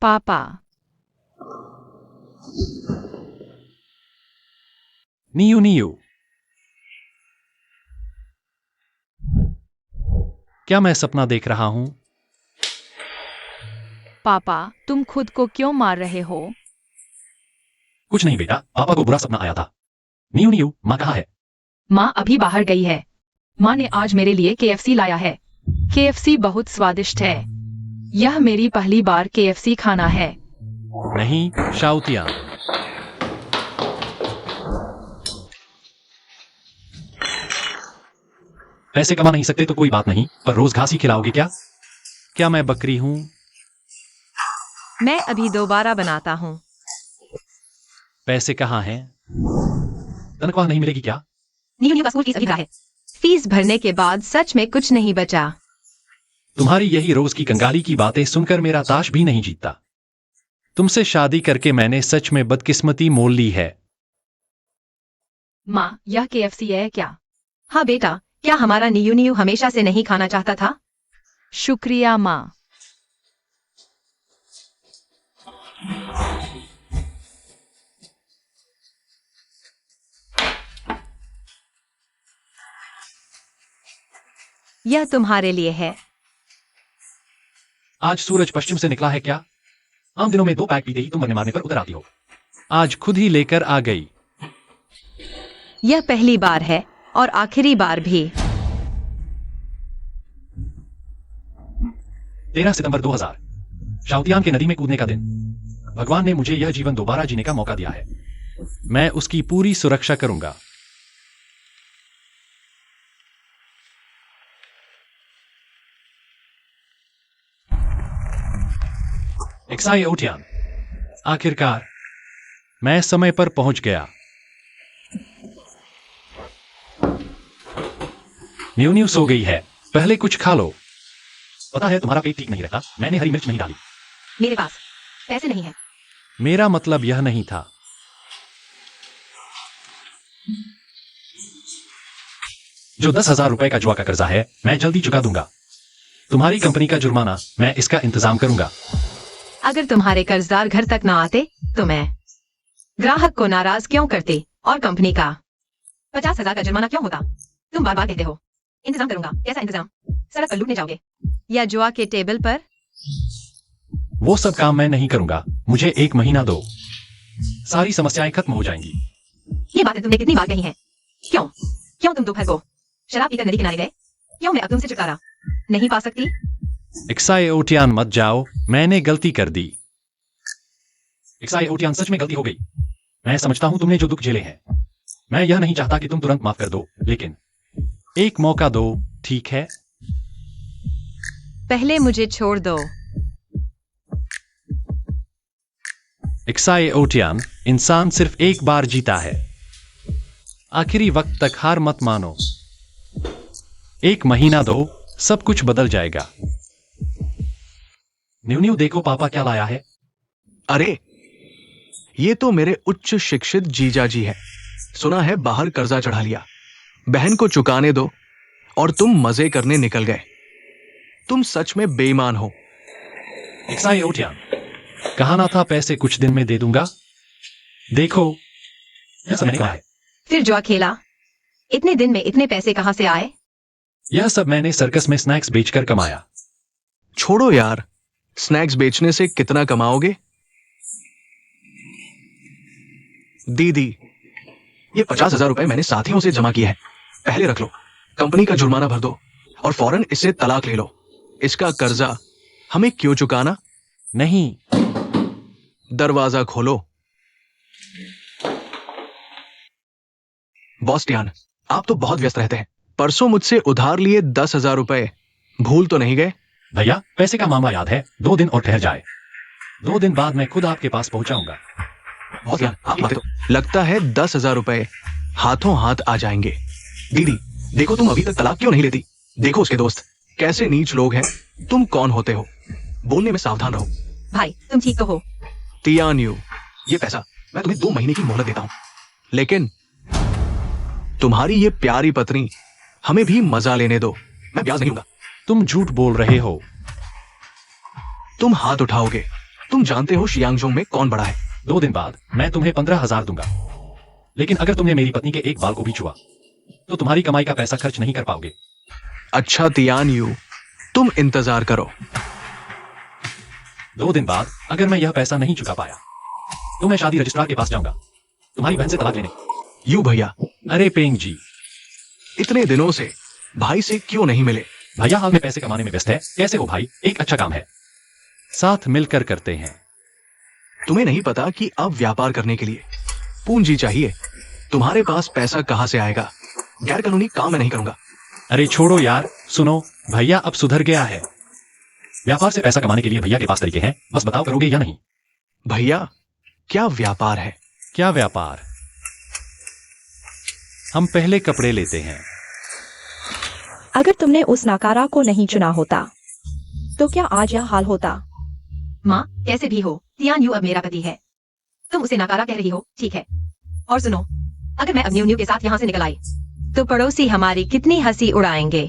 पापा। Neue Neue, क्या मैं सपना देख रहा हूं? पापा, तुम खुद को क्यों मार रहे हो? कुछ नहीं बेटा, पापा को बुरा सपना आया था। नीयू नीयू, माँ कहाँ है? माँ अभी बाहर गई है। माँ ने आज मेरे लिए KFC लाया है। KFC बहुत स्वादिष्ट है। यह मेरी पहली बार KFC खाना है। नहीं, शाओतियान। पैसे कमा नहीं सकते तो कोई बात नहीं, पर रोज घास ही खिलाओगे क्या? क्या मैं बकरी हूं? मैं अभी दोबारा बनाता हूँ। पैसे कहाँ हैं? तनख्वाह नहीं मिलेगी क्या? न्यू का स्कूल फीस अभी है। फीस भरने के बाद सच में कुछ नहीं बचा। तुम्हारी यही रोज की कंगाली की बातें सुनकर मेरा ताश भी नहीं जीतता। तुमसे शादी करके मैंने सच में बदकिस्मती मोल ली है। माँ, यह KFC है क्या? हाँ बेटा, क्या हमारा न्यू हमेशा से नहीं खाना चाहता था? शुक्रिया माँ। यह तुम्हारे लिए है। आज सूरज पश्चिम से निकला है क्या? आम दिनों में 2 पैक पीते ही तुम मरने मारने पर उतर आती हो। आज खुद ही लेकर आ गई। यह पहली बार है और आखिरी बार भी। 13 सितंबर 2000, शाओतियान के नदी में कूदने का दिन। भगवान ने मुझे यह जीवन दोबारा जीने का मौका दिया है। मैं उसकी पूरी सुरक्षा करूंगा। एक्साई ओटियान, आखिरकार मैं समय पर पहुंच गया। न्यू न्यू सो गई है, पहले कुछ खा लो। पता है तुम्हारा पेट ठीक नहीं रहता, मैंने हरी मिर्च नहीं डाली। मेरे पास पैसे नहीं है। मेरा मतलब यह नहीं था। जो 10,000 रुपए का जुआ का कर्जा है, मैं जल्दी चुका दूंगा। तुम्हारी कंपनी का जुर्माना, मैं इसका इंतजाम करूंगा। अगर तुम्हारे कर्जदार घर तक ना आते तो मैं ग्राहक को नाराज क्यों करती और कंपनी का 50,000 का जुर्माना क्यों होता? तुम बार बार कहते हो इंतजाम करूंगा। कैसा इंतजाम? सड़क पर लूटने जाओगे या जुआ के टेबल पर? वो सब काम मैं नहीं करूंगा। मुझे 1 महीना दो, सारी समस्याएं खत्म हो जाएंगी। ये बातें तुमने कितनी बार कही हैं? क्यों क्यों तुम दोपहर को शराब पीकर नदी किनारे गए? क्यों मैं अब तुमसे छुटकारा नहीं पा सकती? एक्साई ओटियान मत जाओ, मैंने गलती कर दी। एक्साई ओटियान, सच में गलती हो गई। मैं समझता हूं तुमने जो दुख झेले हैं। मैं यह नहीं चाहता कि तुम तुरंत माफ कर दो, लेकिन एक मौका दो, ठीक है? पहले मुझे छोड़ दो। एक्साई ओटियान, इंसान सिर्फ एक बार जीता है। आखिरी वक्त तक हार मत मानो। 1 महीना दो, सब कुछ बदल जाएगा। न्यू न्यू, देखो पापा क्या लाया है। अरे, ये तो मेरे उच्च शिक्षित जीजा जी है। सुना है बाहर कर्जा चढ़ा लिया। बहन को चुकाने दो और तुम मजे करने निकल गए। तुम सच में बेईमान हो। एक्साई ओटियान, कहा ना था पैसे कुछ दिन में दे दूंगा। देखो, यह सब मैंने कहा है। फिर जुआ खेला। इतने दिन में इतने पैसे कहां से आए? यह सब मैंने सर्कस में स्नैक्स बेचकर कमाया। छोड़ो यार, स्नैक्स बेचने से कितना कमाओगे? दीदी, ये 50,000 रुपए मैंने साथियों से जमा किए हैं। पहले रख लो, कंपनी का जुर्माना भर दो और फौरन इससे तलाक ले लो। इसका कर्जा हमें क्यों चुकाना? नहीं, दरवाजा खोलो। बॉस टियान, आप तो बहुत व्यस्त रहते हैं। परसों मुझसे उधार लिए 10,000 रुपए भूल तो नहीं गए? भैया, पैसे का मामला याद है। 2 दिन और ठहर जाए। 2 दिन बाद मैं खुद आपके पास पहुंचाऊंगा। बॉस टियान, आप बात तो लगता है 10,000 रुपए हाथों हाथ आ जाएंगे। दीदी, देखो तुम अभी तक तलाक क्यों नहीं लेती? देखो उसके दोस्त कैसे नीच लोग हैं। तुम कौन होते हो? बोलने में सावधान रहो। भाई, तुम ठीक तो हो? तियान्यू, ये पैसा मैं तुम्हें 2 महीने की मोहलत देता हूं, लेकिन तुम्हारी ये प्यारी पत्नी हमें भी मजा लेने दो। मैं ब्याज नहीं लूंगा। तुम झूठ बोल रहे हो। तुम हाथ उठाओगे तुम जानते हो शियांगजोंग में कौन बड़ा है? 2 दिन बाद मैं तुम्हें 15,000 दूंगा, लेकिन अगर तुमने मेरी पत्नी के एक बाल को भी छुआ तो तुम्हारी कमाई का पैसा खर्च नहीं कर पाओगे। अच्छा तियान यू, तुम इंतजार करो। 2 दिन बाद अगर मैं यह पैसा नहीं चुका पाया तो मैं शादी रजिस्ट्रार के पास जाऊंगा तुम्हारी बहन से तलाक लेने। यू भैया, अरे पेंग जी, इतने दिनों से भाई से क्यों नहीं मिले? भैया हाल में पैसे कमाने में व्यस्त है। कैसे हो भाई? एक अच्छा काम है, साथ मिलकर करते हैं। तुम्हें नहीं पता कि अब व्यापार करने के लिए पूंजी चाहिए। तुम्हारे पास पैसा कहां से आएगा? गैर कानूनी काम मैं नहीं करूंगा। अरे छोड़ो यार, सुनो, भैया अब सुधर गया है। व्यापार से पैसा कमाने के लिए भैया के पास तरीके हैं, बस बताओ करोगे या नहीं? भैया, क्या व्यापार है? क्या व्यापार? हम पहले कपड़े लेते हैं। अगर तुमने उस नाकारा को नहीं चुना होता तो क्या आज यह हाल होता? माँ, कैसे भी हो, तियान यू अब मेरा पति है। तुम उसे नकारा कह रही हो, ठीक है। और सुनो, अगर मैं अब न्यू न्यू के साथ यहाँ से निकल आई तो पड़ोसी हमारी कितनी हंसी उड़ाएंगे।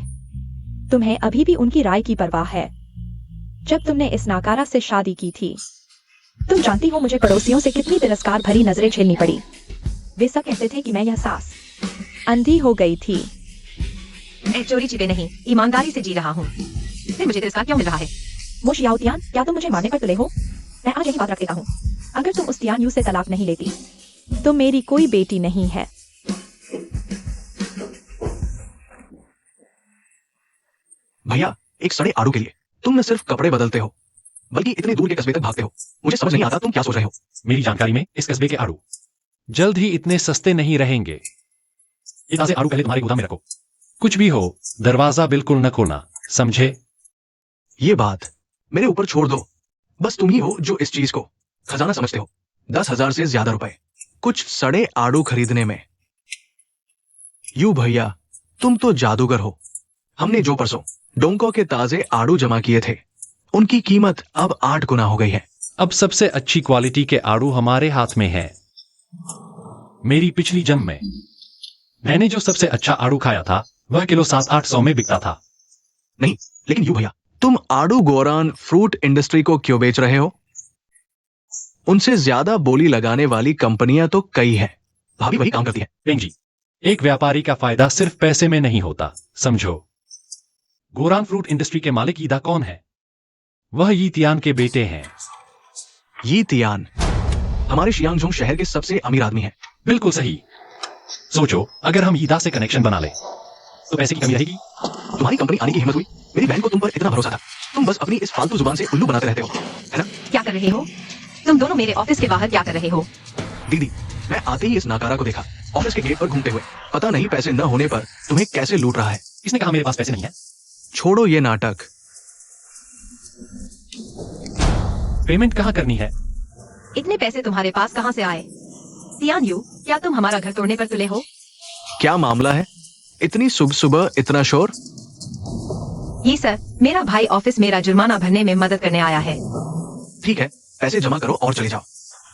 तुम्हें अभी भी उनकी राय की परवाह है। जब तुमने इस नाकारा से शादी की थी, तुम जानती हो मुझे पड़ोसियों से कितनी तिरस्कार भरी नजरें झेलनी पड़ी। वे सब कहते थे कि मैं यह सास अंधी हो गई थी। मैं चोरी छिपे नहीं, ईमानदारी से जी रहा हूँ। फिर मुझे तिरस्कार क्यों मिल रहा है? वो शियाओ तियान, क्या तुम मुझे मारने पर तुले हो? मैं आज यही बात रख देता हूँ। अगर तुम उस तियान यू से तलाक नहीं लेती तो मेरी कोई बेटी नहीं है। भैया, एक सड़े आड़ू के लिए तुम न सिर्फ कपड़े बदलते हो बल्कि इतने दूर के कस्बे तक भागते हो। मुझे समझ नहीं आता तुम क्या सोच रहे हो। मेरी जानकारी में इस कस्बे के आड़ू जल्द ही इतने सस्ते नहीं रहेंगे। ये ताजे आड़ू पहले तुम्हारे गोदाम में रखो। कुछ भी हो, दरवाजा बिल्कुल न खोलना, समझे? ये बात मेरे ऊपर छोड़ दो। बस तुम ही हो जो इस चीज को खजाना समझते हो। 10,000 से ज्यादा रुपए कुछ सड़े आड़ू खरीदने में। यू भैया, तुम तो जादूगर हो। हमने जो परसों डोंको के ताजे आड़ू जमा किए थे, उनकी कीमत अब 8 गुना हो गई है। अब सबसे अच्छी क्वालिटी के आड़ू हमारे हाथ में है। मेरी पिछली जन्म में मैंने जो सबसे अच्छा आड़ू खाया था वह किलो 700-800 में बिकता था। नहीं, लेकिन यू भैया, तुम आड़ू गोरान फ्रूट इंडस्ट्री को क्यों बेच रहे हो? उनसे ज्यादा बोली लगाने वाली कंपनियां तो कई हैं। भाभी वही काम करती है। पेंग जी, एक व्यापारी का फायदा सिर्फ पैसे में नहीं होता, समझो। गोरान फ्रूट इंडस्ट्री के मालिक ईदा कौन है? वह यी तियान के बेटे हैं। यी तियान हमारे शियांगजोंग शहर के सबसे अमीर आदमी हैं। बिल्कुल सही। सोचो, अगर हम ईदा से कनेक्शन बना ले तो पैसे की कमी रहेगी। तुम्हारी कंपनी आने की हिम्मत हुई। मेरी बहन को तुम पर इतना भरोसा था। तुम बस अपनी इस फालतू जुबान से उल्लू बनाते रहते हो, है ना? क्या कर रहे हो तुम दोनों? मेरे ऑफिस के बाहर क्या कर रहे हो? दीदी, मैं आते ही इस नाकारा को देखा ऑफिस के गेट पर घूमते हुए। पता नहीं पैसे न होने पर तुम्हें कैसे लूट रहा है। इसने कहा मेरे पास पैसे नहीं है। छोड़ो ये नाटक। पेमेंट कहाँ करनी है? इतने पैसे तुम्हारे पास कहाँ से आए? तियान यू, क्या तुम हमारा घर तोड़ने पर तुले हो? क्या मामला है? इतनी सुबह सुबह इतना शोर? ये सर, मेरा भाई ऑफिस मेरा जुर्माना भरने में मदद करने आया है। ठीक है, पैसे जमा करो और चले जाओ।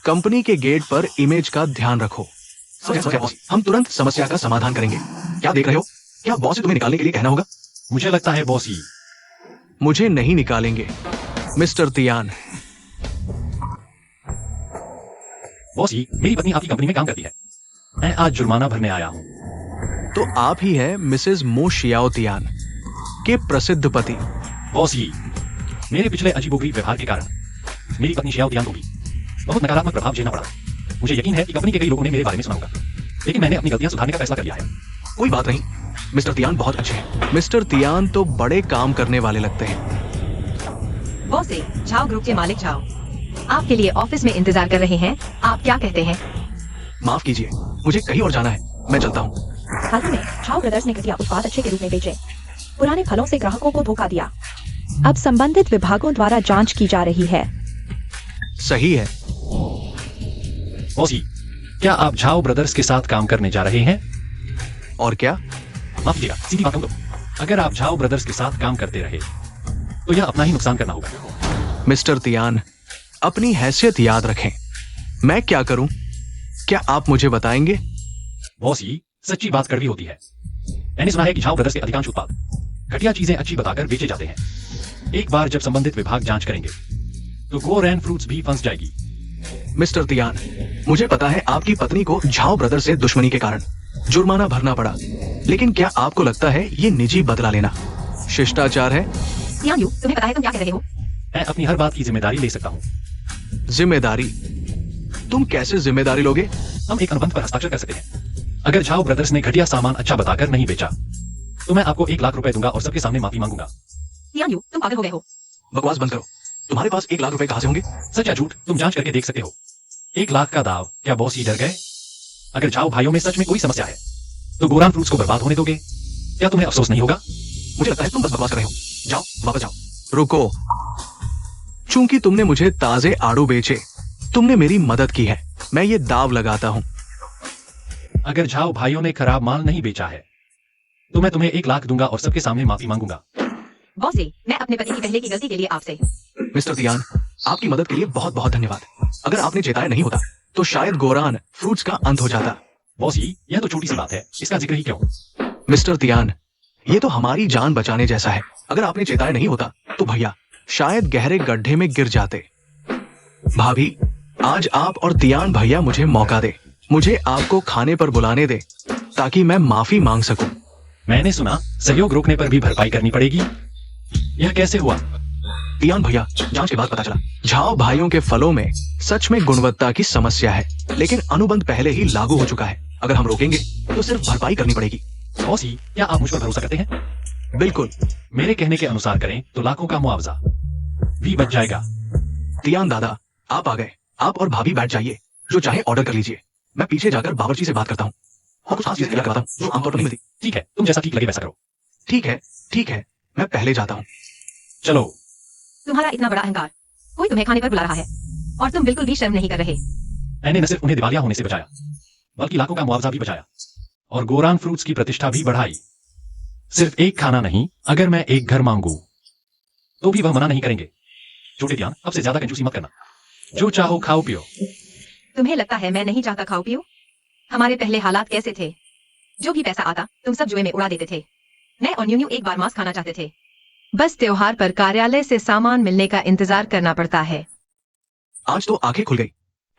कंपनी के गेट पर इमेज का ध्यान रखो। समझे बॉस? हम तुरंत समस्या का समाधान करेंगे। क्या देख रहे हो? क्या बॉस से तुम्हें निकालने के लिए कहना होगा? मुझे लगता है बॉस ही। मुझे नहीं निकालेंगे मिस्टर तियान। बॉस जी, मेरी पत्नी आपकी कंपनी में काम करती है। मैं आज जुर्माना भरने आया हूँ। तो आप ही हैं मिसेज मो शियाओ तियान के प्रसिद्ध पति। बॉस जी, मेरे पिछले अजीबोगरीब व्यवहार के कारण मेरी पत्नी शियाओ तियान को भी बहुत नकारात्मक प्रभाव झेलना पड़ा। मुझे यकीन है कि कंपनी के कई लोगों ने मेरे बारे में सुना होगा, लेकिन मैंने अपनी गलतियां सुधारने का फैसला कर लिया है। कोई बात नहीं, मिस्टर तियान बहुत अच्छे हैं। मिस्टर तियान तो बड़े काम करने वाले लगते हैं। बॉस से झाओ ग्रुप के मालिक झाओ आपके लिए ऑफिस में इंतजार कर रहे हैं। आप क्या कहते हैं? माफ कीजिए, मुझे कहीं और जाना है। मैं चलता हूँ। हाल ही में झाओ ब्रदर्स ने घटिया उत्पाद अच्छे के रूप में बेचे, पुराने फलों से ग्राहकों को धोखा दिया। अब संबंधित विभागों द्वारा जांच की जा रही है। सही है। बॉस जी, क्या आप झाओ ब्रदर्स के साथ काम करने जा रहे हैं? और क्या? माफ कीजिएगा, सीधी बात कहूं तो अगर आप झाओ ब्रदर्स के साथ काम करते रहे तो यह अपना ही नुकसान करना होगा। मिस्टर तियान, अपनी हैसियत याद रखें। मैं क्या करूं? क्या आप मुझे बताएंगे? बॉस जी, सच्ची बात कड़वी होती है। मैंने सुना है कि झाओ ब्रदर्स के अधिकांश उत्पाद घटिया चीजें अच्छी बताकर बेचे जाते हैं। एक बार जब संबंधित विभाग जांच करेंगे तो गोरैन फ्रूट्स भी फंस जाएगी। मिस्टर तियान, मुझे पता है आपकी पत्नी को झाओ ब्रदर से दुश्मनी के कारण जुर्माना भरना पड़ा, लेकिन क्या आपको लगता है ये निजी बदला लेना शिष्टाचार है? तियान यू, तुम्हें पता है तुम क्या कह रहे हो? मैं अपनी हर बात की जिम्मेदारी ले सकता हूँ। जिम्मेदारी? तुम कैसे जिम्मेदारी लोगे? हम एक अनुबंध पर हस्ताक्षर कर सकते हैं। अगर झाओ ब्रदर्स ने घटिया सामान अच्छा बताकर नहीं बेचा तो मैं आपको 1 लाख रुपए दूंगा और सबके सामने माफी मांगूंगा। तियान यू, तुम पागल हो गए हो। बकवास बंद करो। तुम्हारे पास 1 लाख रुपए कहां से होंगे? सच या झूठ तुम जांच करके देख सकते हो। 1 लाख का दाव, क्या बॉस ही डर गए? अगर झाओ भाइयों में सच में कोई समस्या है तो गोरान फ्रूट्स को बर्बाद होने दोगे? क्या तुम्हें अफसोस नहीं होगा? मुझे लगता है तुम बस बकवास कर रहे हो। जाओ, वापस जाओ। रुको, चूंकि तुमने मुझे ताजे आड़ू बेचे, तुमने मेरी मदद की है, मैं ये दाव लगाता हूं। अगर झाओ भाइयों ने खराब माल नहीं बेचा है तो मैं तुम्हें 1 लाख दूंगा और सबके सामने माफी मांगूंगा। बॉस जी, मैं अपने पति की पहले की गलती के लिए आपसे। मिस्टर तियान, आपकी मदद के लिए बहुत बहुत धन्यवाद। अगर आपने चेताया नहीं होता तो शायद गोरान फ्रूट्स का अंत हो जाता। बॉस जी, यह तो छोटी सी बात है, इसका जिक्र ही क्यों? मिस्टर तियान, ये तो हमारी जान बचाने जैसा है। अगर आपने चेताया नहीं होता तो भैया शायद गहरे गड्ढे में गिर जाते। भाभी, आज आप और तियान भैया मुझे मौका दे, मुझे आपको खाने पर बुलाने दे ताकि मैं माफी मांग सकूं। मैंने सुना सहयोग रोकने पर भी भरपाई करनी पड़ेगी। यह कैसे हुआ? तियान भैया, जांच के बाद पता चला झाओ भाइयों के फलों में सच में गुणवत्ता की समस्या है, लेकिन अनुबंध पहले ही लागू हो चुका है। अगर हम रोकेंगे तो सिर्फ भरपाई करनी पड़ेगी। बॉस जी, क्या आप मुझ पर भरोसा करते हैं? बिल्कुल। मेरे कहने के अनुसार करें तो लाखों का मुआवजा भी बच जाएगा। तियान दादा, आप आ गए। आप और भाभी बैठ जाइए, जो चाहे ऑर्डर कर लीजिए। मैं पीछे जाकर बावर्ची से बात करता हूँ और कुछ खास चीजें तैयार करवाता हूँ जो आमतौर पर नहीं मिलती। ठीक है, तुम जैसा ठीक लगे वैसा करो। ठीक है, ठीक है, मैं पहले जाता हूँ। चलो। तुम्हारा इतना बड़ा अहंकार, कोई तुम्हें खाने पर बुला रहा है और तुम बिल्कुल भी शर्म नहीं कर रहे। मैंने न सिर्फ उन्हें दिवालिया होने से बचाया बल्कि लाखों का मुआवजा भी बचाया और गोरान फ्रूट्स की प्रतिष्ठा भी बढ़ाई। सिर्फ एक खाना नहीं, अगर मैं एक घर मांगू तो भी वह मना नहीं करेंगे। छोटे ध्यान, अब से ज्यादा कंजूसी मत करना। जो चाहो खाओ पियो। तुम्हें लगता है मैं नहीं चाहता खाओ पियो? हमारे पहले हालात कैसे थे? जो भी पैसा आता तुम सब जुए में उड़ा देते थे। मैं और न्यू एक बार मांस खाना चाहते थे। बस त्योहार पर कार्यालय से सामान मिलने का इंतजार करना पड़ता है। आज तो आंखें खुल गई।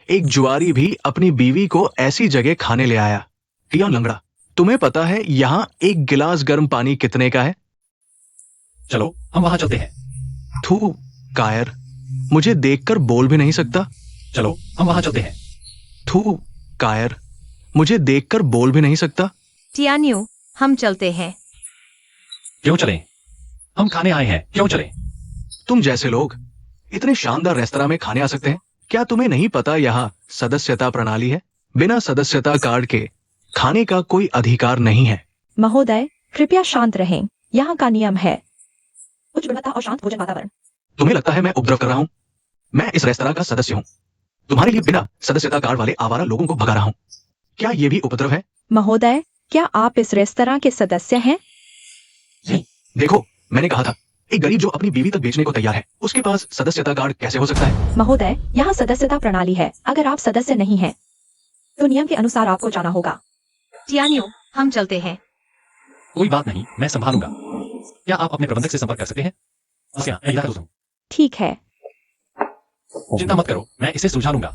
एक जुआरी भी अपनी बीवी को ऐसी जगह खाने ले आया। तियान लंगड़ा, तुम्हें पता है यहाँ एक गिलास गर्म पानी कितने का है? चलो हम वहां चलते हैं। थू, कायर, मुझे देखकर बोल भी नहीं सकता। चलो हम वहां चलते हैं। थू, कायर, मुझे देखकर बोल भी नहीं सकता। टियान्यू, हम चलते हैं। क्यों चलें? हम खाने आए हैं, क्यों चलें? तुम जैसे लोग इतने शानदार रेस्तरां में खाने आ सकते हैं? क्या तुम्हें नहीं पता यहाँ सदस्यता प्रणाली है? बिना सदस्यता कार्ड के खाने का कोई अधिकार नहीं है। महोदय, कृपया शांत रहें। यहाँ का नियम है उच्च गुणवत्ता और शांत भोजन वातावरण। तुम्हें लगता है मैं उपद्रव कर रहा हूँ? मैं इस रेस्तरां का सदस्य हूँ। तुम्हारे लिए बिना सदस्यता कार्ड वाले आवारा लोगों को भगा रहा हूँ। क्या ये भी उपद्रव है? महोदय, क्या आप इस रेस्तरां के सदस्य हैं? देखो, मैंने कहा था, एक गरीब जो अपनी बीवी तक बेचने को तैयार है, उसके पास सदस्यता कार्ड कैसे हो सकता है? महोदय, यहाँ सदस्यता प्रणाली है। अगर आप सदस्य नहीं हैं, तो नियम के अनुसार आपको जाना होगा। टियान्यू, हम चलते हैं। कोई बात नहीं, मैं संभालूंगा। क्या आप अपने प्रबंधक से संपर्क कर सकते हैं? मैं इधर हूं। ठीक है। चिंता मत करो, मैं इसे सुलझा लूंगा।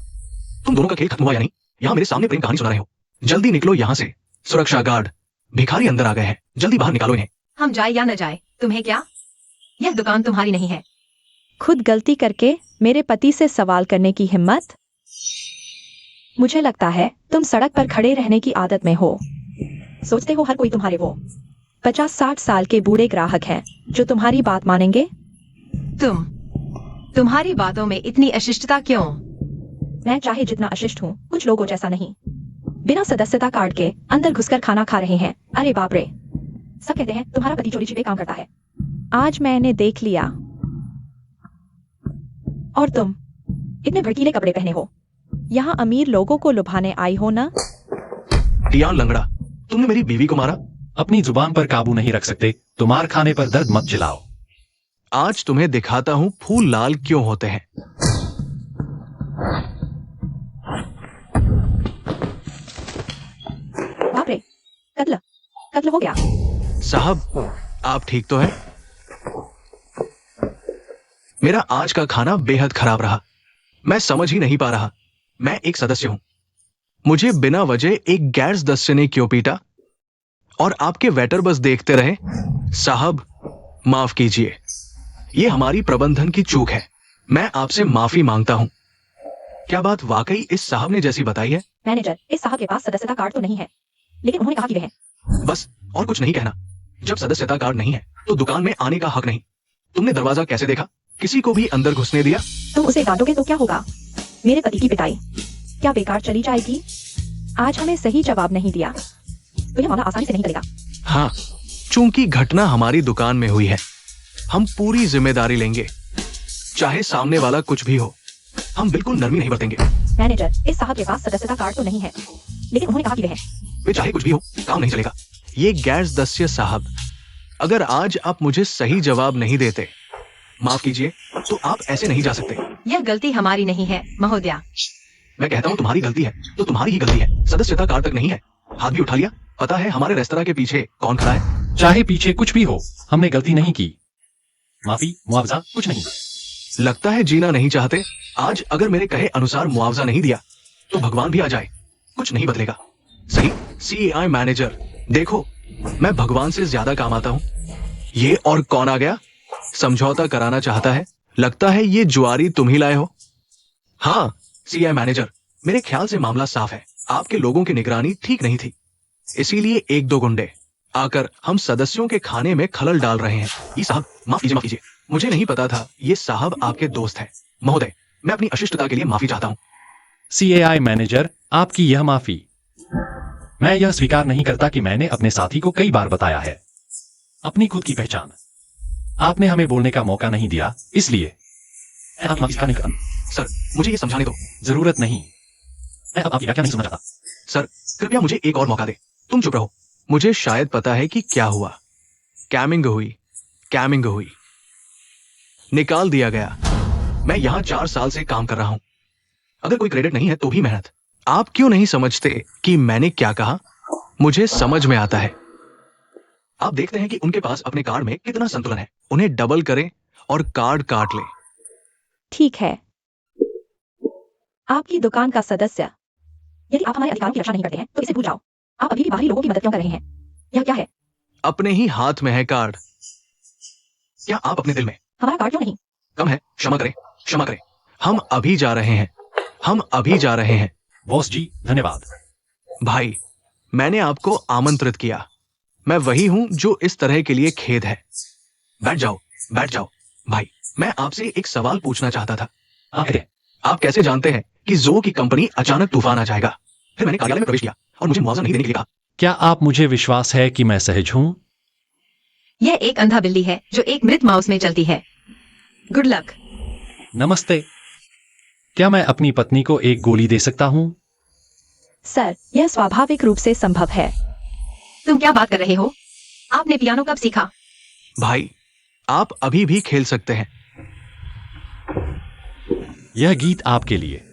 तुम दोनों का खेल खत्म हुआ या नहीं? यहाँ मेरे सामने प्रेम कहानी सुना रहे हो। जल्दी निकलो यहाँ से। सुरक्षा गार्ड, भिखारी अंदर आ गए हैं, जल्दी बाहर निकालो इन्हें। हम जाए या न जाए, तुम्हें क्या? यह दुकान तुम्हारी नहीं है। खुद गलती करके मेरे पति से सवाल करने की हिम्मत? मुझे लगता है तुम सड़क पर खड़े रहने की आदत में हो। सोचते हो हर कोई तुम्हारे वो 50-60 साल के बूढ़े ग्राहक हैं जो तुम्हारी बात मानेंगे? तुम्हारी बातों में इतनी अशिष्टता क्यों? मैं चाहे जितना अशिष्ट हूँ, कुछ लोगों जैसा नहीं। बिना सदस्यता कार्ड के अंदर घुसकर खाना खा रहे हैं। अरे बाप रे, सब कहते हैं तुम्हारा पति चोरी छिपे काम करता है। आज मैंने देख लिया। और तुम इतने भड़कीले कपड़े पहने हो, यहाँ अमीर लोगों को लुभाने आई हो ना? टियान लंगड़ा, तुमने मेरी बीवी को मारा। अपनी जुबान पर काबू नहीं रख सकते तो मार खाने पर दर्द मत चिल्लाओ। आज तुम्हें दिखाता हूँ फूल लाल क्यों होते हैं। बाप रे, कत्ल हो गया। साहब, आप ठीक तो हैं? मेरा आज का खाना बेहद खराब रहा। मैं समझ ही नहीं पा रहा, मैं एक सदस्य हूं, मुझे बिना वजह एक गैर सदस्य ने क्यों पीटा? और आपके वेटर बस देखते रहे। साहब, माफ कीजिए, ये हमारी प्रबंधन की चूक है। मैं आपसे माफी मांगता हूं। क्या बात वाकई इस साहब ने जैसी बताई है? मैनेजर, इस साहब के पास सदस्यता कार्ड तो नहीं है, लेकिन उन्होंने कहा कि वे हैं। बस, और कुछ नहीं कहना। जब सदस्यता कार्ड नहीं है तो दुकान में आने का हक नहीं। तुमने दरवाजा कैसे देखा? किसी को भी अंदर घुसने दिया? तुम उसे डांटोगे तो क्या होगा? मेरे पति की पिटाई क्या बेकार चली जाएगी? आज हमें सही जवाब नहीं दिया तो यह मामला आसानी से नहीं चलेगा। हाँ, चूंकि घटना हमारी दुकान में हुई है, हम पूरी जिम्मेदारी लेंगे, चाहे सामने वाला कुछ भी हो। हम बिल्कुल नरमी नहीं बरतेंगे। मैनेजर, इस साहब के पास सदस्यता कार्ड तो नहीं है, लेकिन उन्होंने कहा कि वे हैं। वे चाहे कुछ भी हो, काम नहीं चलेगा। ये गैर सदस्य साहब, अगर आज आप मुझे सही जवाब नहीं देते, माफ कीजिए, तो आप ऐसे नहीं जा सकते। यह गलती हमारी नहीं है महोदया। मैं कहता हूँ तुम्हारी गलती है तो तुम्हारी ही गलती है। सदस्यता कार्ड तक नहीं है, हाथ भी उठा लिया। पता है हमारे रेस्तरां के पीछे कौन खड़ा है? चाहे पीछे कुछ भी हो, हमने गलती नहीं की। माफी, मुआवजा कुछ नहीं। लगता है जीना नहीं चाहते। आज अगर मेरे कहे अनुसार मुआवजा नहीं दिया तो भगवान भी आ जाए, कुछ नहीं बदलेगा। सही CAI मैनेजर, देखो मैं भगवान से ज्यादा काम आता हूँ। ये और कौन आ गया? समझौता कराना चाहता है। लगता है ये जुआरी तुम ही लाए हो। हाँ CAI मैनेजर, मेरे ख्याल से मामला साफ है। आपके लोगों की निगरानी ठीक नहीं थी, इसीलिए एक दो गुंडे आकर हम सदस्यों के खाने में खलल डाल रहे हैं। ये साहब, माफ कीजिए, मुझे नहीं पता था ये साहब आपके दोस्त हैं। महोदय, मैं अपनी अशिष्टता के लिए माफी चाहता हूँ। CAI मैनेजर, आपकी यह माफी, मैं यह स्वीकार नहीं करता कि मैंने अपने साथी को कई बार बताया है अपनी खुद की पहचान। आपने हमें बोलने का मौका नहीं दिया, इसलिए मैं आप माफी स्वीकार नहीं करता। सर, मुझे ये समझाने दो। जरूरत नहीं, मैं अब आपकी व्याख्या नहीं सुनना चाहता। सर, कृपया मुझे एक और मौका दे। तुम चुप रहो। मुझे शायद पता है कि क्या हुआ। कैमिंग हुई, निकाल दिया गया। मैं यहां 4 साल से काम कर रहा हूं। अगर कोई क्रेडिट नहीं है तो भी मेहनत। आप क्यों नहीं समझते कि मैंने क्या कहा? मुझे समझ में आता है। आप देखते हैं कि उनके पास अपने कार्ड में कितना संतुलन है। उन्हें डबल करें और कार्ड काट लें। ठीक है, आपकी दुकान का सदस्य, यदि आप हमारे अधिकारों की रक्षा नहीं करते हैं तो इसे भूल जाओ। आप अभी भी बाहरी लोगों की मदद क्यों कर रहे हैं? यह क्या है? अपने ही हाथ में है कार्ड। क्या आप अपने दिल में? हमारा कार्ड क्यों नहीं? कम है, क्षमा करें। हम अभी जा रहे हैं। बॉस जी, धन्यवाद। भाई, मैंने आपको आमंत्रित किया। मैं वही हूं जो इस तरह के लिए खेद है। बैठ जाओ। भाई, मैं आपसे एक सवाल पूछना चाहता था। आप कैसे जानते हैं कि जो की कंपनी अचानक तूफान आ जाएगा? फिर मैंने कार्यालय में प्रवेश किया और मुझे मुआवजा नहीं देने के लिए कहा। क्या आप मुझे विश्वास है कि मैं सहज हूं? यह एक अंधा बिल्ली है जो एक मृत माउस में चलती है। Good luck. नमस्ते, क्या मैं अपनी पत्नी को एक गोली दे सकता हूं? सर, यह स्वाभाविक रूप से संभव है। तुम क्या बात कर रहे हो? आपने पियानो कब सीखा? भाई, आप अभी भी खेल सकते हैं। यह गीत आपके लिए।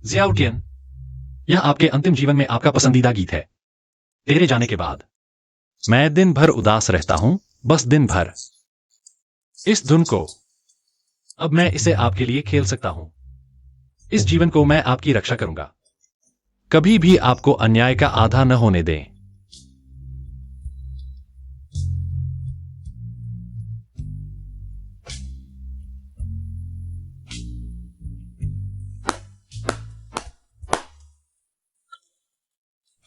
ज़ियाउटियन, यह आपके अंतिम जीवन में आपका पसंदीदा गीत है। तेरे जाने के बाद मैं दिन भर उदास रहता हूं, बस दिन भर। इस धुन को अब मैं इसे आपके लिए खेल सकता हूं। इस जीवन को मैं आपकी रक्षा करूंगा। कभी भी आपको अन्याय का आधा न होने दें।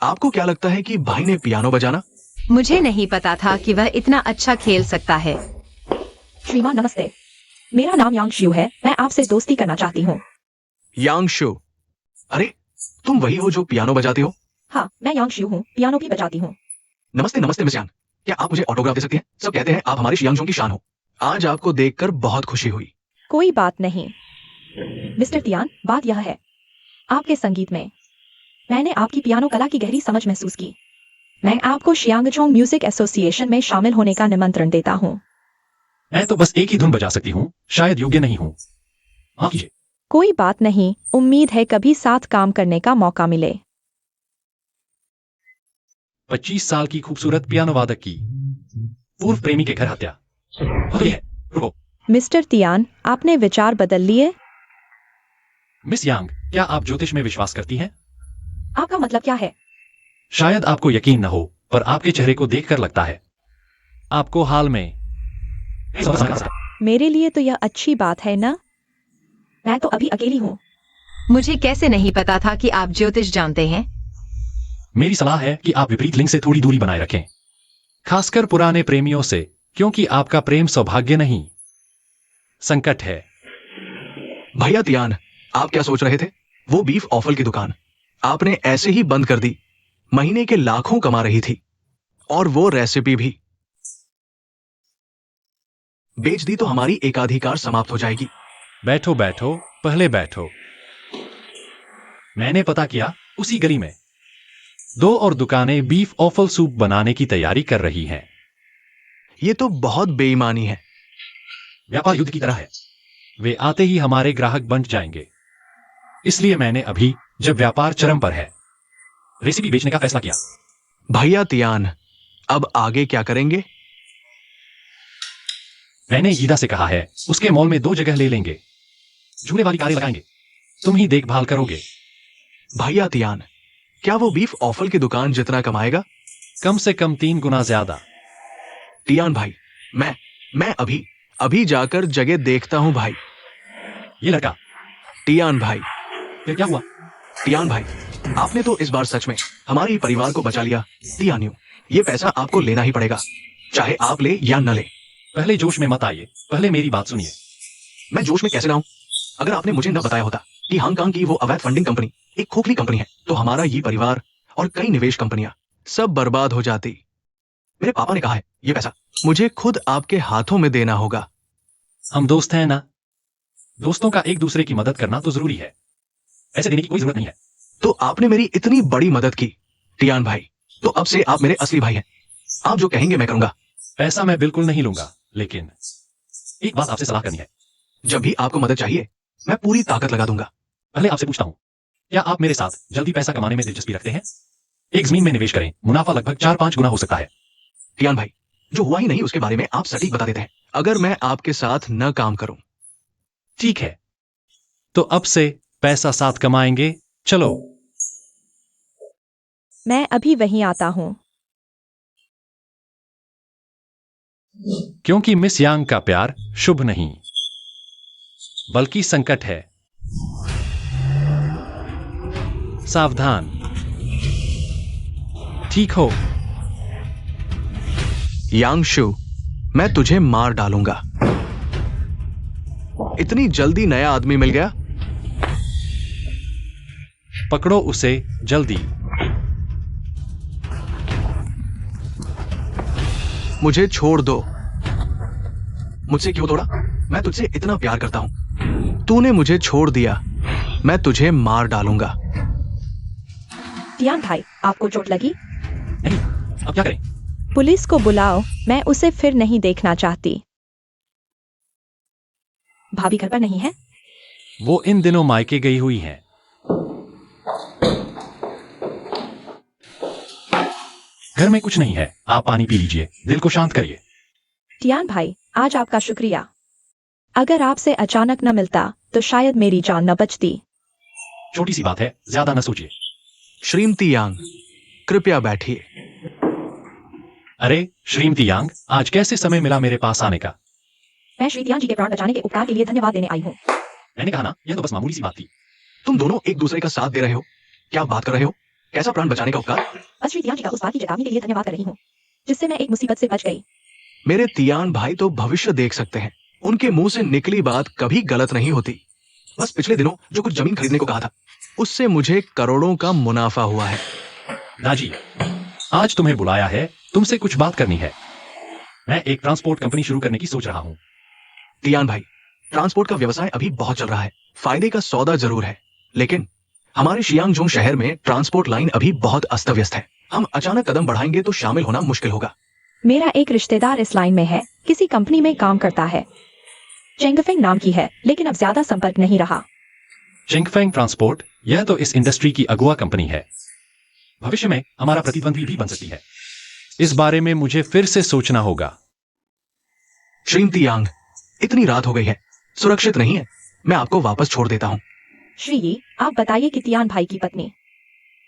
आपको क्या लगता है कि भाई ने पियानो बजाना? मुझे नहीं पता था कि वह इतना अच्छा खेल सकता है। श्रीमान नमस्ते, मेरा नाम यांगशु है। मैं आपसे दोस्ती करना चाहती हूँ। यांगशु? अरे, तुम वही हो जो पियानो बजाती हो? हाँ, मैं यांगशु हूँ, पियानो भी बजाती हूँ। नमस्ते मिस यान, क्या आप मुझे ऑटोग्राफ दे सकती हैं? सब कहते हैं आप हमारी शियांगजोंग की शान हो। आज आपको देखकर बहुत खुशी हुई। कोई बात नहीं मिस्टर तियान, बात यह है, आपके संगीत में मैंने आपकी पियानो कला की गहरी समझ महसूस की। मैं आपको शियांगजोंग म्यूजिक एसोसिएशन में शामिल होने का निमंत्रण देता हूँ। मैं तो बस एक ही धुन बजा सकती हूं, शायद योग्य नहीं हूं। माफ कीजिए। कोई बात नहीं, उम्मीद है कभी साथ काम करने का मौका मिले। 25 साल की खूबसूरत पियानो वादक की पूर्व प्रेमी के घर हत्या हो गई है। रुको, मिस्टर तियान, आपने विचार बदल लिए? मिस यांग, क्या आप ज्योतिष में विश्वास करती हैं? आपका मतलब क्या है? शायद आपको यकीन न हो, पर आपके चेहरे को देखकर लगता है आपको हाल में मेरे लिए तो यह अच्छी बात है ना? मैं तो अभी अकेली हूँ। मुझे कैसे नहीं पता था कि आप ज्योतिष जानते हैं? मेरी सलाह है कि आप विपरीत लिंग से थोड़ी दूरी बनाए रखें, खासकर पुराने प्रेमियों से, क्योंकि आपका प्रेम सौभाग्य नहीं, संकट है। भैया तियान, आप क्या सोच रहे थे? वो बीफ ऑफल की दुकान आपने ऐसे ही बंद कर दी। महीने के लाखों कमा रही थी, और वो रेसिपी भी बेच दी तो हमारी एकाधिकार समाप्त हो जाएगी। बैठो बैठो, पहले बैठो। मैंने पता किया, उसी गली में 2 और दुकानें बीफ ऑफल सूप बनाने की तैयारी कर रही हैं। ये तो बहुत बेईमानी है। व्यापार युद्ध की तरह है, वे आते ही हमारे ग्राहक बंट जाएंगे। इसलिए मैंने अभी, जब व्यापार चरम पर है, रेसिपी बेचने का फैसला किया। भैया तियान, अब आगे क्या करेंगे? मैंने ईदा से कहा है, उसके मॉल में 2 जगह ले लेंगे, झूले वाली कारें लगाएंगे, तुम ही देखभाल करोगे। भैया तियान, क्या वो बीफ ऑफल की दुकान जितना कमाएगा? कम से कम 3 गुना ज्यादा। तियान भाई, मैं अभी जाकर जगह देखता हूं भाई। ये लड़का, तियान भाई, फिर क्या हुआ? तियान भाई, आपने तो इस बार सच में हमारे परिवार को बचा लिया। तियान्यू, ये पैसा आपको लेना ही पड़ेगा, चाहे आप ले या न ले। पहले जोश में मत आइए, पहले मेरी बात सुनिए। मैं जोश में कैसे लाऊं? अगर आपने मुझे न बताया होता कि हांगकांग की वो अवैध फंडिंग कंपनी एक खोखली कंपनी है, तो हमारा ये परिवार और कई निवेश कंपनियां सब बर्बाद हो जाती। मेरे पापा ने कहा है, ये पैसा मुझे खुद आपके हाथों में देना होगा। हम दोस्त हैं ना, दोस्तों का एक दूसरे की मदद करना तो जरूरी है, ऐसे देने की कोई जरूरत नहीं है। तो आपने मेरी इतनी बड़ी मदद की तियान भाई, तो अब से आप मेरे असली भाई हैं। आप जो कहेंगे मैं करूंगा। पैसा मैं बिल्कुल नहीं लूंगा, लेकिन एक बात आपसे सलाह करनी है। जब भी आपको मदद चाहिए, मैं पूरी ताकत लगा दूंगा। पहले आपसे पूछता हूं, क्या आप मेरे साथ जल्दी पैसा कमाने में दिलचस्पी रखते हैं? एक जमीन में निवेश करें, मुनाफा लगभग 4-5 गुना हो सकता है। तियान भाई, जो हुआ ही नहीं उसके बारे में आप सटीक बता देते हैं। अगर मैं आपके साथ न काम करूं। ठीक है, तो अब से पैसा साथ कमाएंगे, चलो। मैं अभी वहीं आता हूँ। क्योंकि मिस यांग का प्यार शुभ नहीं, बल्कि संकट है। सावधान, ठीक हो? यांगशु, मैं तुझे मार डालूंगा। इतनी जल्दी नया आदमी मिल गया? पकड़ो उसे जल्दी। मुझे छोड़ दो। मुझसे क्यों तोड़ा? मैं तुझसे इतना प्यार करता हूं। तूने मुझे छोड़ दिया, मैं तुझे मार डालूंगा। तियान भाई, आपको चोट लगी? नहीं, अब क्या करें? पुलिस को बुलाओ, मैं उसे फिर नहीं देखना चाहती। भाभी घर पर नहीं है? वो इन दिनों मायके गई हुई हैं। घर में कुछ नहीं है, आप पानी पी लीजिए, दिल को शांत करिए। तियान भाई, आज आपका शुक्रिया। अगर आपसे अचानक न मिलता तो शायद मेरी जान न बचती। छोटी सी बात है, ज्यादा न सोचिए। श्रीमती यांग, कृपया बैठिए। अरे श्रीमती यांग, आज कैसे समय मिला मेरे पास आने का? मैं श्री तियान जी के प्राण बचाने के उपकार के लिए धन्यवाद देने आई हूँ। मैंने कहा ना, यह तो बस मामूली सी बात थी। तुम दोनों एक दूसरे का साथ दे रहे हो। क्या बात कर रहे हो? कैसा प्राण बचाने का उपकार? बस श्री तियान जी का उस बात की चेतावनी के लिए धन्यवाद कर रही हूँ, जिससे मैं एक मुसीबत से बच गई। मेरे तियान भाई तो भविष्य देख सकते हैं। उनके मुंह से निकली बात कभी गलत नहीं होती। बस पिछले दिनों जो कुछ जमीन खरीदने को कहा था, उससे मुझे करोड़ों का मुनाफा हुआ है। दाजी, आज तुम्हें बुलाया है, तुमसे कुछ बात करनी है। मैं एक ट्रांसपोर्ट कंपनी शुरू करने की सोच रहा हूँ। तियान भाई, ट्रांसपोर्ट का व्यवसाय अभी बहुत चल रहा है। फायदे का सौदा जरूर है, लेकिन हमारे शियांगजोंग शहर में ट्रांसपोर्ट लाइन अभी बहुत अस्त व्यस्त है। हम अचानक कदम बढ़ाएंगे तो शामिल होना मुश्किल होगा। मेरा एक रिश्तेदार इस लाइन में है, किसी कंपनी में काम करता है। चेंगफेंग नाम की है, लेकिन अब ज्यादा संपर्क नहीं रहा। चिंगफेंग ट्रांसपोर्ट, यह तो इस इंडस्ट्री की अगुआ कंपनी है। भविष्य में हमारा प्रतिद्वंद्वी भी बन सकती है। इस बारे में मुझे फिर से सोचना होगा। श्रीमती यांग, इतनी रात हो गई है, सुरक्षित नहीं है। मैं आपको वापस छोड़ देता हूँ। श्री यी, आप बताइए कि तियान भाई की पत्नी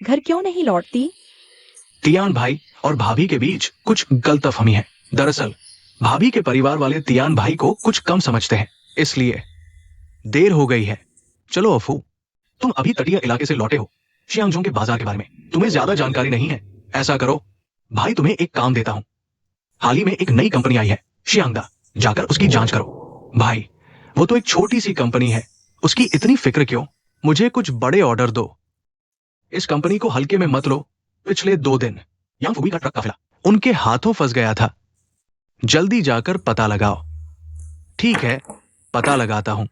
घर क्यों नहीं लौटती? तियान भाई और भाभी के बीच कुछ गलतफहमी है। दरअसल भाभी के परिवार वाले तियान भाई को कुछ कम समझते हैं, इसलिए देर हो गई है। चलो अफू, तुम अभी तटीय इलाके से लौटे हो, शियांगजोंग के बाजार के बारे में तुम्हें ज्यादा जानकारी नहीं है। ऐसा करो, भाई तुम्हें एक काम देता हूं। हाल ही में एक नई कंपनी आई है शियांगदा, जाकर उसकी जांच करो। भाई, वो तो एक छोटी सी कंपनी है, उसकी इतनी फिक्र क्यों? मुझे कुछ बड़े ऑर्डर दो। इस कंपनी को हल्के में मत लो। पिछले 2 दिन यांग फुबी का ट्रक काफिला उनके हाथों फंस गया था। जल्दी जाकर पता लगाओ। ठीक है, पता लगाता हूं।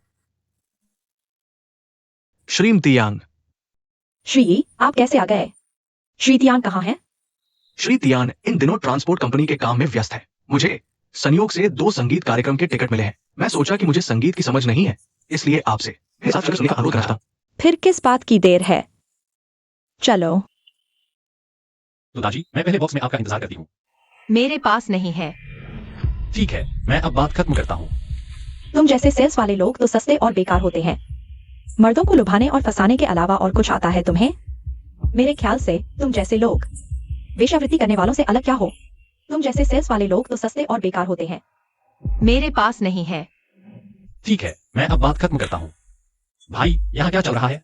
श्रीमती यांग। श्री यी, आप कैसे आ गए? श्री तियान कहाँ है? श्री तियान इन दिनों ट्रांसपोर्ट कंपनी के काम में व्यस्त है। मुझे संयोग से 2 संगीत कार्यक्रम के टिकट मिले हैं। मैं सोचा कि मुझे संगीत की समझ नहीं है, इसलिए आपसे मेरे साथ सुनने का अनुरोध करता हूं। फिर किस बात की देर है? चलो। तो दाजी, मैं पहले बॉक्स में आपका इंतजार करती हूँ। मेरे पास नहीं है। ठीक है, मैं अब बात खत्म करता हूँ। तुम जैसे सेल्स वाले लोग तो सस्ते और बेकार होते हैं। मर्दों को लुभाने और फंसाने के अलावा और कुछ आता है तुम्हें? मेरे ख्याल से तुम जैसे लोग वेश्यावृत्ति करने वालों से अलग क्या हो? तुम जैसे सेल्स वाले लोग तो सस्ते और बेकार होते हैं। मेरे पास नहीं है। ठीक है, मैं अब बात खत्म करता हूँ। भाई, यहाँ क्या चल रहा है?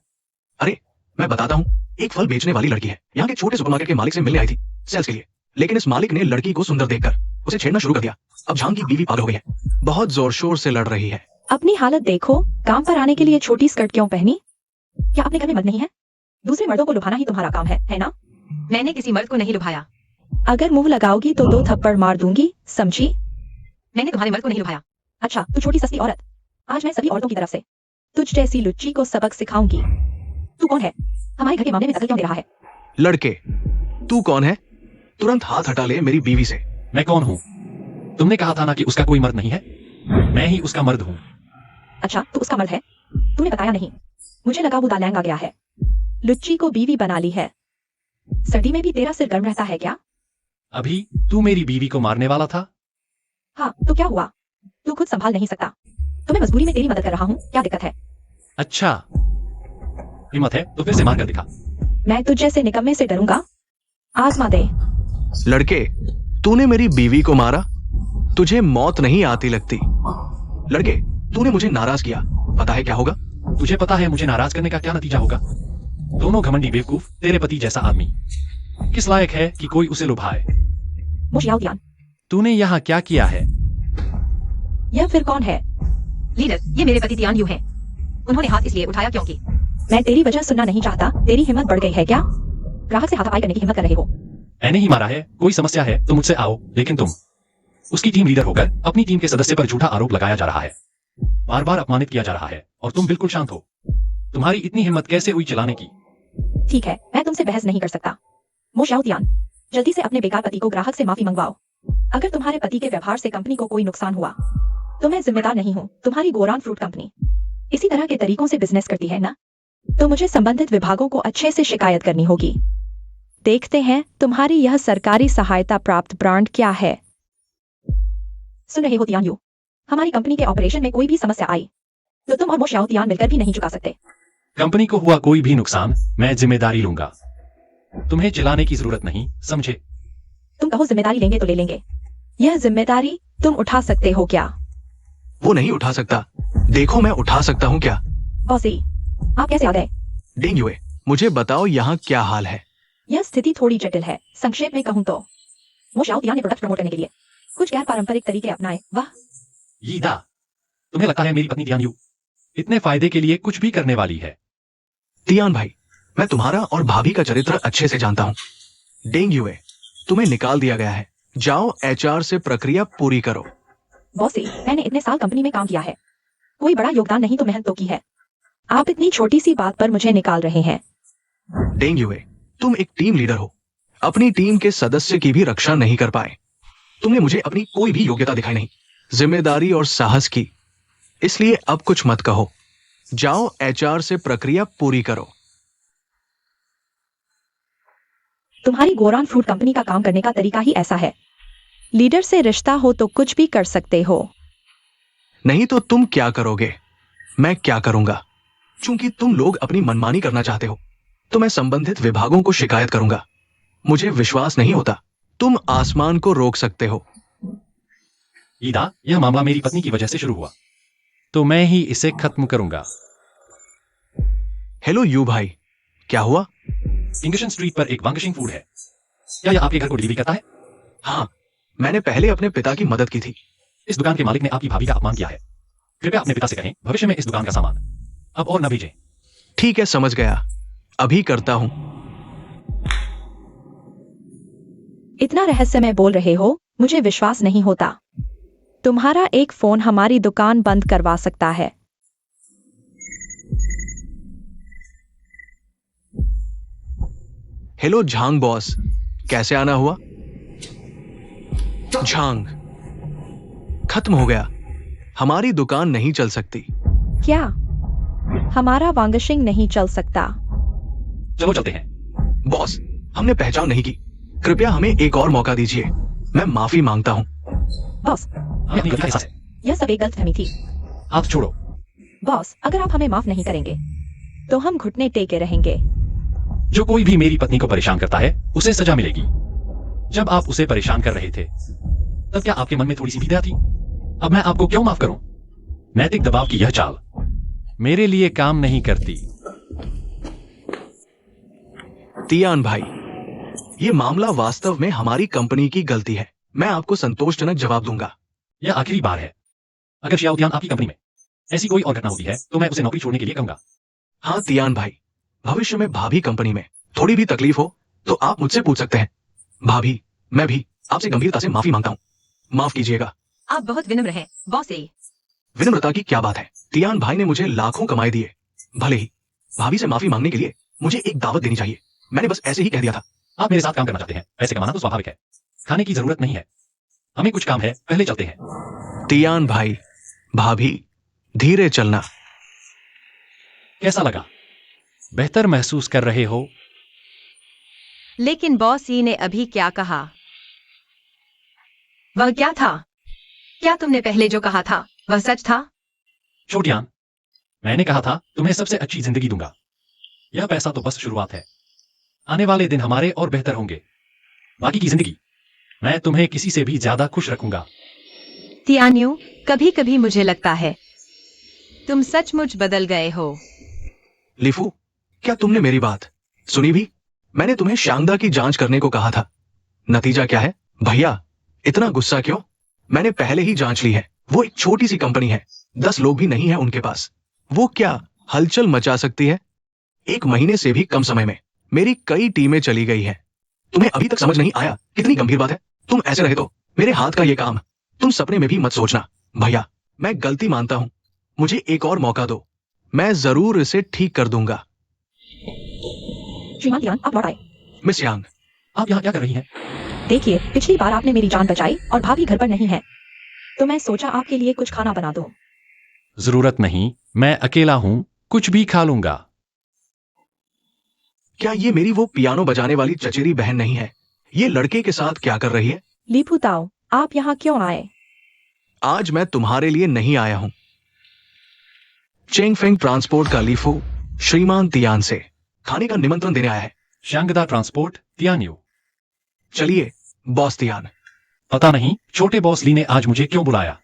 अरे, मैं बताता हूँ। एक फल बेचने वाली लड़की है, यहाँ के छोटे सुपरमार्केट के मालिक से मिलने आई थी सेल्स के लिए। लेकिन इस मालिक ने लड़की को सुंदर देखकर उसे छेड़ना शुरू कर दिया। अब झांग की बीवी पागल हो गई है, बहुत जोर शोर से लड़ रही है। अपनी हालत देखो, काम पर आने के लिए छोटी स्कर्ट क्यों पहनी? क्या अपने घर में मर्द नहीं है? दूसरे मर्दों को लुभाना ही तुम्हारा काम है ना? मैंने किसी मर्द को नहीं लुभाया। अगर मुंह लगाओगी तो 2 थप्पड़ मार दूंगी, समझी? मैंने तुम्हारे मर्द को नहीं लुभाया। अच्छा, तू छोटी सस्ती औरत। आज मैं सभी औरतों की तरफ से तुझ जैसी लुच्ची को सबक सिखाऊंगी। तू कौन है? हमारे घर के मामले में दखल क्यों दे रहा है? लड़के, तू कौन है? तुरंत हाथ हटा ले मेरी बीवी से। मैं कौन हूँ? तुमने कहा था ना कि उसका कोई मर्द नहीं है। मैं ही उसका मर्द हूँ। अच्छा, तू उसका मर्द है? तूने बताया नहीं। मुझे लगा वो दालैंग आ गया है। लुच्ची को बीवी बना ली है। सर्दी में भी तेरा सिर गर्म रहता है क्या? अभी तू मेरी बीवी को मारने वाला था। हाँ, तो क्या हुआ? तू खुद संभाल नहीं सकता तो मैं मजबूरी में तेरी मदद कर रहा हूँ, क्या दिक्कत है? अच्छा, हिम्मत है तो फिर से मार कर दिखा। मैं तुझ जैसे निकम्मे से डरूंगा? आजमा दे। लड़के, तूने मेरी बीवी को मारा? तुझे मौत नहीं आती लगती। लड़के, तूने मुझे नाराज किया, पता है क्या होगा? तुझे पता है मुझे नाराज करने का क्या नतीजा होगा? दोनों घमंडी बेवकूफ तेरे पति जैसा आदमी किस लायक है कि कोई उसे लुभाए? मुशियाउतियान, तूने यहाँ क्या किया है? यह फिर कौन है? लीडर, ये मेरे पति तियान यू हैं। उन्होंने हाथ इसलिए उठाया क्योंकि मैं तेरी वजह सुनना नहीं चाहता। तेरी हिम्मत बढ़ गई है क्या? ग्राहक से हाथापाई करने की हिम्मत कर रहे हो? मैंने ही मारा है। कोई समस्या है तो मुझसे आओ, लेकिन तुम उसकी टीम लीडर होकर अपनी टीम के सदस्य पर झूठा आरोप लगाया जा रहा है, बार बार अपमानित किया जा रहा है और तुम बिल्कुल शांत हो। तुम्हारी इतनी हिम्मत कैसे हुई चिल्लाने की? ठीक है, मैं तुमसे बहस नहीं कर सकता। मुशियाउतियान, जल्दी से अपने बेकार पति को ग्राहक से माफी मंगवाओ। अगर तुम्हारे पति के व्यवहार से कंपनी को कोई नुकसान हुआ तो मैं जिम्मेदार नहीं हूँ। तुम्हारी गोरान फ्रूट कंपनी इसी तरह के तरीकों से बिजनेस करती है ना? तो मुझे संबंधित विभागों को अच्छे से शिकायत करनी होगी। देखते हैं तुम्हारी यह सरकारी सहायता प्राप्त ब्रांड क्या है। सुन रहे हो तियान यू? हमारी कंपनी के ऑपरेशन में कोई भी समस्या आई तो तुम और मुशियाउतियान मिलकर भी नहीं चुका सकते। कंपनी को हुआ कोई भी नुकसान मैं जिम्मेदारी लूंगा। तुम्हें चिल्लाने की जरूरत नहीं, समझे? तुम कहो जिम्मेदारी लेंगे तो ले लेंगे। यह जिम्मेदारी तुम उठा सकते हो क्या? वो नहीं उठा सकता। देखो, मैं उठा सकता हूँ क्या? बॉसी, आप कैसे आ गए? डेंगुए, मुझे बताओ यहाँ क्या हाल है? यह स्थिति थोड़ी जटिल है। संक्षेप में कहूँ तो मुशियाउतियान ने प्रोडक्ट प्रमोट करने के लिए कुछ गैर पारंपरिक तरीके अपनाए। वाह, यीदा, तुम्हें लगता है मेरी पत्नी तियान यू इतने फायदे के लिए कुछ भी करने वाली है? तियान भाई, मैं तुम्हारा और भाभी का चरित्र अच्छे से जानता हूँ। डेंगुए, तुम्हें निकाल दिया गया है। जाओ एचआर से प्रक्रिया पूरी करो। बॉसी, मैंने इतने साल कंपनी में काम किया है, कोई बड़ा योगदान नहीं तो मेहनत तो की है। आप इतनी छोटी सी बात पर मुझे निकाल रहे हैं। डेंगुए, तुम एक टीम लीडर हो, अपनी टीम के सदस्य की भी रक्षा नहीं कर पाए। तुमने मुझे अपनी कोई भी योग्यता दिखाई नहीं, जिम्मेदारी और साहस की। इसलिए अब कुछ मत कहो। जाओ एचआर से प्रक्रिया पूरी करो। तुम्हारी गोरान फ्रूट कंपनी का काम करने का तरीका ही ऐसा है। लीडर से रिश्ता हो तो कुछ भी कर सकते हो। नहीं तो तुम क्या करोगे? मैं क्या करूंगा? चूंकि तुम लोग अपनी मनमानी करना चाहते हो तो मैं संबंधित विभागों को शिकायत करूंगा। मुझे विश्वास नहीं होता तुम आसमान को रोक सकते हो। ईदा, यह मामला मेरी पत्नी की वजह से शुरू हुआ, तो मैं ही इसे खत्म करूंगा। हेलो यू भाई, क्या हुआ? इंगशन स्ट्रीट पर एक वांगशिंग फूड है। क्या यह आपके घर को डिलीवरी करता है? हाँ, मैंने पहले अपने पिता की मदद की थी। इस दुकान के मालिक ने आपकी भाभी का अपमान किया है। कृपया अपने पिता से कहें भविष्य में इस दुकान का सामान अब और न भेजें। ठीक है, समझ गया, अभी करता हूं। इतना रहस्यमय बोल रहे हो, मुझे विश्वास नहीं होता। तुम्हारा एक फोन हमारी दुकान बंद करवा सकता है। हेलो झांग बॉस, कैसे आना हुआ? झांग, खत्म हो गया। हमारी दुकान नहीं चल सकती। क्या हमारा वांगशिंग नहीं चल सकता? चलो चलते हैं। बॉस, हमने पहचान नहीं की, कृपया हमें एक और मौका दीजिए। मैं माफी मांगता हूं। बॉस, हमें अपनी गलती का एहसास है। यह सब एक गलतफहमी थी। हाथ छोड़ो। बॉस, अगर आप हमें माफ नहीं करेंगे तो हम घुटने टेके रहेंगे। जो कोई भी मेरी पत्नी को परेशान करता है उसे सजा मिलेगी। जब आप उसे परेशान कर रहे थे तब क्या आपके मन में थोड़ी सी भी दया थी? अब मैं आपको क्यों माफ करूं? नैतिक दबाव की यह चाल मेरे लिए काम नहीं करती। तियान भाई, ये मामला वास्तव में हमारी कंपनी की गलती है। मैं आपको संतोषजनक जवाब दूंगा। यह आखिरी बार है। अगर शिया उद्यान आपकी कंपनी में ऐसी कोई और घटना होती है तो मैं उसे नौकरी छोड़ने के लिए कहूंगा। हाँ तियान भाई, भविष्य में भाभी कंपनी में थोड़ी भी तकलीफ हो तो आप मुझसे पूछ सकते हैं। भाभी, मैं भी आपसे गंभीरता से माफी मांगता हूँ। माफ कीजिएगा। आप बहुत विनम्र हैं, बॉस से। विनम्रता की क्या बात है? तियान भाई ने मुझे लाखों कमाए दिए। भले ही भाभी से माफी मांगने के लिए मुझे एक दावत देनी चाहिए। मैंने बस ऐसे ही कह दिया था। आप मेरे साथ काम करना चाहते हैं, पैसे कमाना तो स्वाभाविक है। खाने की जरूरत नहीं है, हमें कुछ काम है, पहले चलते हैं। तियान भाई, भाभी, धीरे चलना। कैसा लगा? बेहतर महसूस कर रहे हो? लेकिन बॉस ई ने अभी क्या कहा? वह क्या था? क्या तुमने पहले जो कहा था वह सच था? छोटियान, मैंने कहा था तुम्हें सबसे अच्छी जिंदगी दूंगा। यह पैसा तो बस शुरुआत है। आने वाले दिन हमारे और बेहतर होंगे। बाकी की जिंदगी मैं तुम्हें किसी से भी ज्यादा खुश रखूंगा। तियान्यू, कभी कभी मुझे लगता है तुम सचमुच बदल गए हो। लिफू, क्या तुमने मेरी बात सुनी भी? मैंने तुम्हें शांगदा की जांच करने को कहा था। नतीजा क्या है? भैया, इतना गुस्सा क्यों? मैंने पहले ही जांच ली है। वो एक छोटी सी कंपनी है, 10 लोग भी नहीं है उनके पास। वो क्या हलचल मचा सकती है? 1 महीने से भी कम समय में मेरी कई टीमें चली गई हैं। तुम्हें अभी तक समझ नहीं आया कितनी गंभीर बात है? तुम ऐसे रहे तो मेरे हाथ का ये काम तुम सपने में भी मत सोचना। भैया, मैं गलती मानता हूं, मुझे एक और मौका दो। मैं जरूर इसे ठीक कर दूंगा। श्रीमान तियान, आप लौट आए। मिस यांग, आप यहाँ क्या कर रही हैं? देखिए, पिछली बार आपने मेरी जान बचाई और भाभी घर पर नहीं है, तो मैं सोचा आपके लिए कुछ खाना बना दूं। जरूरत नहीं, मैं अकेला हूं, कुछ भी खा लूंगा। क्या ये मेरी वो पियानो बजाने वाली चचेरी बहन नहीं है? ये लड़के के साथ क्या कर रही है? लीपू ताओ, आप यहाँ क्यों आए? आज मैं तुम्हारे लिए नहीं आया हूं। चेंगफेंग ट्रांसपोर्ट का लीफू श्रीमान तियान से खाने का निमंत्रण देने आया है। शांगदा ट्रांसपोर्ट, तियान्यू। चलिए बॉस तियान। पता नहीं छोटे बॉस ली ने आज मुझे क्यों बुलाया।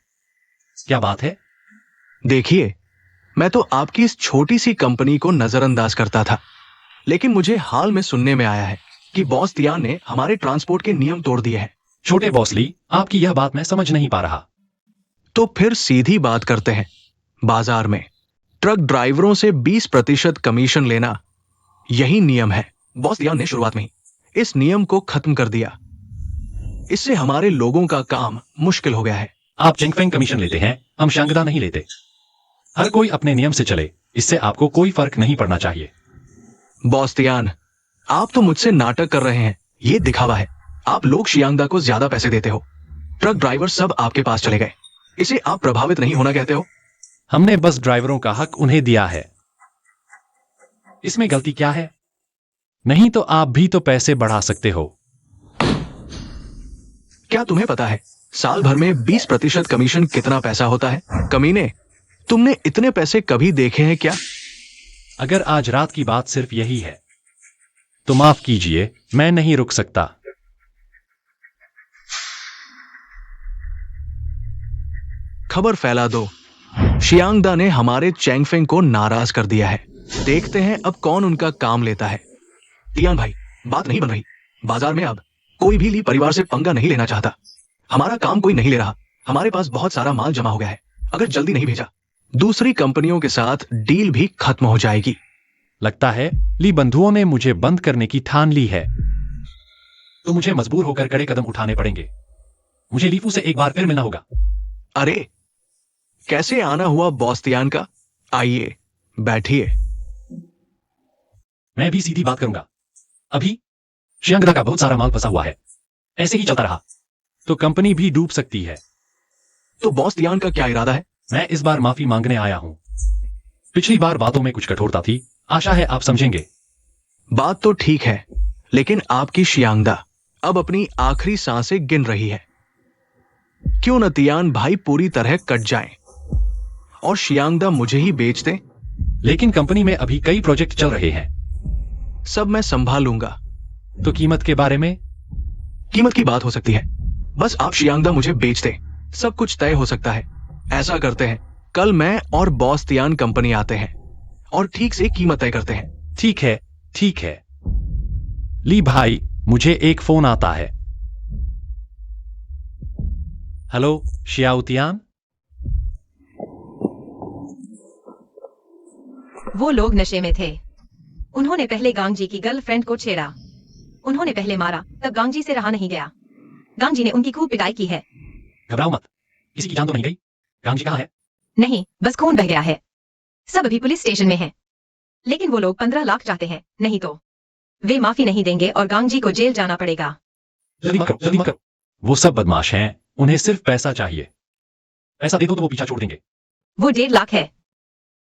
क्या बात है? देखिए, मैं तो आपकी इस छोटी सी कंपनी को नजरअंदाज करता था, लेकिन मुझे हाल में सुनने में आया है कि बॉस तियान ने हमारे ट्रांसपोर्ट के नियम तोड़ दिए हैं। छोटे बॉस ली, आपकी यह बात मैं समझ नहीं पा रहा। तो फिर सीधी बात करते हैं। बाजार में ट्रक ड्राइवरों से 20% कमीशन लेना, यही नियम है। बॉस तियान ने शुरुआत में ही इस नियम को खत्म कर दिया। इससे हमारे लोगों का काम मुश्किल हो गया है। आप चेंगफेंग कमीशन लेते हैं, हम शांगदा नहीं लेते। हर कोई अपने नियम से चले, इससे आपको कोई फर्क नहीं पड़ना चाहिए। बॉस तियान, आप तो मुझसे नाटक कर रहे हैं। ये दिखावा है। आप लोग शियांगदा को ज्यादा पैसे देते हो, ट्रक ड्राइवर सब आपके पास चले गए। इसे आप प्रभावित नहीं होना कहते हो? हमने बस ड्राइवरों का हक उन्हें दिया है। इसमें गलती क्या है? नहीं तो आप भी तो पैसे बढ़ा सकते हो। क्या तुम्हें पता है साल भर में 20% कमीशन कितना पैसा होता है? कमीने, तुमने इतने पैसे कभी देखे हैं क्या? अगर आज रात की बात सिर्फ यही है तो माफ कीजिए, मैं नहीं रुक सकता। खबर फैला दो, शियांगदा ने हमारे चैंगफेंग को नाराज कर दिया है। देखते हैं अब कौन उनका काम लेता है। टियान भाई, बात नहीं बन रही। बाजार में अब कोई भी ली परिवार से पंगा नहीं लेना चाहता। हमारा काम कोई नहीं ले रहा। हमारे पास बहुत सारा माल जमा हो गया है। अगर जल्दी नहीं भेजा, दूसरी कंपनियों के साथ डील भी खत्म हो जाएगी। लगता है ली बंधुओं ने मुझे बंद करने की ठान ली है, तो मुझे मजबूर होकर कड़े कदम उठाने पड़ेंगे। मुझे लीफू से एक बार फिर मिलना होगा। अरे, कैसे आना हुआ बॉस तियान का? आइए, बैठिए। मैं भी सीधी बात करूंगा। अभी शियांगदा का बहुत सारा माल फंसा हुआ है। ऐसे ही चलता रहा तो कंपनी भी डूब सकती है। तो बॉस तियान का क्या इरादा है? मैं इस बार माफी मांगने आया हूं। पिछली बार बातों में कुछ कठोरता थी, आशा है आप समझेंगे। बात तो ठीक है, लेकिन आपकी शियांगदा अब अपनी आखिरी सांसें गिन रही है। क्यों न तियान भाई पूरी तरह कट जाएं और शियांगदा मुझे ही बेच दें? लेकिन कंपनी में अभी कई प्रोजेक्ट चल रहे हैं। सब मैं संभाल लूंगा। तो कीमत के बारे में? कीमत की बात हो सकती है, बस आप शियांगदा मुझे बेच दें, सब कुछ तय हो सकता है। ऐसा करते हैं, कल मैं और बॉस तियान कंपनी आते हैं और ठीक से कीमत तय करते हैं। ठीक है, ठीक है। ली भाई, मुझे एक फोन आता है। Hello Xiao Tian. वो लोग नशे में थे। उन्होंने पहले गांगजी की गर्लफ्रेंड को छेड़ा। उन्होंने पहले मारा, तब गांगजी से रहा नहीं गया। गांगजी ने उनकी खूब पिटाई की है। घबराओ मत, किसी की जान तो नहीं गई। गांगजी कहाँ है? नहीं, बस खून बह गया है। सब अभी पुलिस स्टेशन में हैं। लेकिन वो लोग 15 लाख चाहते हैं, नहीं तो वे माफी नहीं देंगे और गांगजी को जेल जाना पड़ेगा। जल्दी मत करो, जल्दी मत करो। वो सब बदमाश हैं, उन्हें सिर्फ पैसा चाहिए। पैसा दे दो तो वो पीछा छोड़ देंगे। वो 1.5 लाख है।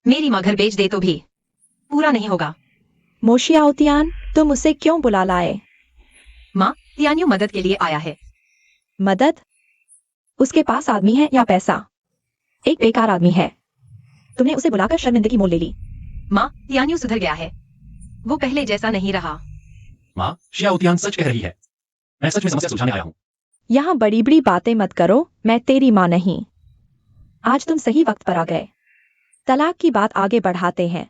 मेरी माँ घर बेच दे तो भी पूरा नहीं होगा। मोशियाओ तियान, तुम उसे क्यों बुला लाए? माँ, तियान्यू मदद के लिए आया है। मदद? उसके पास आदमी है या पैसा? एक बेकार आदमी है। तुमने उसे बुलाकर शर्मिंदगी मोल ले ली। माँ, तियान्यू सुधर गया है। वो पहले जैसा नहीं रहा। माँ, शियाओ तियान सच कह रही है। मैं सच में समस्या सुलझाने आया हूँ। यहाँ बड़ी बड़ी बातें मत करो, मैं तेरी माँ नहीं। आज तुम सही वक्त पर आ गए। तलाक की बात आगे बढ़ाते हैं।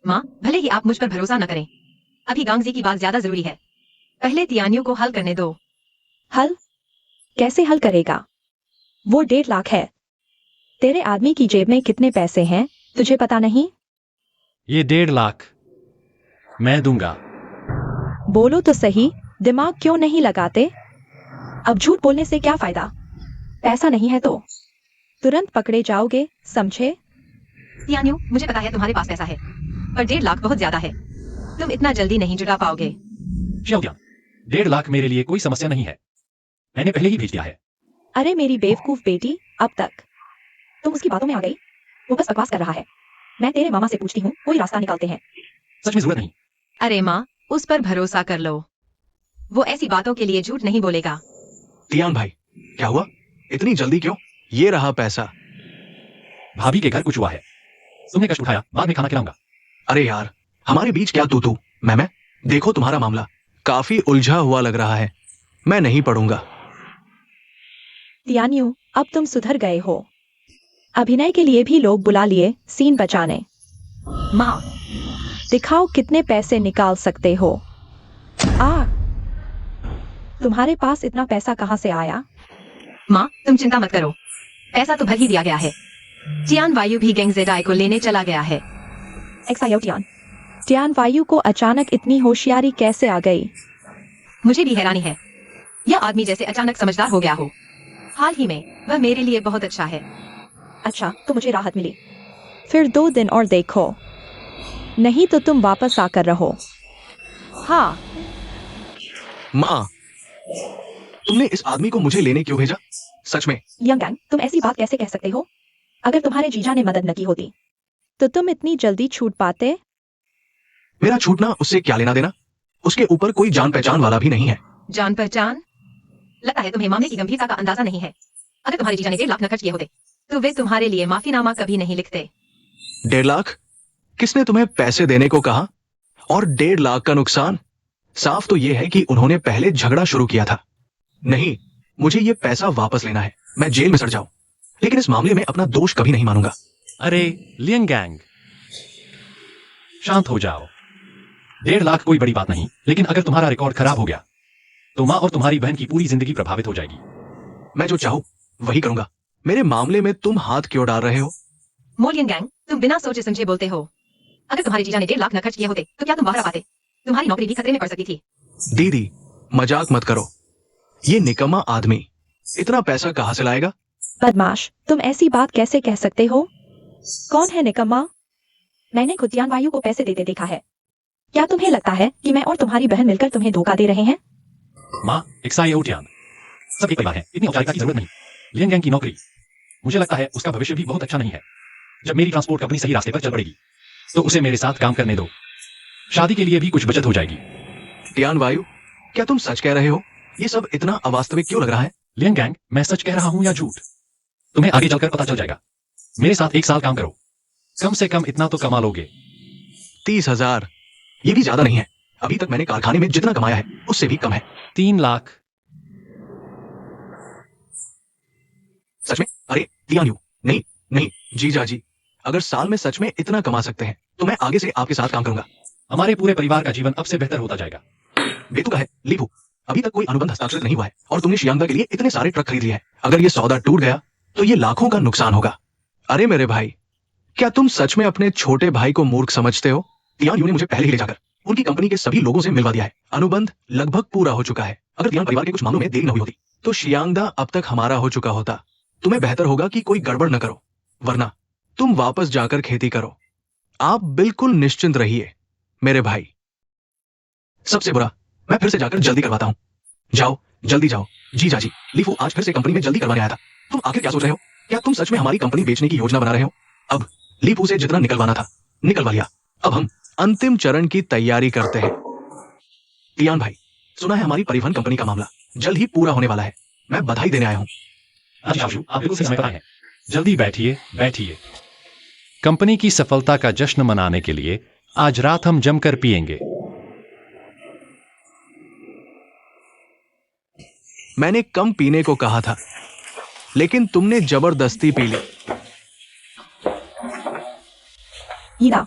माँ, भले ही आप मुझ पर भरोसा न करें, अभी गांगजी की बात ज्यादा जरूरी है। पहले तियान्यू को हल करने दो। हल? कैसे हल करेगा? वो 1.5 लाख है। तेरे आदमी की जेब में कितने पैसे हैं, तुझे पता नहीं? ये 1.5 लाख मैं दूंगा। बोलो तो सही, दिमाग क्यों नहीं लगाते? अब झूठ बोलने से क्या फायदा? पैसा नहीं है तो तुरंत पकड़े जाओगे, समझे? तियान्यू, मुझे पता है तुम्हारे पास पैसा है, पर 1.5 लाख बहुत ज्यादा है। तुम इतना जल्दी नहीं जुटा पाओगे। शियाओ तियान, 1.5 लाख मेरे लिए कोई समस्या नहीं है। मैंने पहले ही भेज दिया है। अरे मेरी बेवकूफ बेटी, अब तक तुम उसकी बातों में आ गई। वो बस बकवास कर रहा है। मैं तेरे मामा से पूछती हूँ, कोई रास्ता निकालते हैं। सच में जरूरत नहीं। अरे माँ, उस पर भरोसा कर लो। वो ऐसी बातों के लिए झूठ नहीं बोलेगा। तियान भाई, क्या हुआ? इतनी जल्दी क्यों? ये रहा पैसा। भाभी के घर कुछ हुआ है। तुमने कष्ट उठाया, बाद में खाना खिलाऊंगा। अरे यार, हमारे बीच क्या तू मैं? देखो तुम्हारा मामला काफी उलझा हुआ लग रहा है। मैं नहीं पढ़ूंगा। तियान्यू, अब तुम सुधर गए हो। अभिनय के लिए भी लोग बुला लिए, सीन बचाने। माँ, दिखाओ कितने पैसे निकाल सकते हो। तुम्हारे पास इतना पैसा कहाँ से आया? माँ, तुम चिंता मत करो, पैसा तो भर ही दिया गया है। चियान वायु भी गैंग जेडाई को लेने चला गया है। एक्सायो टियान, टियान वायु को अचानक इतनी होशियारी कैसे आ गई? मुझे भी हैरानी है, यह आदमी जैसे अचानक समझदार हो गया हो। हाल ही में वह मेरे लिए बहुत अच्छा है। अच्छा, तो मुझे राहत मिली। फिर 2 दिन और देखो, नहीं तो तुम वापस आकर रहो। हाँ। माँ, तुमने इस आदमी को मुझे लेने क्यों भेजा? सच में? यंग गैंग, तुम ऐसी बात कैसे कह सकते हो? अगर तुम्हारे जीजा ने मदद न की होती तो तुम इतनी जल्दी छूट पाते? मेरा छूटना उससे क्या लेना देना? उसके ऊपर कोई जान पहचान वाला भी नहीं है। जान पहचान? लगता है तुम्हें मामले की गंभीरता का अंदाजा नहीं है। अगर तुम्हारे जीजा ने 1.5 लाख न खर्च किए होते तो वे तुम्हारे लिए माफीनामा कभी नहीं लिखते। 1.5 लाख? किसने तुम्हें पैसे देने को कहा? और 1.5 लाख का नुकसान? साफ तो यह है कि उन्होंने पहले झगड़ा शुरू किया था। नहीं, मुझे ये पैसा वापस लेना है। मैं जेल में सड़ जाऊं, लेकिन इस मामले में अपना दोष कभी नहीं मानूंगा। अरे लियंग गैंग, शांत हो जाओ। 1.5 लाख कोई बड़ी बात नहीं, लेकिन अगर तुम्हारा रिकॉर्ड खराब हो गया तो माँ और तुम्हारी बहन की पूरी जिंदगी प्रभावित हो जाएगी। मैं जो चाहूं वही करूंगा। मेरे मामले में तुम हाथ क्यों डाल रहे हो? मोलियन गैंग, तुम बिना सोचे समझे बोलते हो। अगर तुम्हारे जीजा ने 1.5 लाख न खर्च किए होते तो क्या तुम बाहर आ पाते? तुम्हारी नौकरी भी खतरे में पड़ सकती थी। दीदी, मजाक मत करो। ये निकम्मा आदमी इतना पैसा कहां से लाएगा? बदमाश, तुम ऐसी बात कैसे कह सकते हो? कौन है निकम्मा? मैंने खुद तियान वायु को पैसे देते देखा है। क्या तुम्हें लगता है कि मैं और तुम्हारी बहन मिलकर तुम्हें धोखा दे रहे हैं? माँ, एक्साई ओटियान, सब एक परिवार है, इतनी औपचारिकता की जरूरत नहीं। लियंग गैंग की नौकरी, मुझे लगता है उसका भविष्य भी बहुत अच्छा नहीं है। जब मेरी ट्रांसपोर्ट कंपनी सही रास्ते पर चल पड़ेगी तो उसे मेरे साथ काम करने दो। शादी के लिए भी कुछ बचत हो जाएगी। तियान वायु, क्या तुम सच कह रहे हो? ये सब इतना अवास्तविक क्यों लग रहा है? लियंग गैंग, मैं सच कह रहा हूं या झूठ, तुम्हें आगे चलकर पता चल जाएगा। मेरे साथ 1 साल काम करो, कम से कम इतना तो कमा लोगे। 30,000? ये भी ज्यादा नहीं है। अभी तक मैंने कारखाने में जितना कमाया है उससे भी कम है। 3 लाख? सच में? अरे तियान, नहीं नहीं जीजा जी, अगर साल में सच में इतना कमा सकते हैं तो मैं आगे से आपके साथ काम करूंगा। हमारे पूरे परिवार का जीवन अब से बेहतर होता जाएगा। बेतुका है लीपू, अभी तक कोई अनुबंध हस्ताक्षरित नहीं हुआ है और तुमने शियांगा के लिए इतने सारे ट्रक खरीद लिए हैं। अगर ये सौदा टूट गया तो ये लाखों का नुकसान होगा। अरे मेरे भाई, क्या तुम सच में अपने छोटे भाई को मूर्ख समझते हो? तियान यू ने मुझे पहले ही ले जाकर उनकी कंपनी के सभी लोगों से मिलवा दिया है। अनुबंध लगभग पूरा हो चुका है। अगर तियान परिवार के कुछ मामलों में देरी न हुई होती तो शियांगदा अब तक हमारा हो चुका होता। तुम्हें बेहतर होगा कि कोई गड़बड़ न करो, वरना तुम वापस जाकर खेती करो। आप बिल्कुल निश्चिंत रहिए मेरे भाई। सबसे बुरा, मैं फिर से जाकर जल्दी करवाता हूं। जाओ, जल्दी जाओ। जीजा जी, लीफू आज फिर से कंपनी में जल्दी करवाने आया था। तुम आखिर क्या सोच रहे हो? क्या तुम सच में हमारी कंपनी बेचने की योजना बना रहे हो? अब लीफू से जितना निकलवाना था निकलवा लिया। अब हम अंतिम चरण की तैयारी करते हैं। तियान भाई, सुना है हमारी परिवहन कंपनी का मामला जल्द ही पूरा होने वाला है। मैं बधाई देने आया हूं। अच्छा शाशु, आप बिल्कुल सही समय पर आए हैं। जल्दी बैठिए बैठिए। कंपनी की सफलता का जश्न मनाने के लिए आज रात हम जमकर पिएंगे। मैंने कम पीने को कहा था, लेकिन तुमने जबरदस्ती पी ली। हीरा,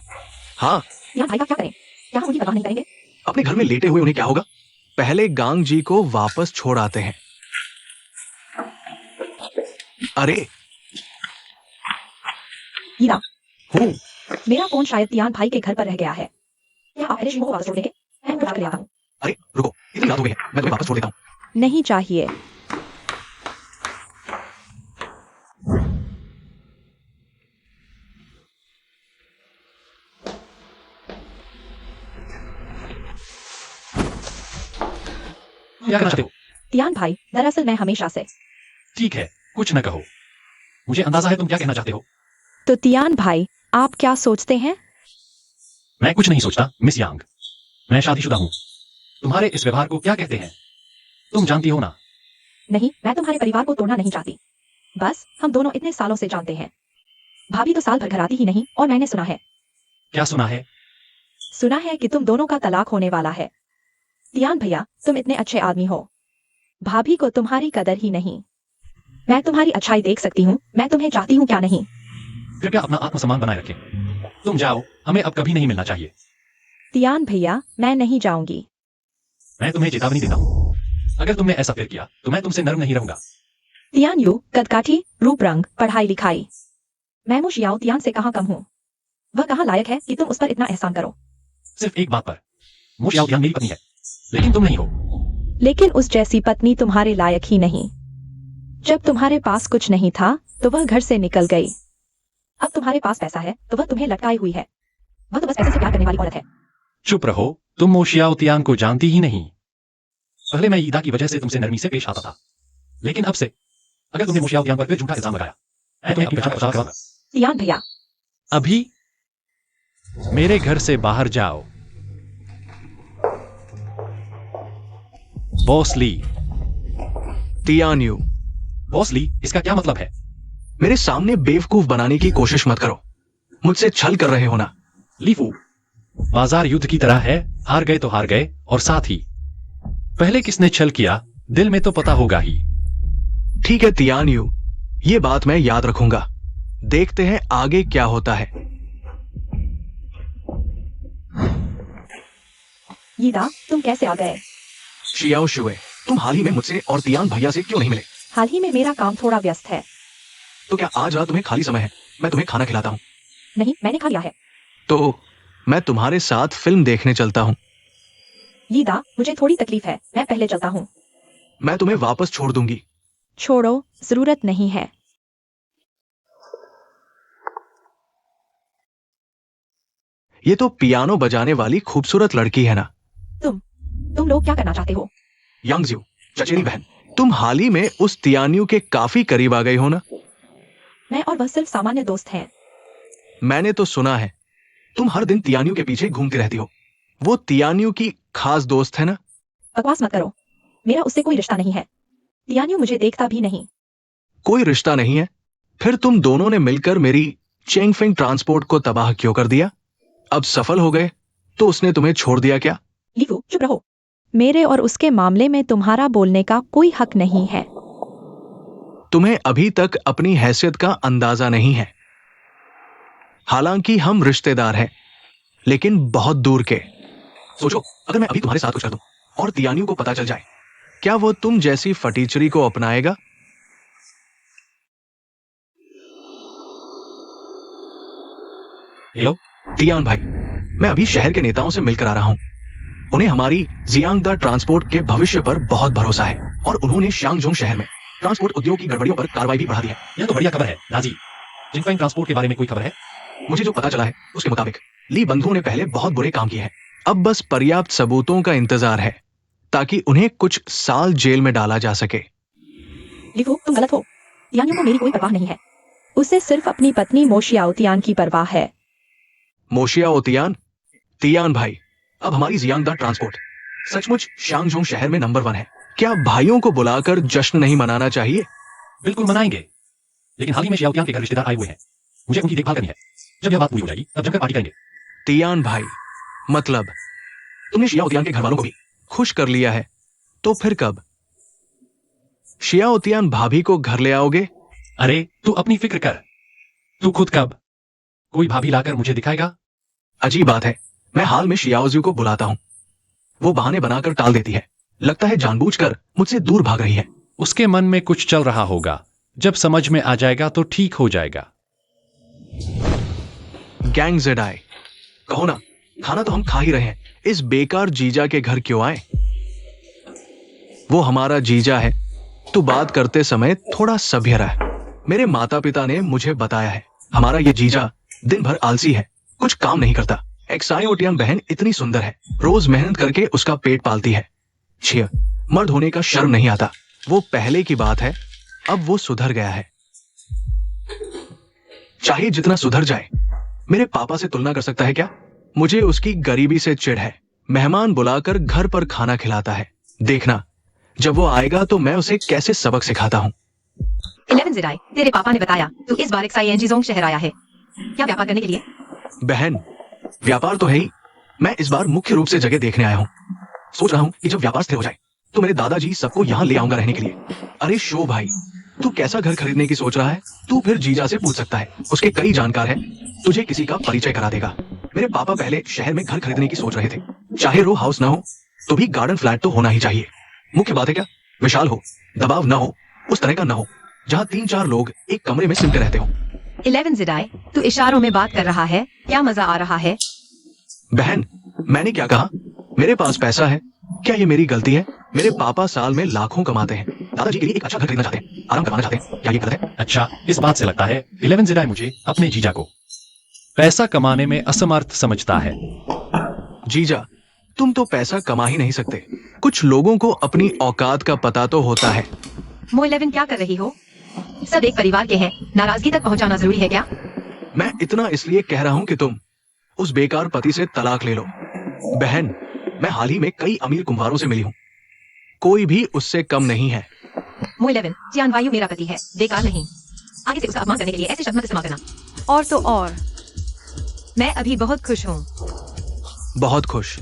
हाँ, यहाँ भाई का क्या करें? क्या हम उनकी परवाह नहीं करेंगे? अपने घर में लेटे हुए उन्हें क्या होगा? पहले गांग जी को वापस छोड़ आते हैं। अरे हीरा, हूँ, मेरा फोन शायद तियान भाई के घर पर रह गया है। क्या आप पहले शिमो को वापस छोड़ देंगे? मैं उनको लाकर ले आता हूँ। अरे रुको, इतनी रात हो गई है, मैं तुम्हें वापस छोड़ देता हूँ। नहीं चाहिए। क्या कहना चाहते हो? तियान भाई, दरअसल मैं हमेशा से। ठीक है, कुछ न कहो, मुझे अंदाजा है तुम क्या कहना चाहते हो। तो तियान भाई, आप क्या सोचते हैं? मैं कुछ नहीं सोचता मिस यांग, मैं शादीशुदा हूं। तुम्हारे इस व्यवहार को क्या कहते हैं, तुम जानती हो ना? नहीं, मैं तुम्हारे परिवार को तोड़ना नहीं चाहती। बस हम दोनों इतने सालों से जानते हैं। भाभी तो साल भर घर आती ही नहीं और मैंने सुना है। क्या सुना है? सुना है कि तुम दोनों का तलाक होने वाला है। तियान भैया, तुम इतने अच्छे आदमी हो, भाभी को तुम्हारी कदर ही नहीं। मैं तुम्हारी अच्छाई देख सकती हूँ, मैं तुम्हें चाहती हूँ क्या नहीं। कृपया अपना आत्मसम्मान बनाए रखें। तुम जाओ, हमें अब कभी नहीं मिलना चाहिए। तियान भैया, मैं नहीं जाऊंगी। मैं तुम्हें चेतावनी देता हूँ, अगर तुमने ऐसा फिर किया तो मैं तुमसे नर्म नहीं रहूंगा। तियान यू, कदकाठी, रूप रंग, पढ़ाई लिखाई। मैं मुशियाओ तियान से कहाँ कम हूँ? वह कहाँ लायक है कि तुम उस पर इतना एहसान करो? सिर्फ एक बात पर, मुशियाओ तियान मेरी पत्नी है, लेकिन तुम नहीं हो। लेकिन उस जैसी पत्नी तुम्हारे लायक ही नहीं। जब तुम्हारे पास कुछ नहीं था तो वह घर से निकल गई। अब तुम्हारे पास पैसा है तो वह तुम्हें लटकाई हुई है। वह तो बस पैसे से प्यार करने वाली औरत है। चुप रहो, तुम मोशियाओ तियान को जानती ही नहीं। पहले मैं ईदा की वजह से तुमसे नरमी से पेश आता था, लेकिन अब से अगर तुमने मोशियाओ तियान पर फिर झूठा इल्जाम लगाया, मैं तुम्हें अपनी पहचान का पता लगाऊंगा। तियान भैया, अभी मेरे घर से बाहर जाओ। Boss Li. Tian Yu, boss Li, इसका क्या मतलब है? मेरे सामने बेवकूफ बनाने की कोशिश मत करो। मुझसे छल कर रहे हो ना? लीफू, बाजार युद्ध की तरह है, हार गए तो हार गए, और साथ ही पहले किसने छल किया दिल में तो पता होगा ही। ठीक है तियान यू, ये बात मैं याद रखूंगा। देखते हैं आगे क्या होता है। यीदा, तुम कैसे आ गए? शियाओ शुए, तुम हाल ही में मुझसे और तियान भैया से क्यों नहीं मिले? हाल ही में मेरा काम थोड़ा व्यस्त है। तो क्या आज रात तुम्हें खाली समय है? मैं तुम्हें खाना खिलाता हूँ। नहीं, मैंने खा लिया है। तो मैं तुम्हारे साथ फिल्म देखने चलता हूँ। यीदा, मुझे थोड़ी तकलीफ है, मैं पहले चलता हूँ। मैं तुम्हें वापस छोड़ दूंगी। छोड़ो, जरूरत नहीं है। ये तो पियानो बजाने वाली खूबसूरत लड़की है ना? तुम लोग क्या करना चाहते हो? यांगज्यू, चचेरी बहन, तुम हाल ही में उस तियान्यू के काफी करीब आ गई हो ना? मैं और वह सिर्फ सामान्य दोस्त हैं। मैंने तो सुना है तुम हर दिन तियान्यू के पीछे घूमती रहती हो। वो तियान्यू की खास दोस्त है ना? बकवास मत करो, मेरा उससे कोई रिश्ता नहीं है। तियान्यू मुझे देखता भी नहीं। कोई रिश्ता नहीं है? फिर तुम दोनों ने मिलकर मेरी चेंगफेंग ट्रांसपोर्ट को तबाह क्यों कर दिया? अब सफल हो गए तो उसने तुम्हें छोड़ दिया क्या? लीफू, चुप रहो। मेरे और उसके मामले में तुम्हारा बोलने का कोई हक नहीं है। तुम्हें अभी तक अपनी हैसियत का अंदाजा नहीं है। हालांकि हम रिश्तेदार हैं, लेकिन बहुत दूर के। सोचो, अगर मैं अभी तुम्हारे साथ कुछ कर दूं और तियान्यू को पता चल जाए, क्या वो तुम जैसी फटीचरी को अपनाएगा? हेलो, तियान भाई, मैं अभी शहर के नेताओं से मिलकर आ रहा हूं। उन्हें हमारी जियांगदा ट्रांसपोर्ट के भविष्य पर बहुत भरोसा है और उन्होंने शांगजोंग शहर में ट्रांसपोर्ट उद्योग की गड़बड़ियों पर कार्रवाई भी बढ़ा दी है। यह तो बढ़िया खबर है राजी। जिनफेंग ट्रांसपोर्ट के बारे में कोई खबर है? मुझे जो पता चला है उसके मुताबिक ली बंधुओं ने पहले बहुत बुरे काम किए हैं। अब बस पर्याप्त सबूतों का इंतजार है ताकि उन्हें कुछ साल जेल में डाला जा सके। लीफू, तुम गलत हो। तियान्यू को मेरी कोई परवाह नहीं है। उसे सिर्फ अपनी पत्नी मोशियाओ तियान की परवाह है। मोशियाओ तियान? तियान भाई, अब हमारी जियांगदा ट्रांसपोर्ट सचमुच शांगजोंग शहर में नंबर 1 है। क्या भाइयों को बुलाकर जश्न नहीं मनाना चाहिए? बिल्कुल मनाएंगे, लेकिन हाल ही में शियाओतियान के घर रिश्तेदार आए हुए हैं। मुझे उनकी देखभाल करनी है। जब यह बात पूरी हो जाएगी तब जमकर पार्टी करेंगे। तियान भाई, मतलब तुमने शियाओतियान के घर वालों को भी खुश कर लिया है? तो फिर कब शियाओतियान भाभी को घर ले आओगे? अरे तू अपनी फिक्र कर, तू खुद कब कोई भाभी लाकर मुझे दिखाएगा? अजीब बात है, मैं हाल में शियाओजू को बुलाता हूँ, वो बहाने बनाकर टाल देती है। लगता है जानबूझकर मुझसे दूर भाग रही है। उसके मन में कुछ चल रहा होगा, जब समझ में आ जाएगा तो ठीक हो जाएगा। गैंग जेडाई, कहो ना, खाना तो हम खा ही रहे हैं, इस बेकार जीजा के घर क्यों आए? वो हमारा जीजा है, तू बात करते समय थोड़ा सभ्य रह। मेरे माता पिता ने मुझे बताया है हमारा ये जीजा दिन भर आलसी है, कुछ काम नहीं करता। एक्सायोटियान बहन इतनी सुंदर है, रोज मेहनत करके उसका पेट पालती है। छिया, मर्द होने का शर्म नहीं आता। वो पहले की बात है, अब वो सुधर गया है। चाहे जितना सुधर जाए, मेरे पापा से तुलना कर सकता है क्या? मुझे उसकी गरीबी से चिढ़ है। मेहमान बुलाकर घर पर खाना खिलाता है। देखना, जब वो आएगा तो मैं उसे कैसे सबक सिखाता हूँ। 11 जिराई, तेरे पापा ने बताया तू इस बार एक्साइएंजीजोंग शहर आया है। क्या व्यापार करने के लिए? बहन, व्यापार तो है ही, मैं इस बार मुख्य रूप से जगह देखने आया हूँ। सोच रहा हूँ कि जब व्यापार स्थिर हो जाए तो मेरे दादाजी सबको यहाँ ले आऊंगा रहने के लिए। अरे शो भाई, तू कैसा घर खरीदने की सोच रहा है? तू फिर जीजा से पूछ सकता है, उसके कई जानकार हैं, तुझे किसी का परिचय करा देगा। मेरे पापा पहले शहर में घर खरीदने की सोच रहे थे। चाहे रो हाउस ना हो तो भी गार्डन फ्लैट तो होना ही चाहिए। मुख्य बात है क्या, विशाल हो, दबाव ना हो, उस तरह का ना हो जहाँ 3-4 लोग एक कमरे में सिमटे रहते हो। 11 जिराई, तू इशारों में बात कर रहा है, क्या मजा आ रहा है? बहन, मैंने क्या कहा? मेरे पास पैसा है, क्या ये मेरी गलती है? मेरे पापा साल में लाखों कमाते हैं, दादाजी के लिए एक अच्छा घर खरीदना चाहते हैं, आराम करवाना चाहते हैं, क्या ये गलत है? अच्छा, इस बात से लगता है 11 जिराई मुझे अपने जीजा को पैसा कमाने में असमर्थ समझता है। जीजा, तुम तो पैसा कमा ही नहीं सकते। कुछ लोगों को अपनी औकात का पता तो होता है। मो 11 क्या कर रही हो? सब एक परिवार के हैं, नाराजगी तक पहुंचाना जरूरी है क्या? मैं इतना इसलिए कह रहा हूं कि तुम उस बेकार पति से तलाक ले लो। बहन, मैं हाल ही में कई अमीर कुम्हारों से मिली हूं। कोई भी उससे कम नहीं है। मो 11 जियान वायु मेरा पति है, बेकार नहीं। आगे से उसका अपमान करने के लिए ऐसे शब्द मत इस्तेमाल करना। और तो और मैं अभी बहुत खुश हूँ। बहुत खुश।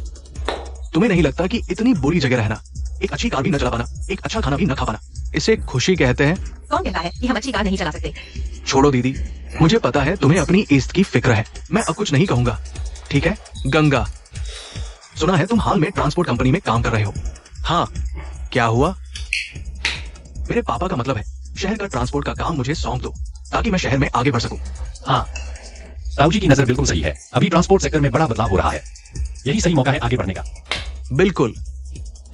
तुम्हें नहीं लगता कि इतनी बुरी जगह रहना, एक अच्छी कार भी न चला पाना, एक अच्छा खाना भी न खा पाना, इसे खुशी कहते हैं? कौन कहता है कि हम अच्छी कार नहीं चला सकते? छोड़ो दीदी, मुझे पता है तुम्हें अपनी इज्जत की फिक्र है। मैं अब कुछ नहीं कहूंगा, ठीक है? गंगा, सुना है तुम हाल में ट्रांसपोर्ट कंपनी में काम कर रहे हो। हाँ, क्या हुआ? मेरे पापा का मतलब है शहर का ट्रांसपोर्ट का काम मुझे सौंप दो ताकि मैं शहर में आगे बढ़ सकूं। हाँ, राव जी की नजर बिल्कुल सही है। अभी ट्रांसपोर्ट सेक्टर में बड़ा बदलाव हो रहा है, यही सही मौका है आगे बढ़ने का। बिल्कुल।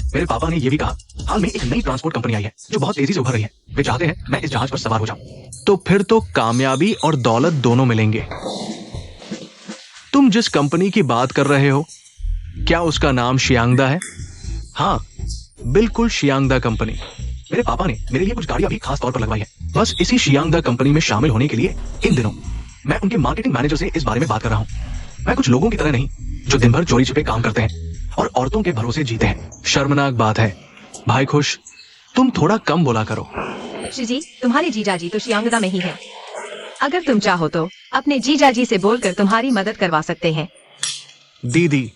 मेरे पापा ने यह भी कहा हाल में एक नई ट्रांसपोर्ट कंपनी आई है जो बहुत तेजी से उभर रही है। वे चाहते हैं मैं इस जहाज पर सवार हो जाऊं। तो फिर तो कामयाबी और दौलत दोनों मिलेंगे। तुम जिस कंपनी की बात कर रहे हो, क्या उसका नाम शियांगदा है? हाँ, बिल्कुल शियांगदा कंपनी। मेरे पापा ने मेरे लिए कुछ गाड़ियां भी खास तौर पर लगवाई है, बस इसी शियांगदा कंपनी में शामिल होने के लिए इन दिनों मैं उनके मार्केटिंग मैनेजर से इस बारे में बात कर रहा हूं। मैं कुछ लोगों की तरह नहीं जो दिन भर चोरी छिपे काम करते हैं और औरतों के भरोसे जीते हैं। शर्मनाक बात है। भाई खुश, तुम थोड़ा कम बोला करो। जी, तुम्हारे जीजाजी तो शियांगदा में ही है। अगर तुम चाहो तो अपने जीजाजी से बोलकर तुम्हारी मदद करवा सकते हैं। दीदी,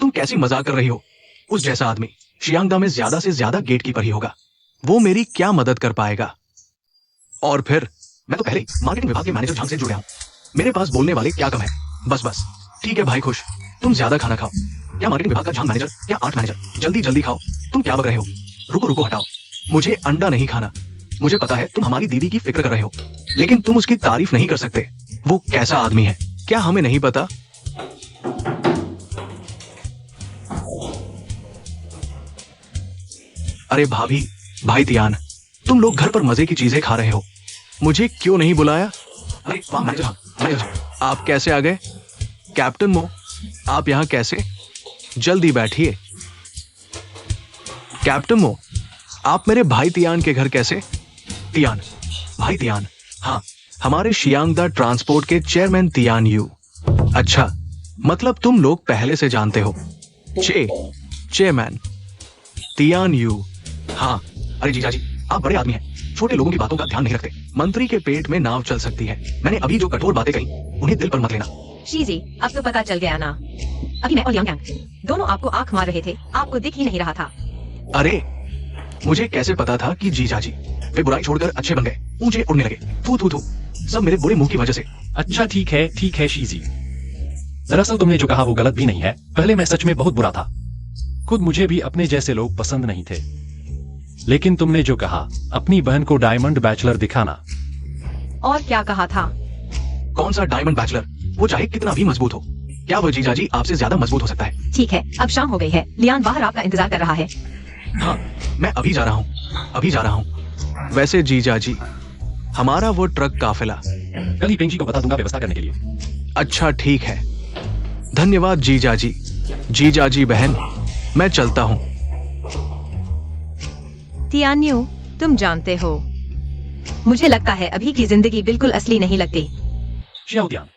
तुम कैसी मजाक कर रही हो? उस जैसा आदमी शियांगदा में ज्यादा से ज्यादा गेटकीपर ही होगा। वो मेरी क्या मदद कर पाएगा? और फिर मैं तो पहले मार्केटिंग विभाग के मैनेजर झांग से जुड़ा हूं। मेरे पास बोलने वाले क्या कम है? बस बस, ठीक है भाई खुश, तुम ज्यादा खाना खाओ। क्या मार्केटिंग विभाग का झांग मैनेजर, क्या आर्ट मैनेजर? जल्दी जल्दी खाओ। तुम क्या बक रहे हो? रुको रुको, हटाओ। मुझे अंडा नहीं खाना। मुझे पता है तुम हमारी दीदी की फिक्र कर रहे हो, लेकिन तुम उसकी तारीफ नहीं कर सकते। वो कैसा आदमी है क्या हमें नहीं पता? अरे भाभी, भाई तियान, तुम लोग घर पर मजे की चीजें खा रहे हो, मुझे क्यों नहीं बुलाया? अरे वाह मैनेजर साहब, मैनेजर साहब, आप कैसे आ गए? कैप्टन मो, आप यहाँ कैसे? जल्दी बैठिए। कैप्टन मो, आप मेरे भाई तियान के घर कैसे? तियान, भाई तियान, हाँ, हमारे शियांगदा ट्रांसपोर्ट के चेयरमैन तियान यू। अच्छा, मतलब तुम लोग पहले से जानते हो। चेयरमैन तियान यू, हाँ। अरे जीजाजी, आप बड़े आदमी हैं, छोटे लोगों की बातों का ध्यान नहीं रखते। मंत्री के पेट में नाव चल सकती है। मैंने अभी जो कठोर बातें कही उन्हें दिल पर मत लेना। जी, अब तो पता चल गया ना। अभी मैं और यांग दोनों आपको आंख मार रहे थे, आपको दिख ही नहीं रहा था। अरे, मुझे कैसे पता था कि जीजाजी वे बुराई छोड़कर अच्छे बन गए, ऊंचे उड़ने लगे। थू थू थू, सब मेरे बुरे मुंह की वजह से। अच्छा ठीक है शीजी। दरअसल तुमने जो कहा वो गलत भी नहीं है। पहले मैं सच में बहुत बुरा था। खुद मुझे भी अपने जैसे लोग पसंद नहीं थे। लेकिन तुमने जो कहा अपनी बहन को डायमंड बैचलर दिखाना। और क्या कहा था? कौन सा डायमंड बैचलर? वो चाहे कितना भी मजबूत हो, क्या वो जीजाजी आपसे ज्यादा मजबूत हो सकता है? ठीक है, अब शाम हो गई है, लियान बाहर आपका इंतजार कर रहा है। हाँ, मैं अभी जा रहा हूँ, अभी जा रहा हूँ। वैसे जीजाजी, हमारा वो ट्रक काफिला कल ही पेंजी को बता दूंगा व्यवस्था करने के लिए। अच्छा ठीक है, धन्यवाद जीजाजी। जीजाजी बहन, मैं चलता हूँ। तियान्यू, तुम जानते हो, मुझे लगता है अभी की जिंदगी बिल्कुल असली नहीं लगती। श्याओतियान,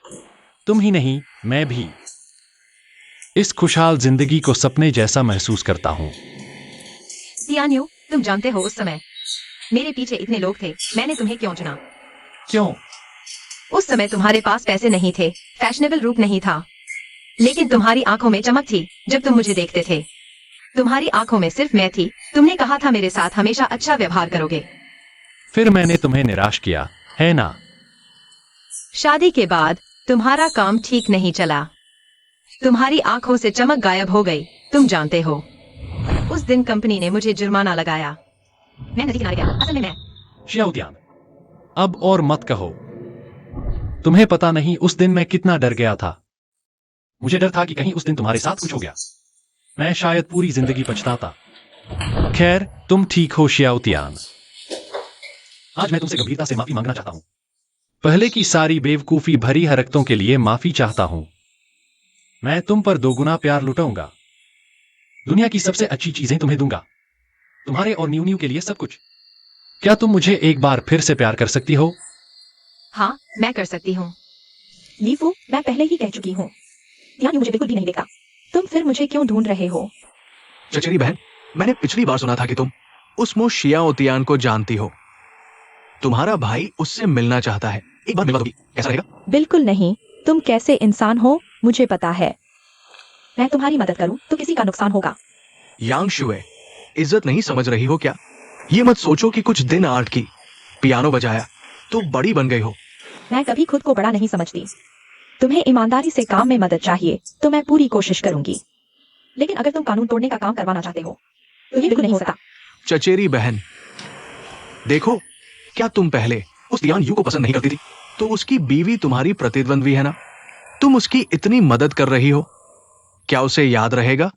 तुम ही नहीं मैं भी इस खुशहाल जिंदगी को सपने जैसा महसूस करता हूँ। तियान्यू, तुम जानते हो उस समय मेरे पीछे इतने लोग थे, मैंने तुम्हें क्यों चुना? क्यों? उस समय तुम्हारे पास पैसे नहीं थे, फैशनेबल रूप नहीं था, लेकिन तुम्हारी आंखों में चमक थी जब तुम मुझे देखते थे। तुम्हारी आंखों में सिर्फ मैं थी। तुमने कहा था मेरे साथ हमेशा अच्छा व्यवहार करोगे। फिर मैंने तुम्हें निराश किया, है ना? शादी के बाद तुम्हारा काम ठीक नहीं चला। तुम्हारी आंखों से चमक गायब हो गई। तुम जानते हो, उस दिन कंपनी ने मुझे जुर्माना लगाया। मैं नदी किनारे गया, असल में मैं। श्याओतियान, अब और मत कहो। तुम्हें पता नहीं उस दिन मैं कितना डर गया था। मुझे डर था कि कहीं उस दिन तुम्हारे साथ कुछ हो गया। मैं शायद पूरी जिंदगी पछताता। खैर, तुम ठीक हो श्याओतियान। आज मैं तुमसे गंभीरता से माफी मांगना चाहता हूं। पहले की सारी बेवकूफी भरी हरकतों के लिए माफी चाहता हूं। मैं तुम पर दोगुना प्यार लुटाऊंगा। दुनिया की सबसे अच्छी चीजें तुम्हें दूंगा, तुम्हारे और न्यू न्यू के लिए सब कुछ। क्या तुम मुझे एक बार फिर से प्यार कर सकती हो? हाँ, मैं कर सकती हूँ। लीफू, मैं पहले ही कह चुकी हूँ, ध्यान मुझे बिल्कुल भी नहीं देखा। तुम फिर मुझे क्यों ढूंढ रहे हो? चचेरी बहन, मैंने पिछली बार सुना था कि तुम उस मो शियाओतियान को जानती हो। तुम्हारा भाई उससे मिलना चाहता है। एक बार मिलवा दोगी, कैसा रहेगा? बिल्कुल नहीं। तुम कैसे इंसान हो मुझे पता है। मैं तुम्हारी मदद करूं तो किसी का नुकसान होगा। यांग शुए, इज्जत नहीं समझ रही हो क्या? ये मत सोचो कि कुछ दिन आर्ट की, पियानो बजाया तो बड़ी बन गई हो। मैं कभी खुद को बड़ा नहीं समझती। तुम्हें ईमानदारी से काम में मदद चाहिए तो मैं पूरी कोशिश करूंगी, लेकिन अगर तुम कानून तोड़ने का काम करवाना चाहते हो तो ये बिल्कुल नहीं हो सकता। चचेरी बहन, देखो, क्या तुम पहले उस तियान यू को पसंद नहीं करती थी? तो उसकी बीवी तुम्हारी प्रतिद्वंद्वी है ना? तुम उसकी इतनी मदद कर रही हो, क्या उसे याद रहेगा?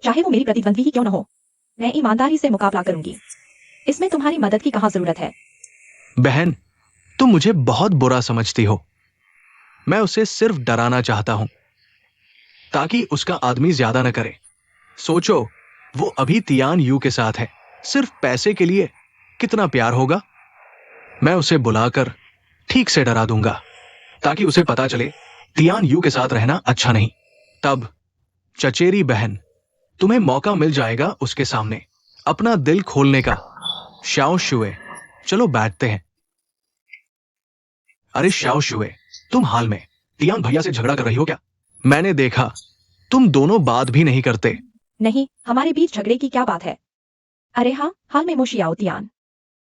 चाहे वो मेरी प्रतिद्वंद्वी ही क्यों न हो, मैं ईमानदारी से मुकाबला करूंगी। इसमें तुम्हारी मदद की कहां जरूरत है? बहन, तुम मुझे बहुत बुरा समझती हो। मैं उसे सिर्फ डराना चाहता हूं ताकि उसका आदमी ज्यादा न करे। सोचो, वो अभी तियान यू के साथ है, सिर्फ पैसे के लिए। कितना प्यार होगा। मैं उसे बुलाकर ठीक से डरा दूंगा ताकि उसे पता चले तियान यू के साथ रहना अच्छा नहीं। तब चचेरी बहन, तुम्हें मौका मिल जाएगा उसके सामने अपना दिल खोलने का। शाओ शुए, चलो बैठते हैं। अरे शाओ शुए, तुम हाल में तियान भैया से झगड़ा कर रही हो क्या? मैंने देखा तुम दोनों बात भी नहीं करते। नहीं, हमारे बीच झगड़े की क्या बात है? अरे हाँ, हाल में मोशियाओ तियान।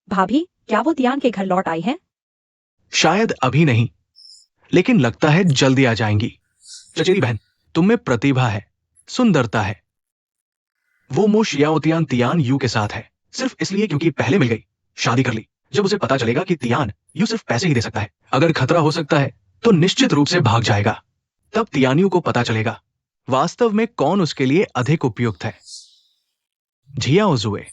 भाभी, क्या वो तियान के घर लौट आई हैं? शायद अभी नहीं, लेकिन लगता है जल्दी आ जाएंगी। चचेरी बहन, तुम में प्रतिभा है, सुंदरता है। वो मो शियाओतियान तियान यू के साथ है सिर्फ इसलिए क्योंकि पहले मिल गई, शादी कर ली। जब उसे पता चलेगा कि तियान यू सिर्फ पैसे ही दे सकता है, अगर खतरा हो सकता है तो निश्चित रूप से भाग जाएगा। तब तियान यू को पता चलेगा वास्तव में कौन उसके लिए अधिक उपयुक्त है। झियाओ जुए,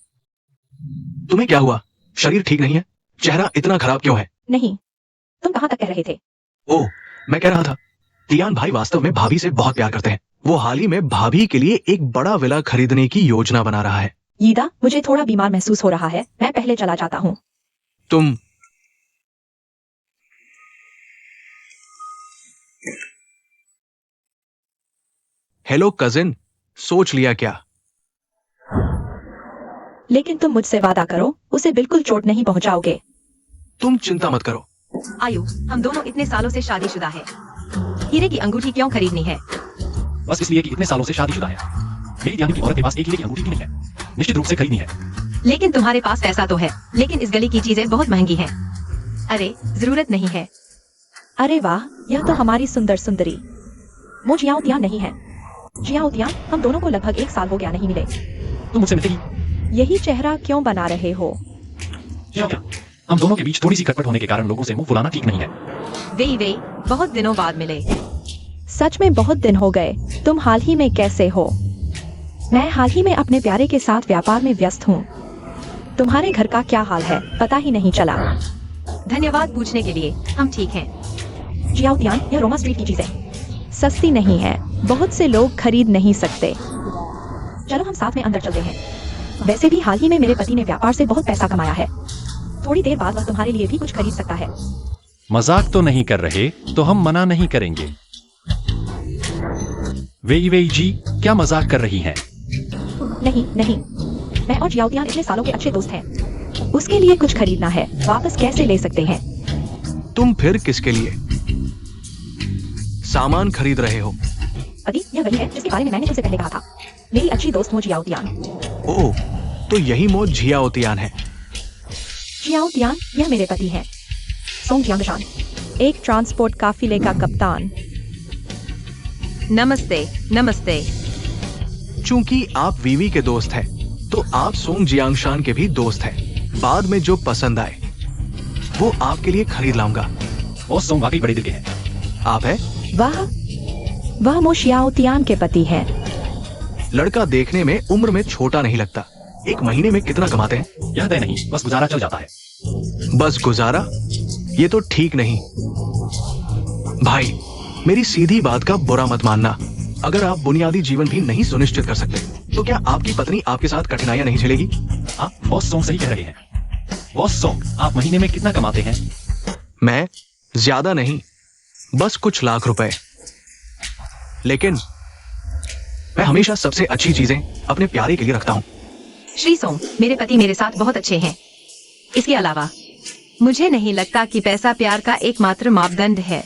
तुम्हें क्या हुआ? शरीर ठीक नहीं है? चेहरा इतना खराब क्यों है? नहीं, तुम कहां तक कह रहे थे? ओह, मैं कह रहा था तियान भाई वास्तव में भाभी से बहुत प्यार करते हैं। वो हाल ही में भाभी के लिए एक बड़ा विला खरीदने की योजना बना रहा है। यीदा, मुझे थोड़ा बीमार महसूस हो रहा है, मैं पहले चला जाता हूँ। तुम हेलो कजिन, सोच लिया क्या? लेकिन तुम मुझसे वादा करो, उसे बिल्कुल चोट नहीं पहुंचाओगे। तुम चिंता मत करो। आयु, हम दोनों इतने सालों से शादीशुदा है। हीरे की अंगूठी क्यों खरीदनी है? बस इसलिए कि इतने सालों से शादीशुदा है। मेरी ध्यान की औरत के पास एक हीरे की अंगूठी भी नहीं है, निश्चित रूप से खरीदनी है। लेकिन तुम्हारे पास पैसा तो है, लेकिन इस गली की चीजें बहुत महंगी हैं। अरे, जरूरत नहीं है। अरे वाह, यह तो हमारी सुंदर सुंदरी मो जियाओ तियान नहीं है। जियाओ तियान, हम दोनों को लगभग 1 साल हो गया नहीं मिले। तुम मुझसे मिलेगी? यही चेहरा क्यों बना रहे हो? क्या क्या? हम दोनों के बीच थोड़ी सी खटपट होने के कारण लोगों से मुंह फुलाना ठीक नहीं है। वे बहुत दिनों बाद मिले। सच में बहुत दिन हो गए। तुम हाल ही में कैसे हो? मैं हाल ही में अपने प्यारे के साथ व्यापार में व्यस्त हूँ। तुम्हारे घर का क्या हाल है? पता ही नहीं चला। धन्यवाद पूछने के लिए, हम ठीक हैं। जियाओ तियान, यह रोमा स्ट्रीट की चीजें सस्ती नहीं है, बहुत से लोग खरीद नहीं सकते। चलो हम साथ में अंदर चलते हैं। वैसे भी हाल ही में मेरे पति ने व्यापार से बहुत पैसा कमाया है, थोड़ी देर बाद वह तुम्हारे लिए भी कुछ खरीद सकता है। मजाक तो नहीं कर रहे, तो हम मना नहीं करेंगे। वेई जी, क्या मजाक कर रही हैं? नहीं नहीं, मैं और जियाओ तियान इतने सालों के अच्छे दोस्त हैं। उसके लिए कुछ खरीदना है, वापस कैसे ले सकते हैं? तुम फिर किसके लिए सामान खरीद रहे हो? पति, यह वही है जिसके बारे में मैंने तुमसे पहले कहा था। मेरी अच्छी दोस्त मो जियाओ तियान। ओह, तो यही मो झियाओ तियान है। जियाओ तियान, यह मेरे पति हैं, सोंग जियांगशान, एक ट्रांसपोर्ट काफिले का कप्तान। नमस्ते नमस्ते। चूंकि आप वीवी के दोस्त हैं, तो आप सोंग जियांगशान के भी दोस्त हैं। बाद में जो पसंद आए वो आपके लिए खरीद लाऊंगा। वो सोंग वाकई बड़े दिल के हैं। आप है? वह मो शियाओ तियान के पति हैं। लड़का देखने में उम्र में छोटा नहीं लगता। 1 महीने में कितना कमाते हैं? यह तय नहीं, बस गुजारा चल जाता है। बस गुजारा? ये तो ठीक नहीं। भाई, मेरी सीधी बात का बुरा मत मानना। अगर आप बुनियादी जीवन भी नहीं सुनिश्चित कर सकते, तो क्या आपकी पत्नी आपके साथ कठिनाइयां नहीं झेलेगी? हाँ, बॉस सोंग सही कह रहे हैं। बॉस सोंग, आप महीने में कितना कमाते हैं? मैं ज्यादा नहीं, बस कुछ लाख रुपए। लेकिन मैं हमेशा सबसे अच्छी चीजें अपने प्यारे के लिए रखता हूं। श्री सोंग, मेरे पति मेरे साथ बहुत अच्छे हैं। इसके अलावा मुझे नहीं लगता कि पैसा प्यार का एकमात्र मापदंड है।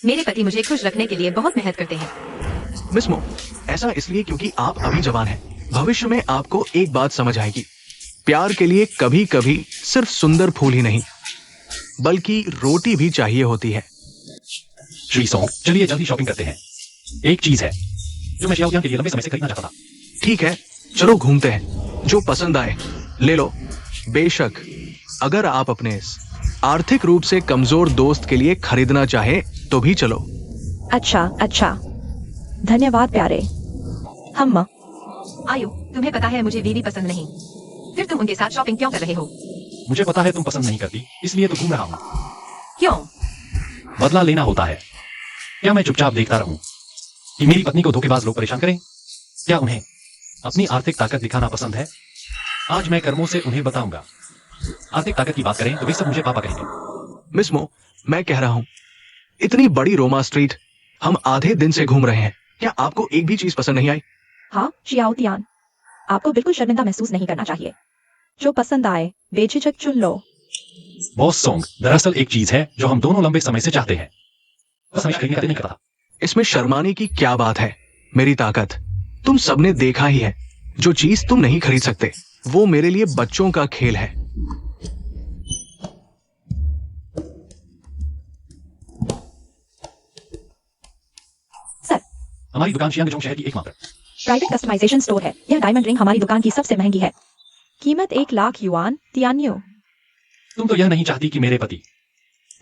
मेरे पति मुझे खुश रखने के लिए बहुत मेहनत करते हैं। मिस मो, ऐसा इसलिए क्योंकि आप अभी जवान हैं। भविष्य में आपको एक बात समझ आएगी, प्यार के लिए कभी कभी सिर्फ सुंदर फूल ही नहीं बल्कि रोटी भी चाहिए होती है। श्री सोंग, चलिए जल्दी शॉपिंग करते हैं। एक चीज है जो मैं शियाओ के लिए लंबे समय से खरीदना चाहता था। ठीक है, चलो घूमते हैं। जो पसंद आए ले लो। बेशक अगर आप अपने आर्थिक रूप से कमजोर दोस्त के लिए खरीदना चाहे तो भी चलो। अच्छा, धन्यवाद प्यारे। हम आयु, तुम्हें पता है मुझे वीवी पसंद नहीं, फिर तुम उनके साथ शॉपिंग क्यों कर रहे हो? मुझे पता है तुम पसंद नहीं करती, इसलिए तो घूम रहा हूँ। क्यों? बदला लेना होता है। क्या मैं चुपचाप देखता रहूं कि मेरी पत्नी को धोखेबाज लोग परेशान करें? क्या उन्हें अपनी आर्थिक ताकत दिखाना पसंद है? आज मैं कर्मों से उन्हें बताऊंगा। आर्थिक ताकत की बात करें तो वे सब मुझे पापा कहेंगे। मिस मो, मैं कह रहा हूँ, इतनी बड़ी रोमा स्ट्रीट हम आधे दिन से घूम रहे हैं, क्या आपको एक भी चीज पसंद नहीं आई? हाँ शियाओ तियान, आपको बिल्कुल शर्मिंदा महसूस नहीं करना चाहिए। जो पसंद आए बेझिझक चुन लो। बॉस सोंग, दरअसल एक चीज है जो हम दोनों लंबे समय से चाहते हैं, बस हमें खरीदने का दिल नहीं करता। इसमें शर्माने की क्या बात है? मेरी ताकत तुम सबने देखा ही है। जो चीज तुम नहीं खरीद सकते वो मेरे लिए बच्चों का खेल है। सर, हमारी दुकान शियांगजोंग शहर की एकमात्र प्राइवेट कस्टमाइजेशन स्टोर है। यह डायमंड रिंग हमारी दुकान की सबसे महंगी है। कीमत 1,00,000 युआन। तियान्यू, तुम तो यह नहीं चाहती कि मेरे पति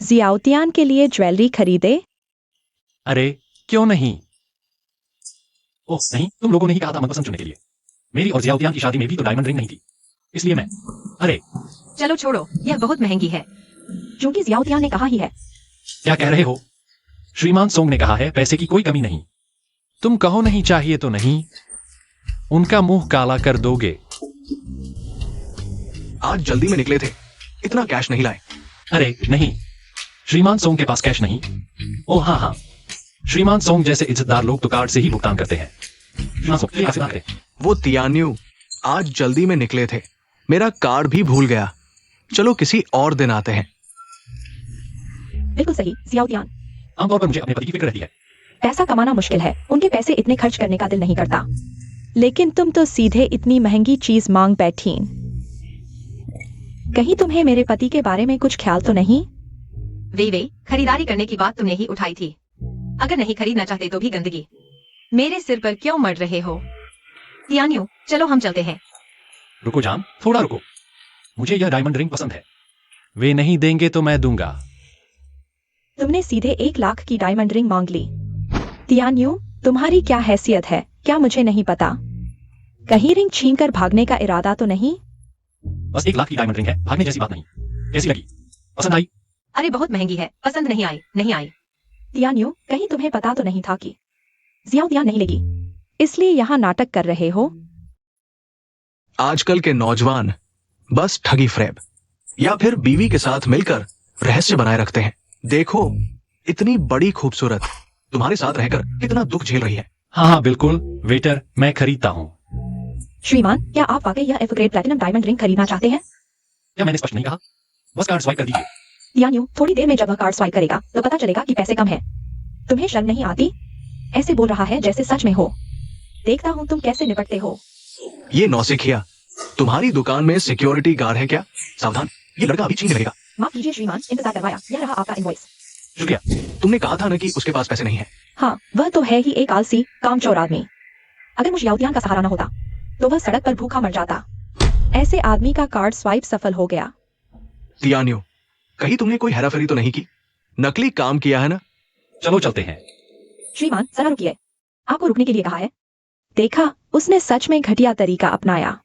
जियाओतियान के लिए ज्वेलरी खरीदे? अरे क्यों नहीं? ओह नहीं, तुम लोगों ने ही कहा था मनपसंद चुनने के लिए। मेरी और जियाउतियान की शादी में भी तो डायमंड रिंग नहीं थी, इसलिए मैं अरे चलो छोड़ो, यह बहुत महंगी है। क्योंकि जियाओतियान ने कहा ही है। क्या कह रहे हो? श्रीमान सोंग ने कहा है पैसे की कोई कमी नहीं। तुम कहो नहीं चाहिए तो नहीं, उनका मुंह काला कर दोगे। आज जल्दी में निकले थे, इतना कैश नहीं लाए। अरे नहीं, श्रीमान सोंग के पास कैश नहीं। ओह हाँ, श्रीमान सोंग जैसे इज्जतदार लोग तो कार्ड से ही भुगतान करते हैं। श्रीमान सोंग, चलिए आपसे बात करें। वो तियान्यू आज जल्दी में निकले थे, मेरा कार्ड भी भूल गया। चलो किसी और दिन आते हैं। बिल्कुल सही जियाओतियान। आमतौर पर मुझे अपने पति की फिक्र रहती है। पैसा कमाना मुश्किल है, उनके पैसे इतने खर्च करने का दिल नहीं करता। लेकिन तुम तो सीधे इतनी महंगी चीज मांग बैठी। कहीं तुम्हें मेरे पति के बारे में कुछ ख्याल तो नहीं? वे खरीदारी करने की बात तुमने ही उठाई थी। अगर नहीं खरीदना चाहते तो भी गंदगी मेरे सिर पर क्यों मर रहे हो? तियान्यू, चलो हम चलते हैं। रुको जान, थोड़ा रुको। मुझे यह डायमंड रिंग पसंद है। वे नहीं देंगे तो मैं दूंगा। तुमने सीधे 1,00,000 की डायमंड रिंग मांग ली। तियान्यू, तुम्हारी क्या हैसियत है, क्या मुझे नहीं पता? कहीं रिंग छीनकर भागने का इरादा तो नहीं? बस 1,00,000 की डायमंड रिंग है, भागने जैसी बात नहीं। कैसी लगी? पसंद आई? अरे बहुत महंगी है, पसंद नहीं आई, नहीं आई। तियान्यू, कहीं तुम्हें पता तो नहीं था कि जियाओतियान नहीं लेगी, इसलिए यहाँ नाटक कर रहे हो? आजकल के नौजवान बस ठगी फ्रेब या फिर बीवी के साथ मिलकर रहस्य बनाए रखते हैं। देखो, इतनी बड़ी खूबसूरत तुम्हारे साथ रहकर कितना दुख झेल रही है। हाँ बिल्कुल वेटर, मैं खरीदता हूँ। श्रीमान, क्या आप वाकई यह एवरग्रेड प्लैटिनम डायमंड रिंग खरीदना चाहते हैं? क्या मैंने स्पष्ट नहीं कहा? बस कार्ड स्वाइप कर दीजिए। तियान्यू, थोड़ी देर में जब वह कार्ड स्वाइप करेगा तो पता चलेगा कि पैसे कम हैं। तुम्हें शर्म नहीं आती? ऐसे बोल रहा है जैसे सच में हो। देखता हूँ तुम कैसे निपटते हो। ये नौसिखिया, तुम्हारी दुकान में सिक्योरिटी गार्ड है क्या? सावधान, ये लड़का अभी छीन लेगा। माफ कीजिए श्रीमान, इंतजार करवाया। यह रहा आपका इनवॉइस। शुक्रिया। तुमने कहा था ना कि उसके पास पैसे नहीं है। हाँ, वह तो है ही एक आलसी कामचोर आदमी। अगर मुझे जियाओतियान का सहारा न होता तो वह सड़क पर भूखा मर जाता। ऐसे आदमी का कार्ड स्वाइप सफल हो गया। तियान्यू, कहीं तुमने कोई हेराफेरी तो नहीं की? नकली काम किया है ना? चलो चलते हैं। श्रीमान, जरा रुकिए, आपको रुकने के लिए कहा है। देखा, उसने सच में घटिया तरीका अपनाया।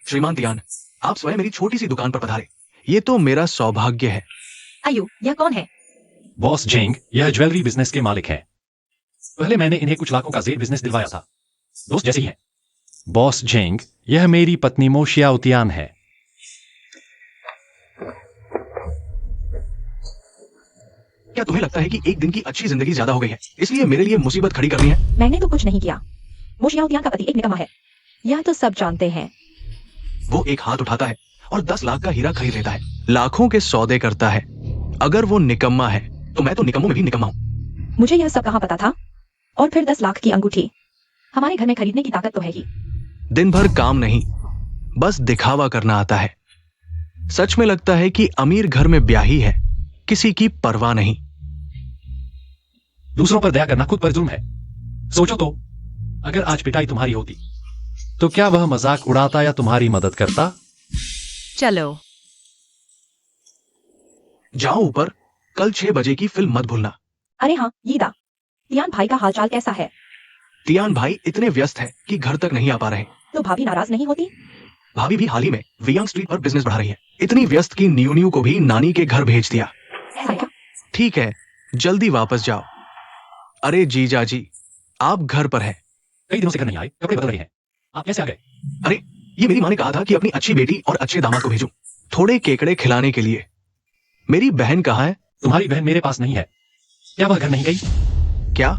श्रीमान तियान, आप स्वयं मेरी छोटी सी दुकान पर पधारे, ये तो मेरा सौभाग्य है। आयु, यह कौन है? बॉस जेंग, यह ज्वेलरी बिजनेस के मालिक हैं। पहले मैंने इन्हें कुछ लाखों का जेल बिजनेस दिलवाया था, दोस्त जैसे ही हैं। बॉस जेंग, यह मेरी पत्नी मो शियाओतियान है। क्या तुम्हें लगता है कि एक दिन की अच्छी जिंदगी ज्यादा हो गई है, इसलिए मेरे लिए मुसीबत खड़ी करनी है? मैंने तो कुछ नहीं किया। मो जियाओतियान का पति एक निकम्मा है। यह तो सब जानते हैं। वो एक हाथ उठाता है और 10 लाख का हीरा खरीद लेता है, लाखों के सौदे करता है। अगर वो निकम्मा है तो मैं तो निकम्मों में भी निकम्मा हूं। मुझे यह सब कहाँ पता था? और फिर 10 लाख की अंगूठी हमारे घर में खरीदने की ताकत तो है ही। दिन भर काम नहीं, बस दिखावा करना आता है। सच में लगता है कि अमीर घर में ब्याही है, किसी की परवाह नहीं। दूसरों पर दया करना खुद पर जुल्म है। सोचो तो, अगर आज पिटाई तुम्हारी होती तो क्या वह मजाक उड़ाता या तुम्हारी मदद करता? चलो जाओ ऊपर, कल 6 बजे की फिल्म मत भूलना। अरे हाँ यीदा, तियान भाई का हालचाल कैसा है? तियान भाई इतने व्यस्त है कि घर तक नहीं आ पा रहे। तो भाभी नाराज नहीं होती? भाभी भी हाल ही में वियंग स्ट्रीट पर बिजनेस बढ़ा रही है। इतनी व्यस्त कि न्यू को भी नानी के घर भेज दिया। ऐसा क्या? ठीक है, जल्दी वापस जाओ। अरे जीजा जी, आप घर पर हैं। कई दिनों से घर नहीं आए, कपड़े बदल रहे हैं। आप कैसे आ गए? अरे ये मेरी माँ ने कहा था कि अपनी अच्छी बेटी और अच्छे दामाद को भेजूं, थोड़े केकड़े खिलाने के लिए। मेरी बहन कहाँ है? तुम्हारी बहन मेरे पास नहीं है। क्या वह घर नहीं गई? क्या?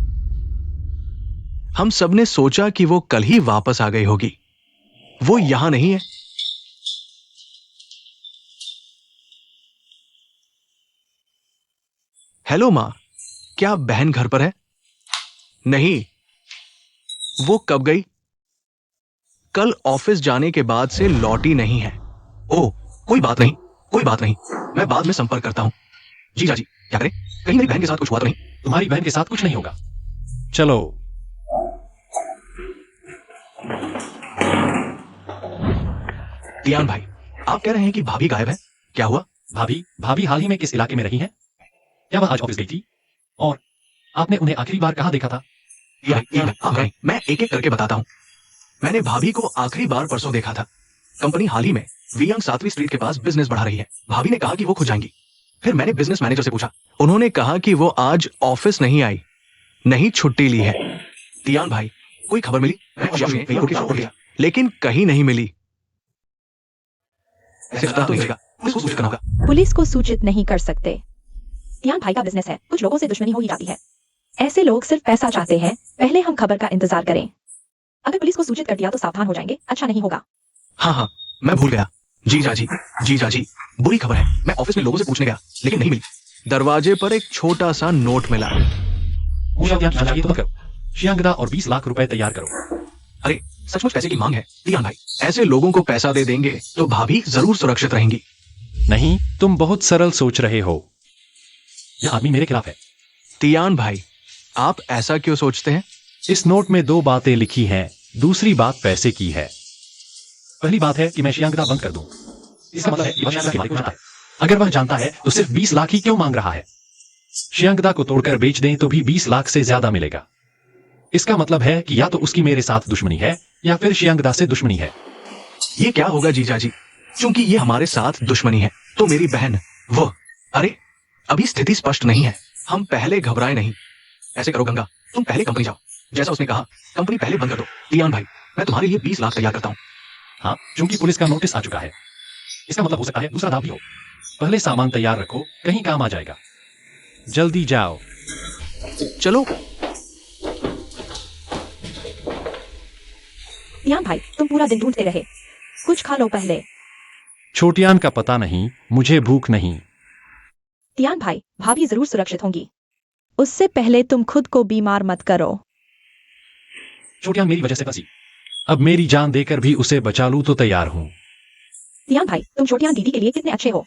हम सबने सोचा कि वो कल ही वापस आ गई होगी। वो यहां नहीं है। हेलो माँ, क्या बहन घर पर है? नहीं। वो कब गई? कल ऑफिस जाने के बाद से लौटी नहीं है। ओह, कोई बात नहीं, कोई बात नहीं, मैं बाद में संपर्क करता हूं। जीजा जी, क्या करें? कहीं मेरी बहन के साथ कुछ हुआ तो नहीं? तुम्हारी बहन के साथ कुछ नहीं होगा। चलो। तियान भाई, आप कह रहे हैं कि भाभी गायब है, क्या हुआ? भाभी हाल ही में किस इलाके में रही हैं? क्या वह आज ऑफिस गई थी? और आपने उन्हें आखिरी बार कहाँ देखा था? मैं एक एक करके बताता हूं। मैंने भाभी को आखिरी बार परसों देखा था। कंपनी हाल ही में वियंग 7वीं स्ट्रीट के पास बिजनेस बढ़ा रही है। भाभी ने कहा कि वो खुद जाएंगी। फिर मैंने बिजनेस मैनेजर से पूछा, उन्होंने कहा कि वो आज ऑफिस नहीं आई, नहीं छुट्टी ली है। तियान भाई, कोई खबर मिली? लेकिन कहीं नहीं मिली। ऐसे पता तो नहीं चलेगा, पुलिस को सूचित करना होगा। पुलिस को सूचित नहीं कर सकते। तियान भाई का बिजनेस है, कुछ लोगों से दुश्मनी हो ही जाती है। ऐसे लोग सिर्फ पैसा चाहते हैं। पहले हम खबर का इंतजार करें। अगर पुलिस को सूचित कर दिया तो सावधान हो जाएंगे, अच्छा नहीं होगा। हाँ, मैं भूल गया। जीजा जी, बुरी खबर है। मैं ऑफिस में लोगों से पूछने गया, लेकिन नहीं मिली। दरवाजे पर एक छोटा सा नोट मिला। मुझे ध्यान चाहिए तो मत करो। शियांगदा और 20 लाख रुपए तैयार करो। अरे सचमुच पैसे की मांग है तियान भाई। ऐसे लोगों को पैसा दे देंगे तो भाभी जरूर सुरक्षित रहेंगी। नहीं, तुम बहुत सरल सोच रहे हो। यह आदमी मेरे खिलाफ है। तियान भाई, आप ऐसा क्यों सोचते हैं? इस नोट में 2 बातें लिखी हैं। दूसरी बात पैसे की है। पहली बात है कि मैं शियांगदा बंद कर दूं। इसका मतलब है कि वह शियांगदा के मालिक को जानता है। अगर वह जानता है तो सिर्फ 20 लाख ही क्यों मांग रहा है? शियांगदा को तोड़कर बेच दें तो भी 20 लाख से ज्यादा मिलेगा। इसका मतलब है कि या तो उसकी मेरे साथ दुश्मनी है या फिर शियांगदा से दुश्मनी है। ये क्या होगा जीजा जी? क्योंकि ये हमारे साथ दुश्मनी है तो मेरी बहन वो। अरे अभी स्थिति स्पष्ट नहीं है, हम पहले घबराए नहीं। ऐसे करो गंगा, तुम पहले कंपनी जाओ, जैसा उसने कहा कंपनी पहले बंद कर दो। तियान भाई, मैं तुम्हारे लिए 20 लाख तैयार करता हूँ। हाँ, क्योंकि पुलिस का नोटिस आ चुका है। इसका मतलब हो सकता है दूसरा दाव भी हो। पहले सामान तैयार रखो, कहीं काम आ जाएगा। जल्दी जाओ। चलो। तियान भाई, तुम पूरा दिन ढूंढते रहे, कुछ खा लो पहले। छोटियान का पता नहीं, मुझे भूख नहीं। तियान भाई, भाभी जरूर सुरक्षित होंगी। उससे पहले तुम खुद को बीमार मत करो। छोटियान मेरी वजह से फंसी। अब मेरी जान देकर भी उसे बचा लूं तो तैयार हूं। तियान भाई, तुम छोटियान दीदी के लिए कितने अच्छे हो।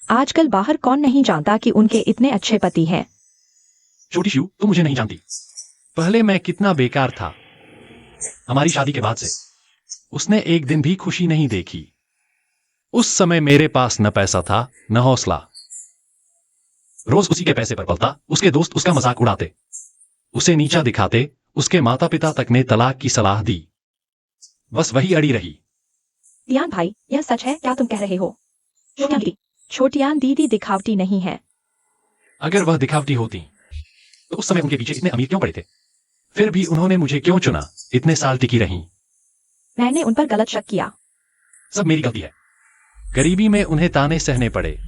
आजकल बाहर कौन नहीं जानता कि उनके इतने अच्छे पति हैं। छोटी शिव, तुम मुझे नहीं जानती। पहले मैं कितना बेकार था। हमारी शादी के बाद से उसने एक दिन भी खुशी नहीं देखी। उस समय मेरे पास न पैसा था न हौसला। रोज उसी के पैसे पर पलता। उसके दोस्त उसका मजाक उड़ाते, उसे नीचा दिखाते। उसके माता पिता तक ने तलाक की सलाह दी। बस वही अड़ी रही। तियान भाई, यह सच है क्या तुम कह रहे हो? छोटियान दीदी दिखावटी नहीं है। अगर वह दिखावटी होती तो उस समय उनके पीछे इतने अमीर क्यों पड़े थे? फिर भी उन्होंने मुझे क्यों चुना? इतने साल टिकी रहीं। मैंने उन पर गलत शक किया। सब मेरी गलती है। गरीबी में उन्हें ताने सहने पड़े।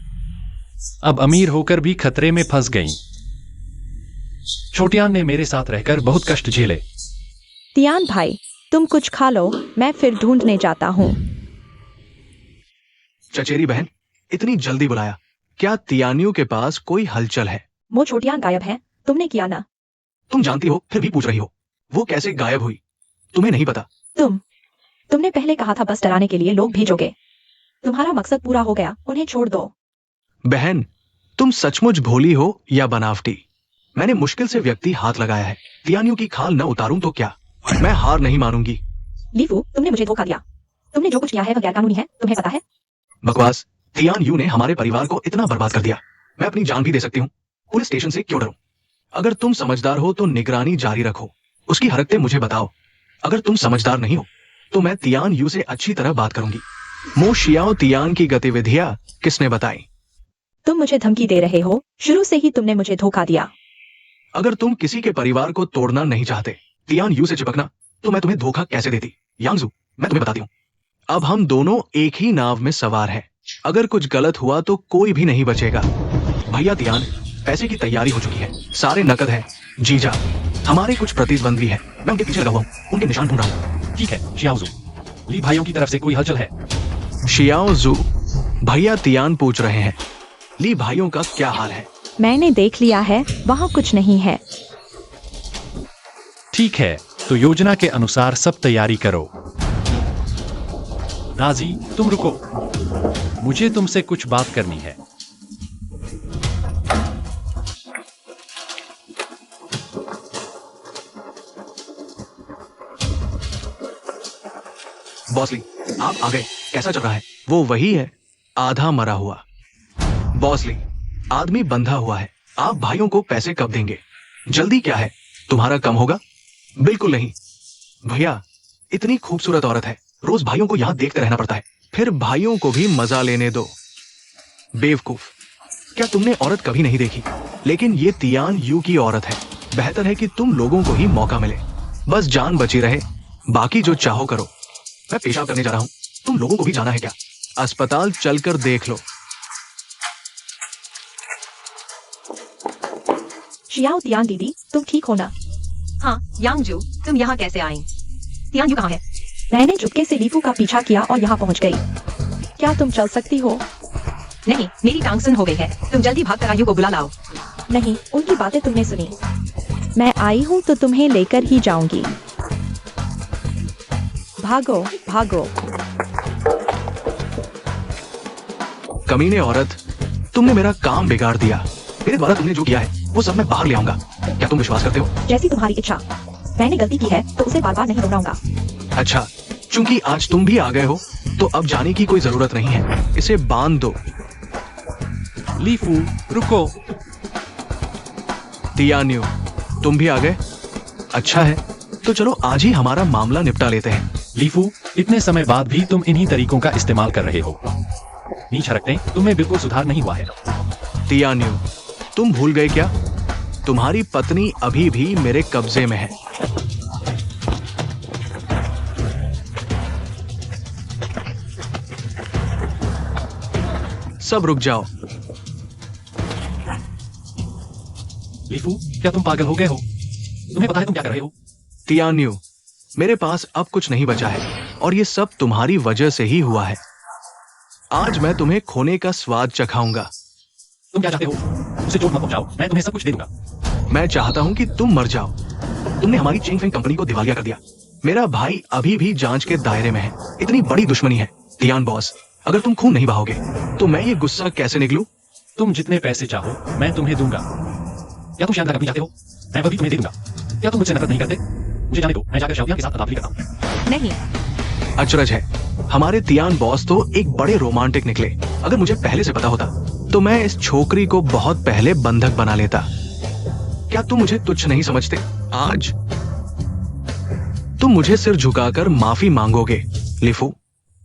अब अमीर होकर भी खतरे में फंस गईं। छोटियान ने मेरे साथ रहकर बहुत कष्ट झेले। तियान भाई, तुम कुछ खा लो, मैं फिर ढूंढने जाता हूँ। चचेरी बहन, इतनी जल्दी बुलाया? क्या तियान्यू के पास कोई हलचल है? वो छोटियान गायब है, तुमने किया ना? तुम जानती हो फिर भी पूछ रही हो। वो कैसे गायब हुई तुम्हें नहीं पता? तुमने पहले कहा था बस डराने के लिए लोग भेजोगे। तुम्हारा मकसद पूरा हो गया, उन्हें छोड़ दो। बहन, तुम सचमुच भोली हो या बनावटी? मैंने मुश्किल से व्यक्ति हाथ लगाया है। तियान्यू की खाल न उतारूं तो क्या? मैं हार नहीं मानूंगी। लीफू, तुमने मुझे धोखा दिया। तुमने जो कुछ किया है वह गैरकानूनी है, तुम्हें पता है? बकवास। तियान्यू ने हमारे परिवार को इतना बर्बाद कर दिया। मैं अपनी जान भी दे सकती हूँ। पुलिस स्टेशन से क्यों डरूं? अगर तुम समझदार हो तो निगरानी जारी रखो, उसकी हरकतें मुझे बताओ। अगर तुम समझदार नहीं हो तो मैं तियान्यू से अच्छी तरह बात करूंगी। मो शियाओ तियान की गतिविधियां किसने बताई? तुम मुझे धमकी दे रहे हो, शुरू से ही तुमने मुझे धोखा दिया। अगर तुम किसी के परिवार को तोड़ना नहीं चाहते तियान्यू से चिपकना, तो मैं तुम्हें धोखा कैसे देती? यांगजू, मैं तुम्हें बताती हूँ। अब हम दोनों एक ही नाव में सवार हैं। अगर कुछ गलत हुआ तो कोई भी नहीं बचेगा। भैया तियान, पैसे की तैयारी हो चुकी है, सारे नकद है। जीजा, हमारे कुछ प्रतिद्वंदी है, मैं उनके पीछे लगा हुआ हूँ, उनके निशान ढूंढ रहा हूँ। ठीक है शियाओजू, ली भाइयों की तरफ से कोई हलचल है? शियाओ जू, भैया तियान पूछ रहे हैं, ली भाइयों का क्या हाल है? मैंने देख लिया है, वहाँ कुछ नहीं है। ठीक है, तो योजना के अनुसार सब तैयारी करो। नाजी, तुम रुको, मुझे तुमसे कुछ बात करनी है। बॉसली, आप आ गए। कैसा चल रहा है? वो वही है, आधा मरा हुआ। बॉसली, आदमी बंधा हुआ है। आप भाइयों को पैसे कब देंगे? जल्दी क्या है, तुम्हारा कम होगा? बिल्कुल नहीं भैया, इतनी खूबसूरत औरत है, रोज भाइयों को यहाँ देखते रहना पड़ता है। फिर भाइयों को भी मजा लेने दो। बेवकूफ, क्या तुमने औरत कभी नहीं देखी? लेकिन ये तियान यू की औरत है। बेहतर है कि तुम लोगों को ही मौका मिले, बस जान बची रहे, बाकी जो चाहो करो। मैं पेशाब करने जा रहा हूँ, तुम लोगों को भी जाना है क्या? अस्पताल चलकर देख लो। शियाओ तियान दीदी, तुम ठीक हो ना? हाँ यांगजू, तुम यहाँ कैसे आई? तियान्यू कहाँ है? मैंने चुपके से लीफू का पीछा किया और यहाँ पहुँच गई। क्या तुम चल सकती हो? नहीं, मेरी टांग सुन हो गई है, तुम जल्दी भाग कर आयु को बुला लाओ। नहीं, उनकी बातें तुमने सुनी। मैं आई हूँ तो तुम्हें लेकर ही जाऊंगी। भागो भागो। कमीने औरत, तुमने मेरा काम बिगाड़ दिया। मेरे द्वारा तुमने जो किया है वो सब मैं बाहर ले आऊंगा। क्या तुम विश्वास करते हो? जैसी तुम्हारी इच्छा। मैंने गलती की है तो उसे बार बार नहीं दोहराऊंगा। अच्छा, चूंकि आज तुम भी आ गए हो तो अब जाने की कोई जरूरत नहीं है, इसे बांध दो। लीफू, रुको। तियान्यू, तुम भी आ गए? अच्छा है, तो चलो आज ही हमारा मामला निपटा लेते हैं। लीफू, इतने समय बाद भी तुम इन्हीं तरीकों का इस्तेमाल कर रहे हो। नीच हरकतें, तुम्हें बिल्कुल सुधार नहीं हुआ है। तियान्यू, तुम भूल गए क्या? तुम्हारी पत्नी अभी भी मेरे कब्जे में है। सब रुक जाओ। लीफू, क्या तुम पागल हो गए हो? तुम्हें पता है तुम क्या कर रहे हो? तियान्यू, मेरे पास अब कुछ नहीं बचा है और ये सब तुम्हारी वजह से ही हुआ है। आज मैं तुम्हें खोने का स्वाद चखाऊंगा। तुम क्या चाहते हो? उसे चोट मत पहुंचाओ, मैं तुम्हें सब कुछ दे दूंगा। मैं चाहता हूं कि तुम मर जाओ। तुमने हमारी चेंग फेंग कंपनी को दिवालिया कर दिया। मेरा भाई अभी भी जांच के दायरे में है। इतनी बड़ी दुश्मनी है। तियान बॉस, अगर तुम खून नहीं बहाओगे तो मैं ये गुस्सा कैसे निकलूं? तुम जितने पैसे चाहो मैं तुम्हें दूंगा। क्या तुम शांता करनी चाहते हो? मैं वो भी तुम्हें दे दूंगा। क्या तुम मुझसे नफरत नहीं करते? मुझे जाने दो, मैं जाकर शाओतियान के साथ अदावली करता हूँ। नहीं, अचरज है, हमारे तियान बॉस तो एक बड़े रोमांटिक निकले। अगर मुझे पहले से पता होता तो मैं इस छोकरी को बहुत पहले बंधक बना लेता। क्या तुम मुझे तुच्छ नहीं समझते? आज तुम मुझे सिर झुकाकर माफी मांगोगे। लिफू,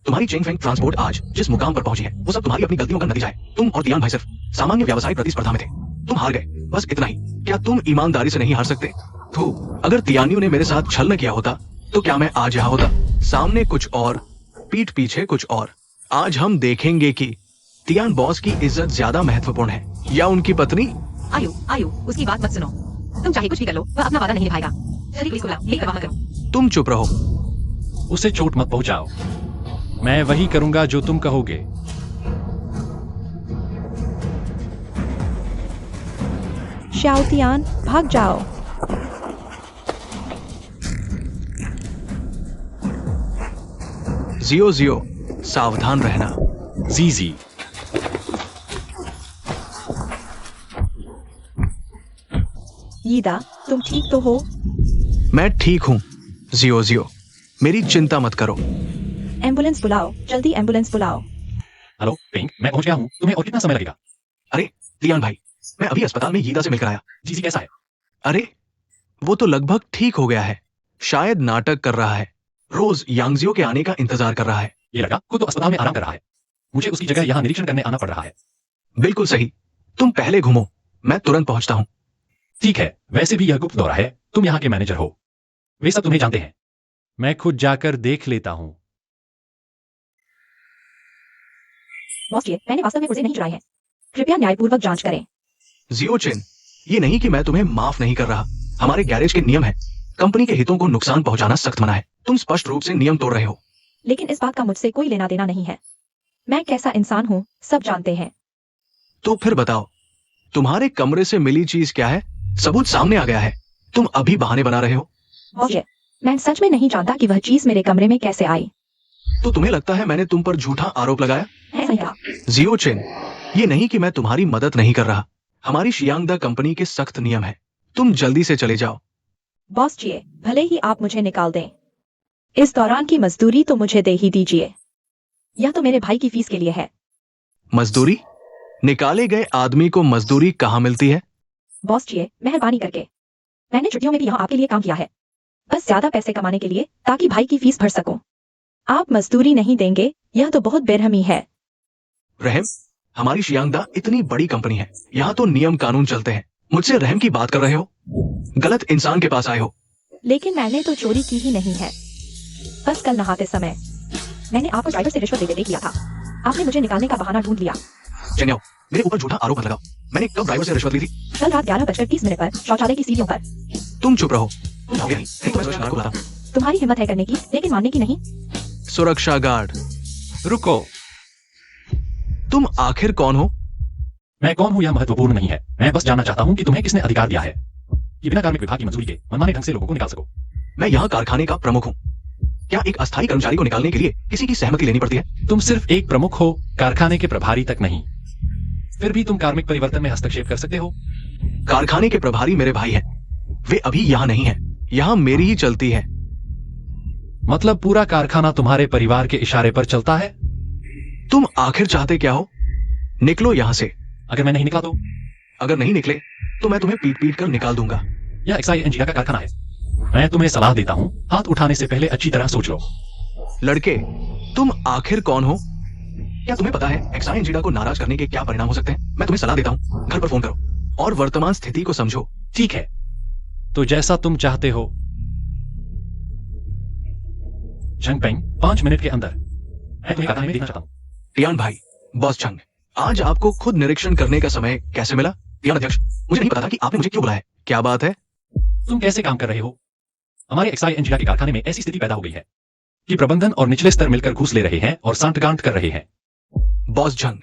तुम्हारी चेंग फेंग ट्रांसपोर्ट आज जिस मुकाम पर पहुंची है वो सब तुम्हारी अपनी गलतियों का नतीजा है। तुम और तियान भाई सिर्फ सामान्य व्यावसायिक प्रतिस्पर्धा में थे, तुम हार गए, बस इतना ही। क्या तुम ईमानदारी से नहीं हार सकते? तो अगर तियान्यू ने मेरे साथ छल न किया होता तो क्या मैं आज यहाँ होता? सामने कुछ और, पीठ पीछे कुछ और। आज हम देखेंगे कि तियान बॉस की इज्जत ज्यादा महत्वपूर्ण है या उनकी पत्नी। आयु, उसकी बात मत सुनो। तुम चाहे कुछ भी कर लो, वह अपना वादा नहीं निभाएगा। जल्दी पुलिस को लाओ, यही परवाह करो। तुम चुप रहो। उसे चोट मत पहुंचाओ, मैं वही करूंगा जो तुम कहोगे। शाओतियान, भाग जाओ। जियो जियो, सावधान रहना। जी। यीदा, तुम ठीक तो हो? मैं ठीक हूँ जियो जियो, मेरी चिंता मत करो। एम्बुलेंस बुलाओ, जल्दी एम्बुलेंस बुलाओ। हेलो पिंक, मैं पहुंच गया हूँ। तुम्हें और कितना समय लगेगा? अरे लियान भाई, मैं अभी अस्पताल में यीदा से मिलकर आया। जी कैसा है? अरे वो तो लगभग ठीक हो गया है, शायद नाटक कर रहा है, रोज यांगजियो के आने का इंतजार कर रहा है। ये लड़का खुद तो अस्पताल में आराम कर रहा है, मुझे उसकी जगह यहाँ निरीक्षण करने आना पड़ रहा है। बिल्कुल सही, तुम पहले घूमो, मैं तुरंत पहुंचता हूँ। ठीक है, वैसे भी यह गुप्त दौरा है, तुम यहाँ के मैनेजर हो, वे सब तुम्हें जानते हैं। मैं खुद जाकर देख लेता हूँ। बॉस जी, मैंने वास्तव में पुर्जे नहीं चुराए हैं, कृपया न्यायपूर्वक जांच करें। जियो चिन, ये नहीं कि मैं तुम्हें माफ नहीं कर रहा, हमारे गैरेज के नियम है, कंपनी के हितों को नुकसान पहुंचाना सख्त मना है। तुम स्पष्ट रूप से नियम तोड़ रहे हो। लेकिन इस बात का मुझसे कोई लेना देना नहीं है, मैं कैसा इंसान हूँ सब जानते हैं। तो फिर बताओ, तुम्हारे कमरे से मिली चीज क्या है? सबूत सामने आ गया है, तुम अभी बहाने बना रहे हो। बॉस जी, मैं सच में नहीं जानता कि वह चीज मेरे कमरे में कैसे आई। तो तुम्हें लगता है मैंने तुम पर झूठा आरोप लगाया? है सही कहा। जियो चिन, ये नहीं कि मैं तुम्हारी मदद नहीं कर रहा, हमारी शियांगदा कंपनी के सख्त नियम है, तुम जल्दी से चले जाओ। बॉस जी, भले ही आप मुझे निकाल दें, इस दौरान की मजदूरी तो मुझे दे ही दीजिए, यह तो मेरे भाई की फीस के लिए है। मजदूरी? निकाले गए आदमी को मजदूरी कहाँ मिलती है? बॉस जी, मेहरबानी करके, मैंने छुट्टियों में भी यहाँ आपके लिए काम किया है, बस ज्यादा पैसे कमाने के लिए, ताकि भाई की फीस भर सकूं। आप मजदूरी नहीं देंगे, यह तो बहुत बेरहमी है। रहम, हमारी शियांगदा इतनी बड़ी कंपनी है, यहाँ तो नियम कानून चलते हैं, मुझसे रहम की बात कर रहे हो? गलत इंसान के पास आए हो। लेकिन मैंने तो चोरी की ही नहीं है, बस कल नहाते समय मैंने आपको ड्राइवर से रिश्वत लेते किया था, आपने मुझे निकालने का बहाना ढूंढ लिया। चेन्याओ, मेरे ऊपर झूठा आरोप मत लगाओ, मैंने कब ड्राइवर से रिश्वत ली थी? कल रात 11:30 पर शौचालय की सीढ़ियों पर। तुम चुप रहो, तुम हो गया नहीं, नहीं तो मैं सुरक्षा गार्ड को बुलाता हूं। तुम्हारी हिम्मत है करने की, लेकिन मानने की नहीं। सुरक्षा गार्ड, रुको, तुम आखिर कौन हो? मैं कौन हूँ यह महत्वपूर्ण नहीं है, मैं बस जानना चाहता हूँ कि तुम्हें किसने अधिकार दिया है कि बिना कार्मिक विभाग की मंजूरी के मनमाने ढंग से लोगों को निकाल सको। मैं यहाँ कारखाने का प्रमुख हूँ, क्या एक अस्थायी कर्मचारी को निकालने के लिए किसी की सहमति लेनी पड़ती है? तुम सिर्फ एक प्रमुख हो, कारखाने के प्रभारी तक नहीं, फिर भी तुम कार्मिक परिवर्तन में हस्तक्षेप कर सकते हो। कारखाने के प्रभारी मेरे भाई हैं, वे अभी यहाँ नहीं हैं, यहाँ मेरी ही चलती है। मतलब पूरा कारखाना तुम्हारे परिवार के इशारे पर चलता है? तुम आखिर चाहते क्या हो? निकलो यहाँ से। अगर मैं नहीं निकला तो? अगर नहीं निकले तो मैं तुम्हें पीट पीट कर निकाल दूंगा। यह एक्साई एंजिया का कारखाना है, मैं तुम्हें सलाह देता हूँ, हाथ उठाने से पहले अच्छी तरह सोच लो। लड़के, तुम आखिर कौन हो? क्या तुम्हें पता है एक्साई एंजिया को नाराज करने के क्या परिणाम हो सकते हैं? मैं तुम्हें सलाह देता हूँ, घर पर फोन करो और वर्तमान स्थिति को समझो। ठीक है, तो जैसा तुम चाहते हो। झंगपेंग, 5 मिनट के अंदर मैं तुम्हें कारखाने में देखना चाहता हूँ। टियान भाई, बॉस चंग, आज आपको खुद निरीक्षण करने का समय कैसे मिला? टियान अध्यक्ष, मुझे नहीं पता था कि आपने मुझे क्यों बुलाया। क्या बात है? तुम कैसे काम कर रहे हो? हमारे एक्साई एंजिया के कारखाने में ऐसी स्थिति पैदा हो गई है कि प्रबंधन और निचले स्तर मिलकर घूस ले रहे हैं और सांठगांठ कर रहे हैं। बॉस झंग,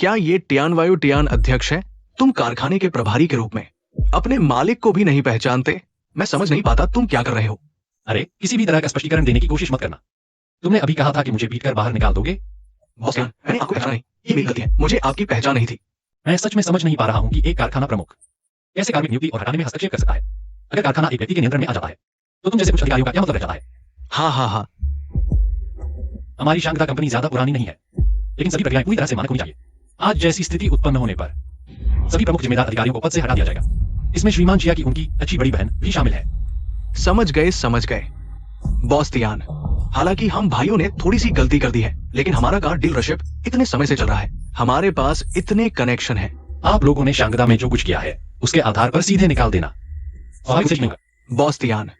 क्या ये टियान वायु टियान अध्यक्ष है? तुम कारखाने के प्रभारी के रूप में अपने मालिक को भी नहीं पहचानते? मैं समझ नहीं पाता तुम क्या कर रहे हो। अरे, किसी भी तरह का स्पष्टीकरण देने की कोशिश मत करना, तुमने अभी कहा था कि मुझे पीटकर बाहर निकाल दोगे। बॉस टियान, मैंने आपको पहचाना नहीं, ये मेरी गलती है, मुझे आपकी पहचान नहीं थी। मैं सच में समझ नहीं पा रहा हूँ कि एक कारखाना प्रमुख कैसे कार्मिक नियुक्ति और हटाने में हस्तक्षेप कर सकता है। अगर कारखाना एक व्यक्ति के नियंत्रण में आ जाता है तो तुम जैसे कुछ अधिकारियों का क्या मतलब रह जाता है? हाँ, हमारी शांगदा कंपनी ज्यादा पुरानी नहीं है, लेकिन सभी प्रक्रियाएं पूरी तरह से मानक होनी चाहिए। आज जैसी स्थिति उत्पन्न होने पर सभी प्रमुख जिम्मेदार अधिकारियों को पद से हटा दिया जाएगा, इसमें श्रीमान जिया की उनकी अच्छी बड़ी बहन भी शामिल है। समझ गए बॉस टियान, हालांकि हम भाइयों ने थोड़ी सी गलती कर दी है, लेकिन हमारा कार डीलरशिप इतने समय से चल रहा है, हमारे पास इतने कनेक्शन है। आप लोगों ने शांगदा में जो कुछ किया है उसके आधार पर सीधे निकाल देना स्वाभाविक नहीं होगा। बॉस टियान,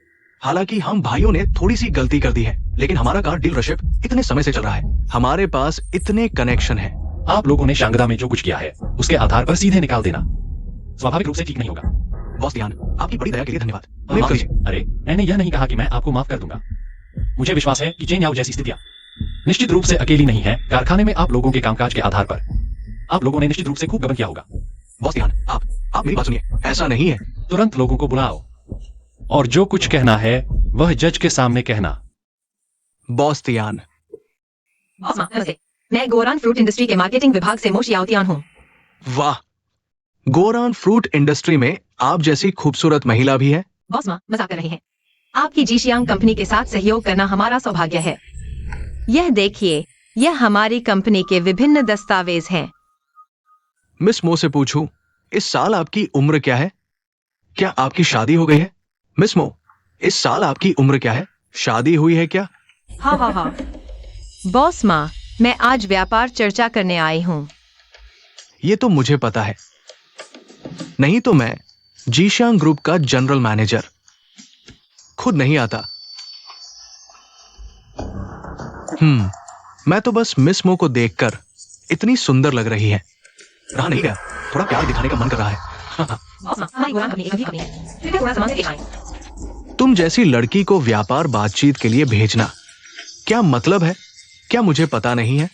हालांकि हम भाइयों ने थोड़ी सी गलती कर दी है, लेकिन हमारा कार डीलरशिप इतने समय से चल रहा है, हमारे पास इतने कनेक्शन है। आप लोगों ने शांगदा में जो कुछ किया है उसके आधार पर सीधे निकाल देना स्वाभाविक रूप से ठीक नहीं होगा। बॉस टियान, आपकी बड़ी दया के लिए धन्यवाद, हमें माफ कीजिए। अरे, मैंने यह नहीं कहा कि मैं आपको माफ कर दूंगा। मुझे विश्वास है कि चेन याओ जैसी स्थितियां निश्चित रूप से अकेली नहीं है। कारखाने में आप लोगों के कामकाज के आधार पर आप लोगों ने निश्चित रूप से खूब गबन किया होगा। बॉस टियान, आप आप मेरी बात सुनिए, ऐसा नहीं है। तुरंत लोगों को बुलाओ और जो कुछ कहना है वह जज के सामने कहना। Boss Tian. बॉस माँ, नमस्ते। मैं गोरान फ्रूट इंडस्ट्री के मार्केटिंग विभाग से मोश याओतियान हूँ। वाह, गोरान फ्रूट इंडस्ट्री में आप जैसी खूबसूरत महिला भी है। बॉस माँ, मजाक कर रही हैं। आपकी जीशियांग कंपनी के साथ सहयोग करना हमारा सौभाग्य है। यह देखिए, यह हमारी कंपनी के विभिन्न दस्तावेज हैं। मिस मो से पूछूं, इस साल आपकी उम्र क्या है? क्या आपकी शादी हो गई है? मिस मो, इस साल आपकी उम्र क्या है? शादी हुई है क्या? हाँ हाँ हाँ। बॉस माँ, मैं आज व्यापार चर्चा करने आई हूँ। ये तो मुझे पता है। नहीं तो मैं जीशांग ग्रुप का जनरल मैनेजर खुद नहीं आता। मैं तो बस मिस मो को देखकर इतनी सुंदर लग रही है, रहा नहीं गया, थोड़ा प्यार दिखाने का मन कर रहा है। बॉस माँ, हमारी गोरान कंपनी एक अभी कंपनी है। कृपया थोड़ा सामान से पेश आएं। तुम जैसी लड़की को व्यापार बातचीत के लिए भेजना क्या मतलब है? क्या मुझे पता नहीं है?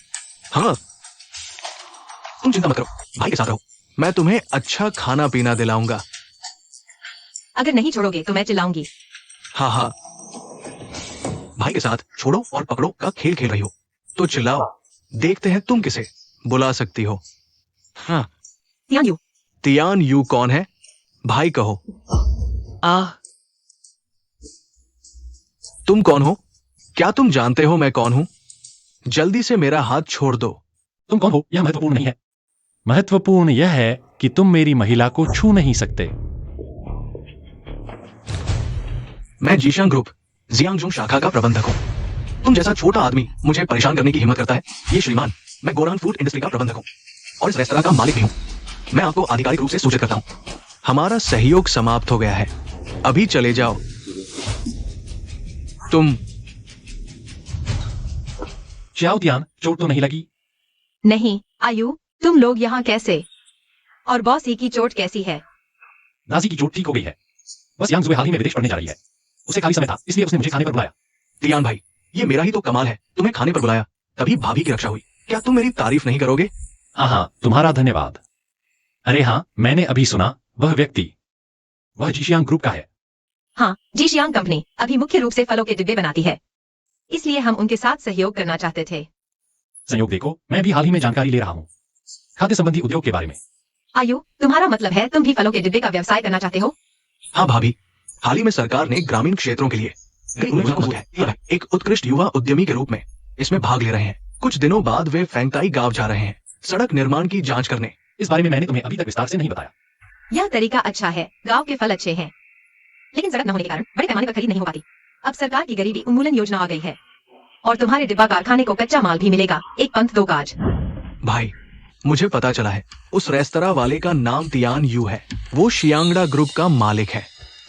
हाँ, तुम चिंता मत करो, भाई के साथ रहो। मैं तुम्हें अच्छा खाना पीना दिलाऊंगा। अगर नहीं छोड़ोगे तो मैं चिल्लाऊंगी। हाँ हाँ, भाई के साथ छोड़ो और पकड़ो का खेल खेल रही हो तो चिल्लाओ, देखते हैं तुम किसे बुला सकती हो। हाँ, तियान यू। तियान यू कौन है? भाई कहो। तुम कौन हो? क्या तुम जानते हो मैं कौन हूं? जल्दी से मेरा हाथ छोड़ दो। तुम कौन हो यह महत्वपूर्ण नहीं है। महत्वपूर्ण यह है कि तुम मेरी महिला को छू नहीं सकते। मैं जीशांग ग्रुप जियांगजोंग शाखा का प्रबंधक हूं। तुम जैसा छोटा आदमी मुझे परेशान करने की हिम्मत करता है? ये श्रीमान, मैं गोरान फूड इंडस्ट्री का प्रबंधक हूं और इस रेस्तरां का मालिक भी हूं। मैं आपको आधिकारिक रूप से सूचित करता हूं, हमारा सहयोग समाप्त हो गया है। अभी चले जाओ। तुम याओतियान, चोट तो नहीं लगी? नहीं, आयु, तुम लोग यहाँ कैसे? और बॉस ही की चोट कैसी है? नाजी की चोट ठीक हो गई है। बस यांग जुए हाल ही में विदेश पढ़ने जा रही है। उसे खाली समय था, इसलिए उसने मुझे खाने पर बुलाया। तियान भाई, ये मेरा ही तो कमाल है, तुम्हें खाने पर बुलाया, तभी भाभी की रक्षा हुई। क्या तुम मेरी तारीफ नहीं करोगे? हाँ, तुम्हारा धन्यवाद। अरे हाँ, मैंने अभी सुना, वह व्यक्ति, वह जीशियांग ग्रुप का है। हाँ, जीशियांग कंपनी अभी मुख्य रूप से फलों के डिब्बे बनाती है, इसलिए हम उनके साथ सहयोग करना चाहते थे। संयोग देखो, मैं भी हाल ही में जानकारी ले रहा हूँ खाद्य संबंधी उद्योग के बारे में। आयु, तुम्हारा मतलब है तुम भी फलों के डिब्बे का व्यवसाय करना चाहते हो? हाँ भाभी, हाल ही में सरकार ने ग्रामीण क्षेत्रों के लिए एक उत्कृष्ट युवा उद्यमी के रूप में इसमें भाग ले रहे हैं। कुछ दिनों बाद वे फैंगताई गांव जा रहे हैं सड़क निर्माण की जांच करने। इस बारे में मैंने तुम्हें अभी तक विस्तार से नहीं बताया। यह तरीका अच्छा है, गांव के फल अच्छे हैं, लेकिन सड़क न होने के कारण बड़े पैमाने पर खरीद नहीं हो पाती। अब सरकार की गरीबी उन्मूलन योजना आ गई है और तुम्हारे डिब्बा कारखाने को कच्चा माल भी मिलेगा। एक पंथ दो काज। भाई, मुझे पता चला है, उस रेस्तरा वाले का नाम तियान यू है। वो शियांगडा ग्रुप का मालिक है।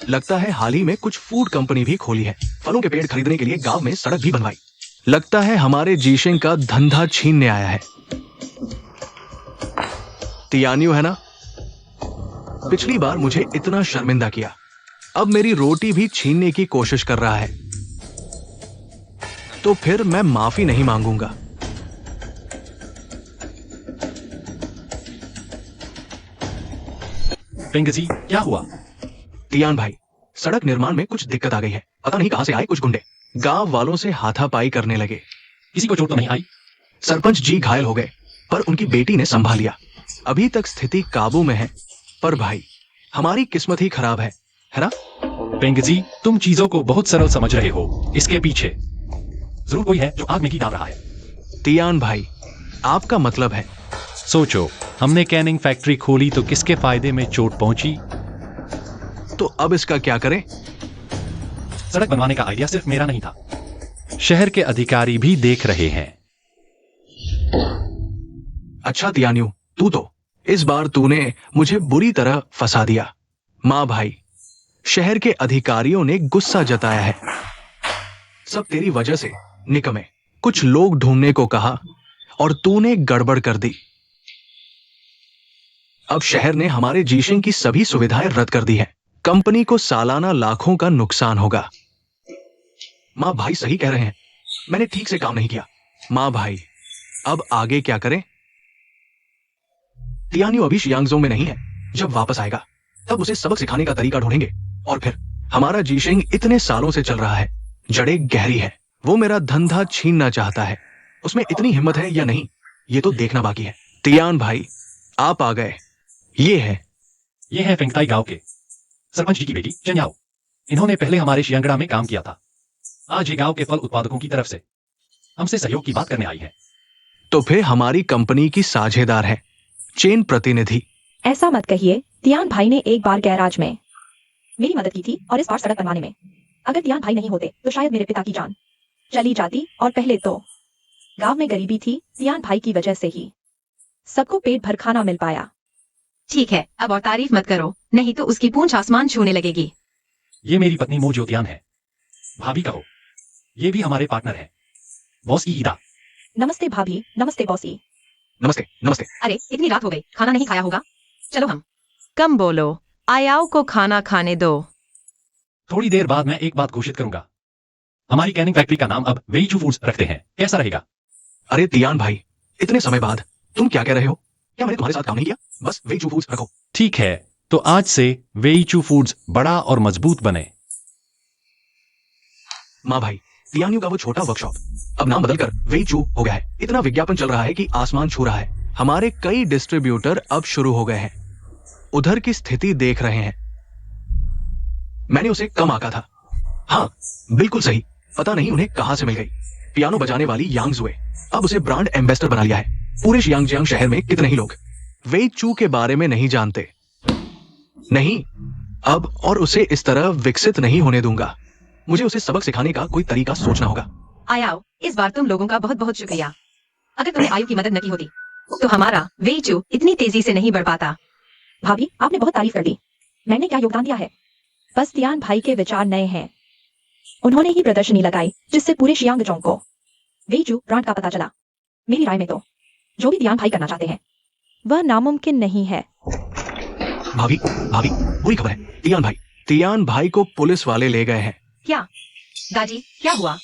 लगता है हाल ही में कुछ फूड कंपनी भी खोली है। फलों के पेड़ खरीदने के लिए गांव में सड़क भी बनवाई। लगता है हमारे जीशेंग का धंधा छीनने आया है। तियान यू है ना? पिछली बार मुझे इतना शर्मिंदा किया, अब मेरी रोटी भी छीनने की कोशिश कर रहा है, तो फिर मैं माफी नहीं मांगूंगा। पेंगजी, क्या हुआ? तियान भाई, सड़क निर्माण में कुछ दिक्कत आ गई है। पता नहीं कहां से आए कुछ गुंडे, गांव वालों से हाथापाई करने लगे। किसी को चोट तो नहीं आई? सरपंच जी घायल हो गए, पर उनकी बेटी ने संभाल लिया। अभी तक स्थिति काबू में है, पर भाई हमारी किस्मत ही खराब है ना? पेंगजी, तुम चीजों को बहुत सरल समझ रहे हो। इसके पीछे जरूर कोई है जो आग में घी डाल रहा है। तियान भाई, आपका मतलब है? सोचो, हमने कैनिंग फैक्ट्री खोली तो किसके फायदे में चोट पहुंची? तो अब इसका क्या करें? सड़क बनवाने का आइडिया सिर्फ मेरा नहीं था, शहर के अधिकारी भी देख रहे हैं। अच्छा तियान्यू, तू तो इस बार तूने मुझे बुरी तरह फंसा दिया। मां भाई, शहर के अधिकारियों ने गुस्सा जताया है। सब तेरी वजह से निकमे। कुछ लोग ढूंढने को कहा और तूने गड़बड़ कर दी। अब शहर ने हमारे जीशेंग की सभी सुविधाएं रद्द कर दी हैं। कंपनी को सालाना लाखों का नुकसान होगा। मां भाई सही कह रहे हैं, मैंने ठीक से काम नहीं किया। मां भाई, अब आगे क्या करें? तियान्यू अभी शियांगजोंग में नहीं है, जब वापस आएगा तब उसे सबक सिखाने का तरीका ढूंढेंगे। और फिर हमारा जीशेंग इतने सालों से चल रहा है, जड़ें गहरी है। वो मेरा धंधा छीनना चाहता है। उसमें इतनी हिम्मत है या नहीं, ये तो देखना बाकी है। तियान भाई, आप आ गए। ये है फेंगताई गांव के सरपंच जी की बेटी चन्याओ। इन्होंने पहले हमारे शियांगड़ा में काम किया था। आज ये गांव के फल उत्पादकों की तरफ से हमसे सहयोग की बात करने आई है। तो फिर हमारी कंपनी की साझेदार है, चेन प्रतिनिधि। ऐसा मत कहिए। तियान भाई ने एक बार गैराज में मेरी मदद की थी और इस बार सड़क बनवाने में। अगर तियान भाई नहीं होते तो शायद मेरे पिता की जान चली जाती। और पहले तो गांव में गरीबी थी, तियान भाई की वजह से ही सबको पेट भर खाना मिल पाया। ठीक है, अब और तारीफ मत करो, नहीं तो उसकी पूंछ आसमान छूने लगेगी। ये मेरी पत्नी मो ज्योतियान है। भाभी कहो। ये भी हमारे पार्टनर है, बॉस ईदा। नमस्ते भाभी। नमस्ते बॉसी। नमस्ते नमस्ते। अरे इतनी रात हो गई, खाना नहीं खाया होगा। चलो हम। कम बोलो, आयाओ को खाना खाने दो। थोड़ी देर बाद मैं एक बात घोषित करूंगा। हमारी कैनिंग फैक्ट्री का नाम अब वेईचू फूड्स रखते हैं, कैसा रहेगा? अरे तियान भाई, इतने समय बाद तुम क्या कह रहे हो? क्या मैंने तुम्हारे साथ काम नहीं किया? बस वेईचू फूड्स रखो। ठीक है, तो आज से वेईचू फूड्स बड़ा और मजबूत बने। माँ भाई, तियान्यू का वो छोटा वर्कशॉप अब नाम बदलकर वेईचू हो गया है। इतना विज्ञापन चल रहा है कि आसमान छू रहा है। हमारे कई डिस्ट्रीब्यूटर अब शुरू हो गए हैं। उधर की स्थिति देख रहे हैं। मैंने उसे कम आंका था। हाँ, बिल्कुल सही। पता नहीं उन्हें कहां से मिल गई। पियानो बजाने वाली यांग जुए अब उसे ब्रांड एम्बेसडर बना लिया है। पूरे शियांगजियांग शहर में कितने ही लोग वेईचू के बारे में नहीं जानते। नहीं, अब और उसे इस तरह विकसित नहीं होने दूंगा। मुझे उसे सबक सिखाने का कोई तरीका सोचना होगा। आयाओ, इस बार तुम लोगों का बहुत बहुत शुक्रिया। अगर तुम्हें आयु की मदद न की होती तो हमारा वेईचू इतनी तेजी से नहीं बढ़ पाता। भाभी, आपने बहुत तारीफ कर दी। मैंने क्या योगदान दिया है? बस तियान भाई के विचार नए हैं। उन्होंने ही प्रदर्शनी लगाई जिससे पूरे शियांगजोंग को वेईचू ब्रांड का पता चला। मेरी राय में तो जो भी तियान भाई करना चाहते हैं वह नामुमकिन नहीं है। भाभी, भाभी, बुरी खबर है। तियान भाई को पुलिस वाले ले गए हैं। क्या दादी, क्या हुआ?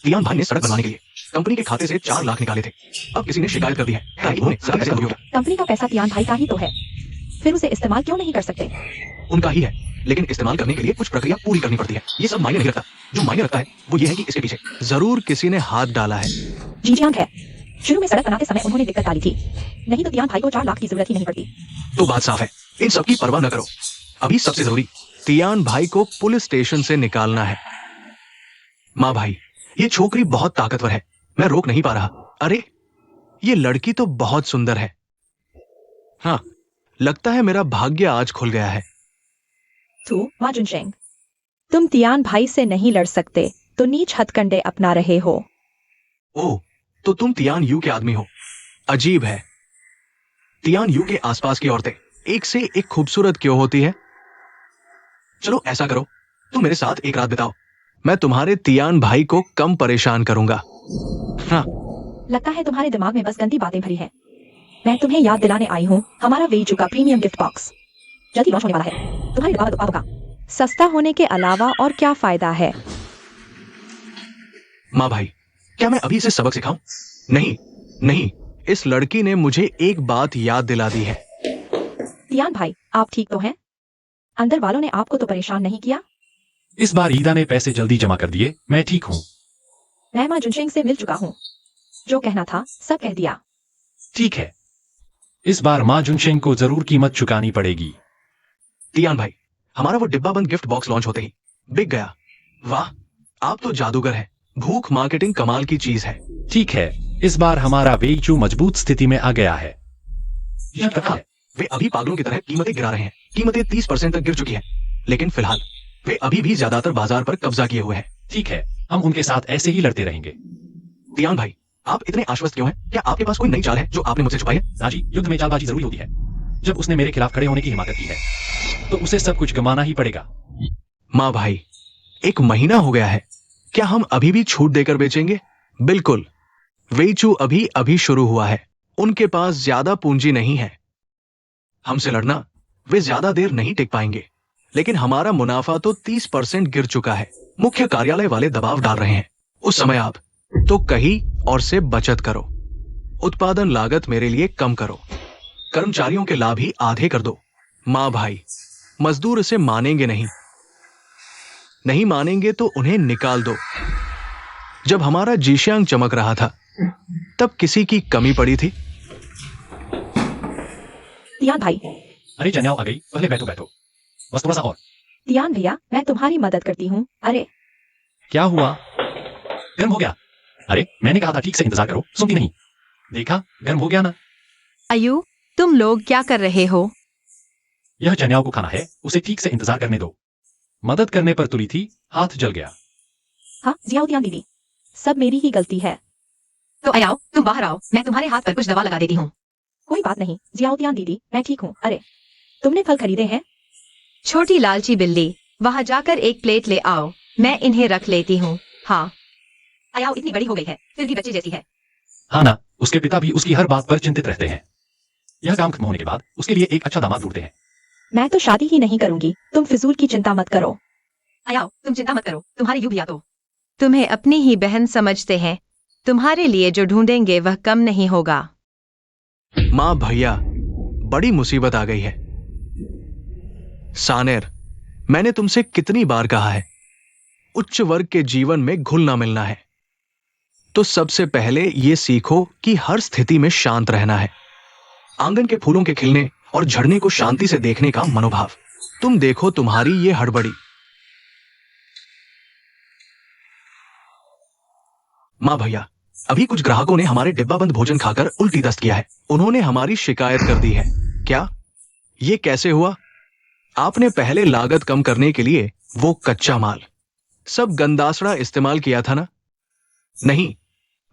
तियान भाई ने सड़क बनवाने के लिए कंपनी के खाते से 4 लाख निकाले थे। अब किसी ने शिकायत कर दी है ताकि उन्हें सड़क कैसे होगी। कंपनी का पैसा तियान भाई का ही तो है, फिर उसे इस्तेमाल क्यों नहीं कर सकते? उनका ही है, लेकिन इस्तेमाल करने के लिए कुछ प्रक्रिया पूरी करनी पड़ती है। ये सब मायने नहीं रखता। जो मायने रखता है वो ये है कि इसके पीछे जरूर किसी ने हाथ डाला है। जीजियांग है। शुरू में सड़क बनाते समय उन्होंने दिक्कत डाली थी, नहीं तो तियान भाई को 4 लाख की जरूरत ही नहीं पड़ती। तो बात साफ है, इन सब की परवाह न करो। अभी सबसे जरूरी तियान भाई को पुलिस स्टेशन से निकालना है। माँ भाई, ये छोकरी बहुत ताकतवर है, मैं रोक नहीं पा रहा। अरे, ये लड़की तो बहुत सुंदर है। हाँ, लगता है मेरा भाग्य आज खुल गया है। तू मा जुनशेंग, तुम तियान भाई से नहीं लड़ सकते तो नीच हथकंडे अपना रहे हो। ओह, तो तुम तियान यू के आदमी हो। अजीब है, तियान यू के आसपास की औरतें एक से एक खूबसूरत क्यों होती है? चलो ऐसा करो, तुम मेरे साथ एक रात बिताओ। मैं तुम्हारे तियान भाई को कम परेशान करूंगा। हाँ, लगता है तुम्हारे दिमाग में बस गंदी बातें भरी हैं। मैं तुम्हें याद दिलाने आई हूँ हमारा वेईचू का प्रीमियम गिफ्ट बॉक्स जल्दी लॉन्च होने वाला है। तुम्हारे उत्पादों का सस्ता होने के अलावा और क्या फायदा है? माँ भाई, क्या मैं अभी इसे सबक सिखाऊं? नहीं नहीं, इस लड़की ने मुझे एक बात याद दिला दी है। तियान भाई, आप ठीक तो हैं? अंदर वालों ने आपको तो परेशान नहीं किया? इस बार ईदा ने पैसे जल्दी जमा कर दिए, मैं ठीक हूँ। मैं मा जुनशेंग से मिल चुका हूँ, जो कहना था सब कह दिया। ठीक है, इस बार माँ जुनशेंग को जरूर कीमत चुकानी पड़ेगी। तियान भाई, हमारा वो डिब्बाबंद गिफ्ट बॉक्स लॉन्च होते ही बिक गया। वाह, आप तो जादूगर हैं। भूख मार्केटिंग कमाल की चीज है। ठीक है, इस बार हमारा वेईचू मजबूत स्थिति में आ गया है। यह पता है, वे अभी पागलों की तरह कीमतें गिरा रहे हैं। कीमतें 30% तक गिर चुकी हैं, लेकिन फिलहाल वे अभी भी ज्यादातर बाजार पर कब्जा किए हुए हैं। ठीक है, हम उनके साथ ऐसे ही लड़ते रहेंगे। तियान भाई, आप इतने आश्वस्त क्यों हैं? क्या आपके पास कोई नई चाल है जो आपने मुझसे छुपाई है? राजी, युद्ध में चालबाजी जरूरी होती है। जब उसने मेरे खिलाफ खड़े होने की हिम्मत की है तो उसे सब कुछ गंवाना ही पड़ेगा। माँ भाई, 1 महीना हो गया है, क्या हम अभी भी छूट देकर बेचेंगे? बिल्कुल, वेईचू अभी अभी शुरू हुआ है। उनके पास ज्यादा पूंजी नहीं है। हमसे लड़ना वे ज्यादा देर नहीं टिक पाएंगे, लेकिन हमारा मुनाफा तो 30% गिर चुका है। मुख्य कार्यालय वाले दबाव डाल रहे हैं। उस समय आप तो कहीं और से बचत करो। उत्पादन लागत मेरे लिए कम करो। कर्मचारियों के लाभ ही आधे कर दो। माँ भाई, मजदूर इसे मानेंगे नहीं। नहीं मानेंगे तो उन्हें निकाल दो। जब हमारा जीशियांग चमक रहा था तब किसी की कमी पड़ी थी? तियान भाई, अरे जन्याओ आ गई, पहले बैठो बैठो, बस थोड़ा सा और। तियान भैया, मैं तुम्हारी मदद करती हूँ। अरे क्या हुआ? गर्म हो गया? अरे मैंने कहा था ठीक से इंतजार करो, सुनती नहीं। देखा, गर्म हो गया ना। आयु, तुम लोग क्या कर रहे हो? यह जन्याओ को खाना है, उसे ठीक से इंतजार करने दो। मदद करने पर तुली थी, हाथ जल गया। हाँ जियाओ तियान दीदी, सब मेरी ही गलती है। तो आओ, तुम बाहर आओ, मैं तुम्हारे हाथ पर कुछ दवा लगा देती हूँ। कोई बात नहीं जियाओ तियान दीदी, मैं ठीक हूँ। अरे तुमने फल खरीदे हैं? छोटी लालची बिल्ली, वहां जाकर एक प्लेट ले आओ, मैं इन्हें रख लेती हूँ। हाँ। आओ, इतनी बड़ी हो गई है, फिर भी बच्चे जैसी है। हाँ ना, उसके पिता भी उसकी हर बात पर चिंतित रहते हैं। यह काम खत्म होने के बाद उसके लिए एक अच्छा दामाद ढूंढते हैं। मैं तो शादी ही नहीं करूंगी, तुम फिजूल की चिंता मत करो। आओ, तुम चिंता मत करो, तुम्हारी यू भी आ तो। तुम्हें अपनी ही बहन समझते हैं, तुम्हारे लिए जो ढूंढेंगे वह कम नहीं होगा। माँ भैया, बड़ी मुसीबत आ गई है। सानेर, मैंने तुमसे कितनी बार कहा है, उच्च वर्ग के जीवन में घुलना मिलना है। तो सबसे पहले ये सीखो कि हर स्थिति में शांत रहना है। आंगन के फूलों के खिलने और झड़ने को शांति से देखने का मनोभाव। तुम देखो तुम्हारी ये हड़बड़ी। माँ भैया, अभी कुछ ग्राहकों ने हमारे डिब्बाबंद भोजन खाकर उल्टी दस्त किया है। उन्होंने हमारी शिकायत कर दी है। क्या ये कैसे हुआ? आपने पहले लागत कम करने के लिए वो कच्चा माल सब गंदासड़ा इस्तेमाल किया था ना? नहीं,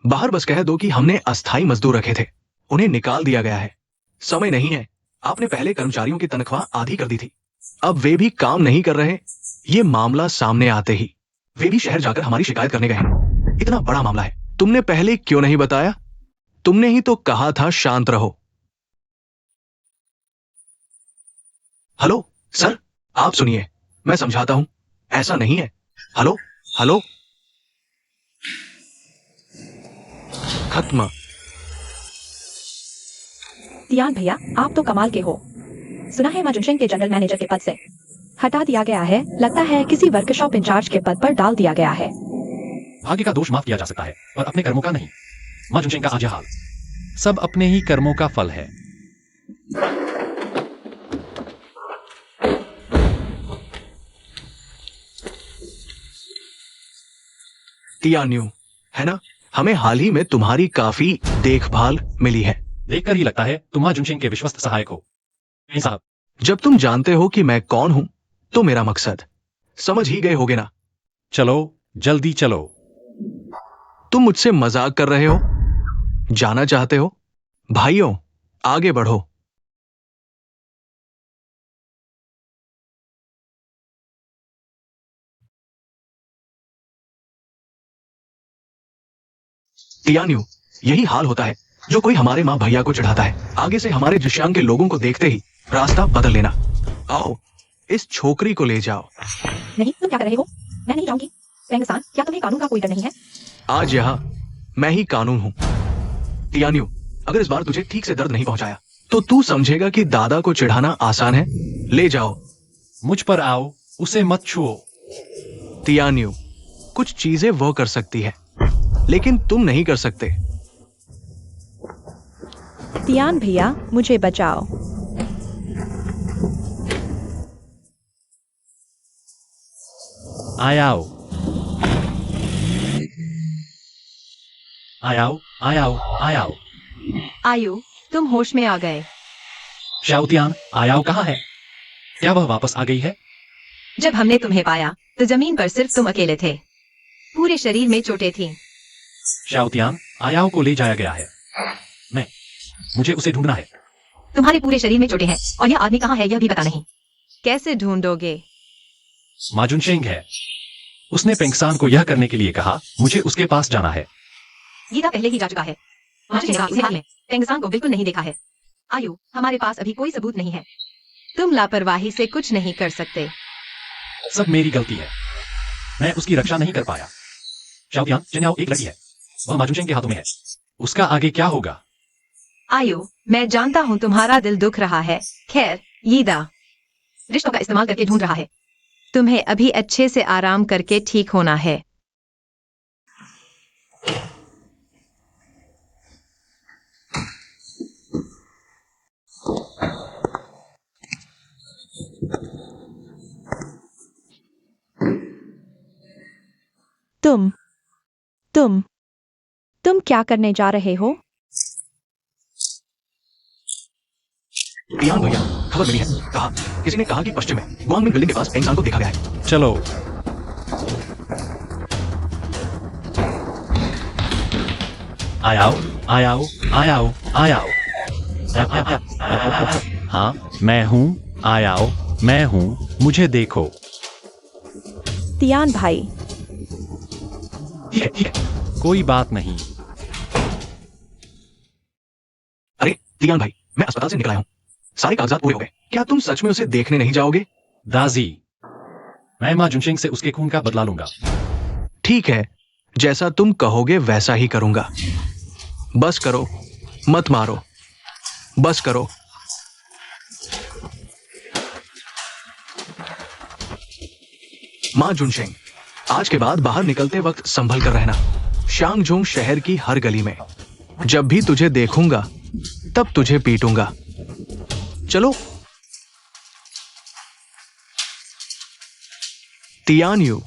बाहर बस कह दो कि हमने अस्थाई मजदूर रखे थे, उन्हें निकाल दिया गया है। समय नहीं है। आपने पहले कर्मचारियों की तनख्वाह आधी कर दी थी, अब वे भी काम नहीं कर रहे। ये मामला सामने आते ही वे भी शहर जाकर हमारी शिकायत करने गए हैं। इतना बड़ा मामला है, तुमने पहले क्यों नहीं बताया? तुमने ही तो कहा था शांत रहो। हेलो सर, आप सुनिए, मैं समझाता हूं। ऐसा नहीं है। हेलो हेलो, खत्म। तियान भैया, आप तो कमाल के हो। सुना है माजुनशेंग के जनरल मैनेजर के पद से हटा दिया गया है। लगता है किसी वर्कशॉप इंचार्ज के पद पर डाल दिया गया है। भाग्य का दोष माफ किया जा सकता है, पर अपने कर्मों का नहीं। माँ जुनशेंग का आज यह हाल, सब अपने ही कर्मों का फल है। तियान्यू, है ना? हमें हाल ही में तुम्हारी काफी देखभाल मिली है। देखकर ही लगता है तुम माँ जुनशेंग के विश्वस्त सहायक हो। नहीं साहब। जब तुम जानते हो कि मैं कौन हूं तो मेरा मकसद समझ ही गए होगे ना? चलो जल्दी चलो। तुम मुझसे मजाक कर रहे हो? जाना चाहते हो? भाइयों, आगे बढ़ो। तियान्यू, यही हाल होता है जो कोई हमारे माँ भैया को चढ़ाता है। आगे से हमारे जिश्यांग के लोगों को देखते ही रास्ता बदल लेना। आओ, इस छोकरी को ले जाओ। नहीं, तुम क्या कर रहे हो? मैं नहीं जाऊंगी। पेंगसान, क्या तुम्हें कानून का कोई डर नहीं है? आज यहाँ मैं ही कानून हूं। तियान्यू, अगर इस बार तुझे ठीक से दर्द नहीं पहुंचाया तो तू समझेगा कि दादा को चिढ़ाना आसान है। ले जाओ। मुझ पर आओ, उसे मत छुओ। तियान्यू, कुछ चीजें वो कर सकती है लेकिन तुम नहीं कर सकते। तियान भैया, मुझे बचाओ। आयाओ आयाओ आयाओ आयाओ। आयु, तुम होश में आ गए। शाओतियान, आयाओ कहाँ है? क्या वह वापस आ गई है? जब हमने तुम्हें पाया तो जमीन पर सिर्फ तुम अकेले थे, पूरे शरीर में चोटें थीं। शाओतियान, आयाओ को ले जाया गया है। मुझे उसे ढूंढना है। तुम्हारे पूरे शरीर में चोटें हैं और यह आदमी कहाँ है यह भी पता नहीं। कैसे ढूंढोगे? माँ जुनशेंग है। उसने पेंगसान को यह करने के लिए कहा। मुझे उसके पास जाना है। गीता पहले ही जा चुका है। माजी ने कहा उसे हाल में पेंगसान को बिल्कुल नहीं देखा है। आयु, हमारे पास अभी कोई सबूत नहीं है। तुम लापरवाही से कुछ नहीं कर सकते। सब मेरी गलती है, मैं उसकी रक्षा नहीं कर पाया। शाओतियान, जिन्याओ एक लड़की है, वह माँ जुनशेंग के हाथों में है। उसका आगे क्या होगा? आयु, मैं जानता हूँ तुम्हारा दिल दुख रहा है। खैर, यीदा, रिश्तों का इस्तेमाल करके ढूंढ रहा है। तुम्हें अभी अच्छे से आराम करके ठीक होना है। तुम क्या करने जा रहे हो? तियान भैया, खबर मिली है। किसी ने कहा कि पश्चिम में गुआंगमिन बिल्डिंग के पास इंसान को देखा गया है। चलो। आयाओ, आयाओ, आयाओ, आयाओ। हाँ, मैं हूँ। आयाओ, मैं हूँ। मुझे देखो। तियान भाई, ठीक है। कोई बात नहीं। अरे तियान भाई, मैं अस्पताल से निकल आया हूँ। सारे कागजात पूरे हो गए। क्या तुम सच में उसे देखने नहीं जाओगे? दाजी, मैं माँ जुनशिंग से उसके खून का बदला लूंगा। ठीक है, जैसा तुम कहोगे वैसा ही करूंगा। बस करो, मत मारो। बस करो। माँ जुनशिंग, आज के बाद बाहर निकलते वक्त संभल कर रहना। शांगझोंग शहर की हर गली में जब भी तुझे देखूंगा तब तुझे पीटूंगा। चलो। तियान यू,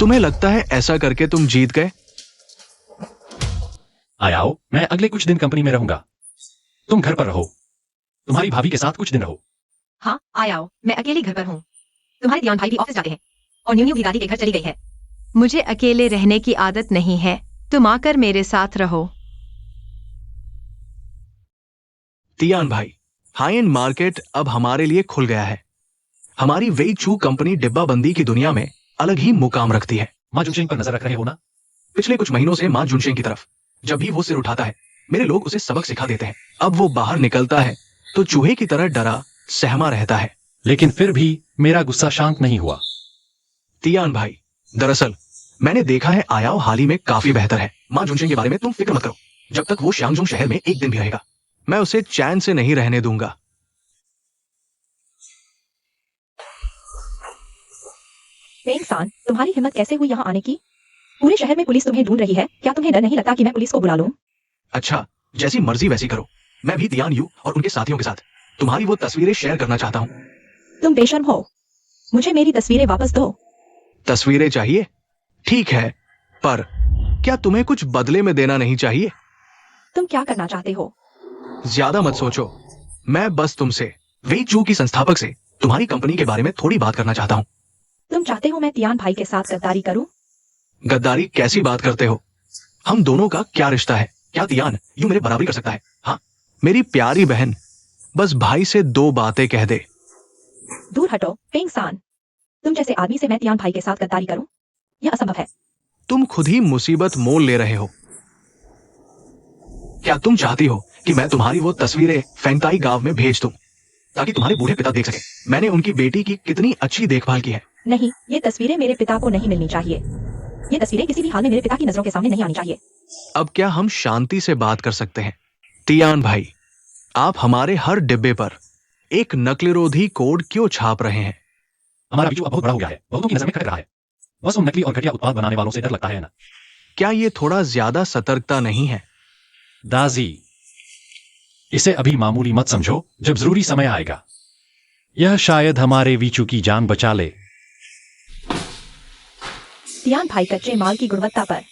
तुम्हें लगता है ऐसा करके तुम जीत गए? आयाओ, मैं अगले कुछ दिन कंपनी में रहूंगा। तुम घर पर रहो। तुम्हारी भाभी के साथ कुछ दिन रहो। हाँ, आयाओ, मैं अकेले घर पर हूँ। तुम्हारे तियान भाई भी ऑफिस जाते हैं और न्यू भी दादी के घर चली गई है। मुझे अकेले रहने की आदत नहीं है। तुम आकर मेरे साथ रहो। तियान भाई, हाई एंड मार्केट अब हमारे लिए खुल गया है। हमारी वेई चू कंपनी डिब्बाबंदी की दुनिया में अलग ही मुकाम रखती है। माँ जुनशिंग पर नजर रख रहे हो ना? पिछले कुछ महीनों से माँ जुनशिंग की तरफ जब भी वो सिर उठाता है, मेरे लोग उसे सबक सिखा देते हैं। अब वो बाहर निकलता है तो चूहे की तरह डरा सहमा रहता है। लेकिन फिर भी मेरा गुस्सा शांत नहीं हुआ। तियान भाई, दरअसल मैंने देखा है आयाओ हाल ही में काफी बेहतर है। माँ जुनशिंग के बारे में तुम फिक्र मत करो। जब तक वो शांगझोंग शहर में एक दिन भी रहेगा, मैं उसे चैन से नहीं रहने दूंगा। पेंगसान, तुम्हारी हिम्मत कैसे हुई यहाँ आने की? पूरे शहर में पुलिस तुम्हें ढूंढ रही है। क्या तुम्हें डर नहीं लगता कि मैं पुलिस को बुला लूं? अच्छा, जैसी मर्जी वैसी करो। मैं भी तियान यू और उनके साथियों के साथ तुम्हारी वो तस्वीरें शेयर करना चाहता हूँ। तुम बेशर्म हो। मुझे मेरी तस्वीरें वापस दो। तस्वीरें चाहिए? ठीक है, पर क्या तुम्हें कुछ बदले में देना नहीं चाहिए? तुम क्या करना चाहते हो? ज्यादा मत सोचो। मैं बस तुमसे वेई चू की संस्थापक से तुम्हारी कंपनी के बारे में थोड़ी बात करना चाहता हूँ। तुम चाहते हो मैं तियान भाई के साथ गद्दारी करूं? गद्दारी कैसी बात करते हो? हम दोनों का क्या रिश्ता है? क्या तियान यूं मेरे बराबरी कर सकता है? हाँ, मेरी प्यारी बहन, बस भाई से दो बातें कह दे। दूर हटो, पेंगसान। तुम जैसे आदमी से मैं तियान भाई के साथ गद्दारी करूं? यह असंभव है। तुम खुद ही मुसीबत मोल ले रहे हो। क्या तुम चाहती हो कि मैं तुम्हारी वो तस्वीरें फेंगताई गांव में भेज दूं ताकि तुम्हारे बूढ़े पिता देख सके मैंने उनकी बेटी की कितनी अच्छी देखभाल की है? नहीं, ये तस्वीरें मेरे पिता को नहीं मिलनी चाहिए। ये तस्वीरें किसी भी हाल में मेरे पिता की नजरों के सामने नहीं आनी चाहिए। अब क्या हम शांति से बात कर सकते हैं? तियान भाई, आप हमारे हर डिब्बे पर एक नकलरोधी कोड क्यों छाप रहे हैं? हमारा बिजू अब बहुत बड़ा हो गया है। बहुतों की नजर में खटक रहा है। बस उन नकली और घटिया उत्पाद बनाने वालों से डर लगता है ना? क्या ये थोड़ा ज्यादा सतर्कता नहीं है? दाजी, इसे अभी मामूली मत समझो। जब जरूरी समय आएगा, यह शायद हमारे वीचू की जान बचा ले। तियान भाई कच्चे माल की गुणवत्ता पर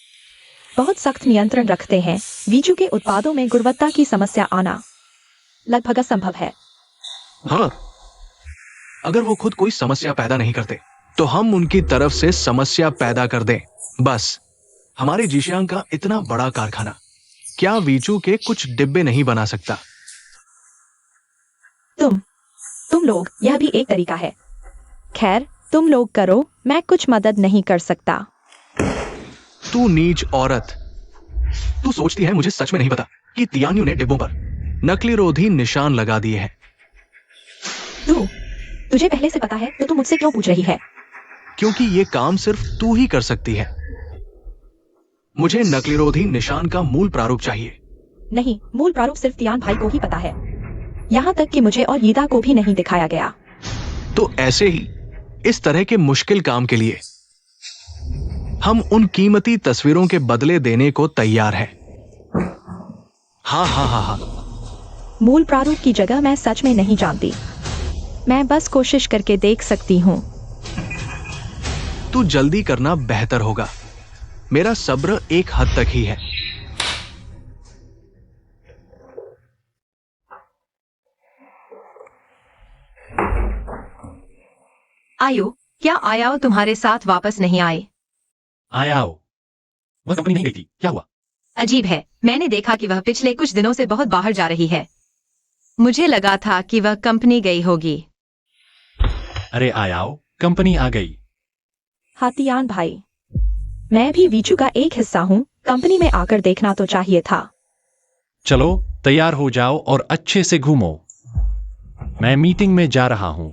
बहुत सख्त नियंत्रण रखते हैं। वीचू के उत्पादों में गुणवत्ता की समस्या आना लगभग असंभव है। हाँ, अगर वो खुद कोई समस्या पैदा नहीं करते तो हम उनकी तरफ से समस्या पैदा कर दें। बस हमारे जीशियांग का इतना बड़ा कारखाना क्या वीचू के कुछ डिब्बे नहीं बना सकता? तुम लोग, यह भी एक तरीका है। खैर, तुम लोग करो, मैं कुछ मदद नहीं कर सकता। तू नीच औरत, तू सोचती है मुझे सच में नहीं पता कि तियान्यू ने डिब्बों पर नकली रोधी निशान लगा दिए हैं? तुझे पहले से पता है तो तू मुझसे क्यों पूछ रही है? क्योंकि ये काम सिर्फ तू ही कर सकती है। मुझे नकलीरोधी निशान का मूल प्रारूप चाहिए। नहीं, मूल प्रारूप सिर्फ तियान भाई को ही पता है। यहाँ तक कि मुझे और यीदा को भी नहीं दिखाया गया। तो ऐसे ही इस तरह के मुश्किल काम के लिए हम उन कीमती तस्वीरों के बदले देने को तैयार हैं। हाँ हाँ हाँ हाँ। मूल प्रारूप की जगह मैं सच में नहीं जानती। मैं बस कोशिश करके देख सकती हूँ। तू जल्दी करना बेहतर होगा। मेरा सब्र एक हद तक ही है। आयु, क्या आयाओ तुम्हारे साथ वापस नहीं आए? आयाओ, वह कंपनी नहीं गई थी, क्या हुआ? अजीब है, मैंने देखा कि वह पिछले कुछ दिनों से बहुत बाहर जा रही है। मुझे लगा था कि वह कंपनी गई होगी। अरे आयाओ, कंपनी आ गई। हाँ तियान भाई, मैं भी वीचू का एक हिस्सा हूँ। कंपनी में आकर देखना तो चाहिए था। चलो तैयार हो जाओ और अच्छे से घूमो। मैं मीटिंग में जा रहा हूं।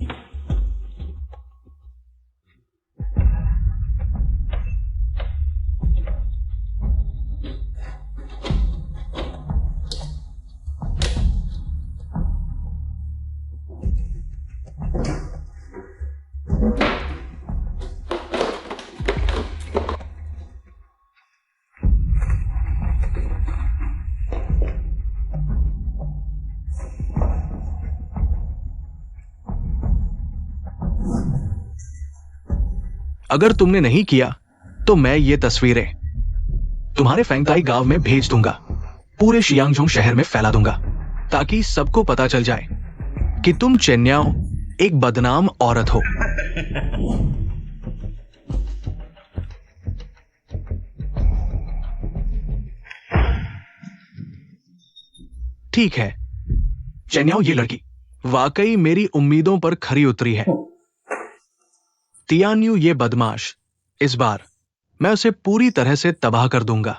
अगर तुमने नहीं किया तो मैं ये तस्वीरें तुम्हारे फैंगताई गांव में भेज दूंगा। पूरे शियांगजोंग शहर में फैला दूंगा ताकि सबको पता चल जाए कि तुम चेन्याओ एक बदनाम औरत हो। ठीक है चेन्याओ, ये लड़की वाकई मेरी उम्मीदों पर खरी उतरी है। तियान्यू ये बदमाश, इस बार मैं उसे पूरी तरह से तबाह कर दूंगा।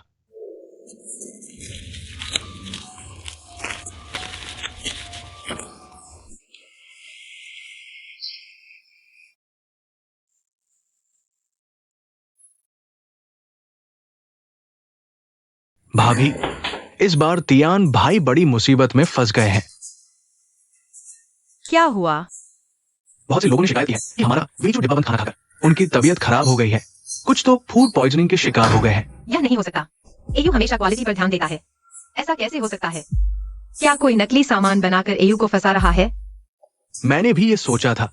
भाभी, इस बार तियान भाई बड़ी मुसीबत में फंस गए हैं। क्या हुआ? बहुत से लोगों ने शिकायत की है कि हमारा वीचू डिब्बाबंद खाना खाकर उनकी तबीयत खराब हो गई है। कुछ तो फूड पॉइजनिंग के शिकार हो गए हैं। यह नहीं हो सकता। एयू हमेशा क्वालिटी पर ध्यान देता है। ऐसा कैसे हो सकता है? क्या कोई नकली सामान बनाकर एयू को फंसा रहा है? मैंने भी ये सोचा था,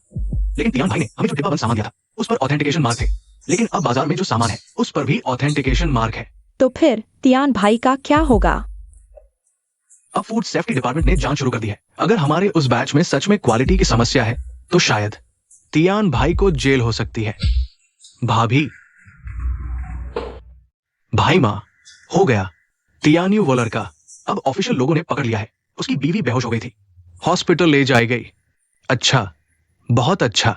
लेकिन तियान भाई ने हमें जो डिब्बाबंद सामान दिया था उस पर ऑथेंटिकेशन मार्क थे। लेकिन अब बाजार में जो सामान है उस पर भी ऑथेंटिकेशन मार्क है। तो फिर तियान भाई का क्या होगा? अब फूड सेफ्टी डिपार्टमेंट ने जांच शुरू कर दी है। अगर हमारे उस बैच में सच में क्वालिटी की समस्या है तो शायद तियान भाई को जेल हो सकती है। भाभी, भाई माँ, हो गया। तियान्यू वो लड़का अब ऑफिशियल लोगों ने पकड़ लिया है। उसकी बीवी बेहोश हो गई थी, हॉस्पिटल ले जाई गई। अच्छा, बहुत अच्छा।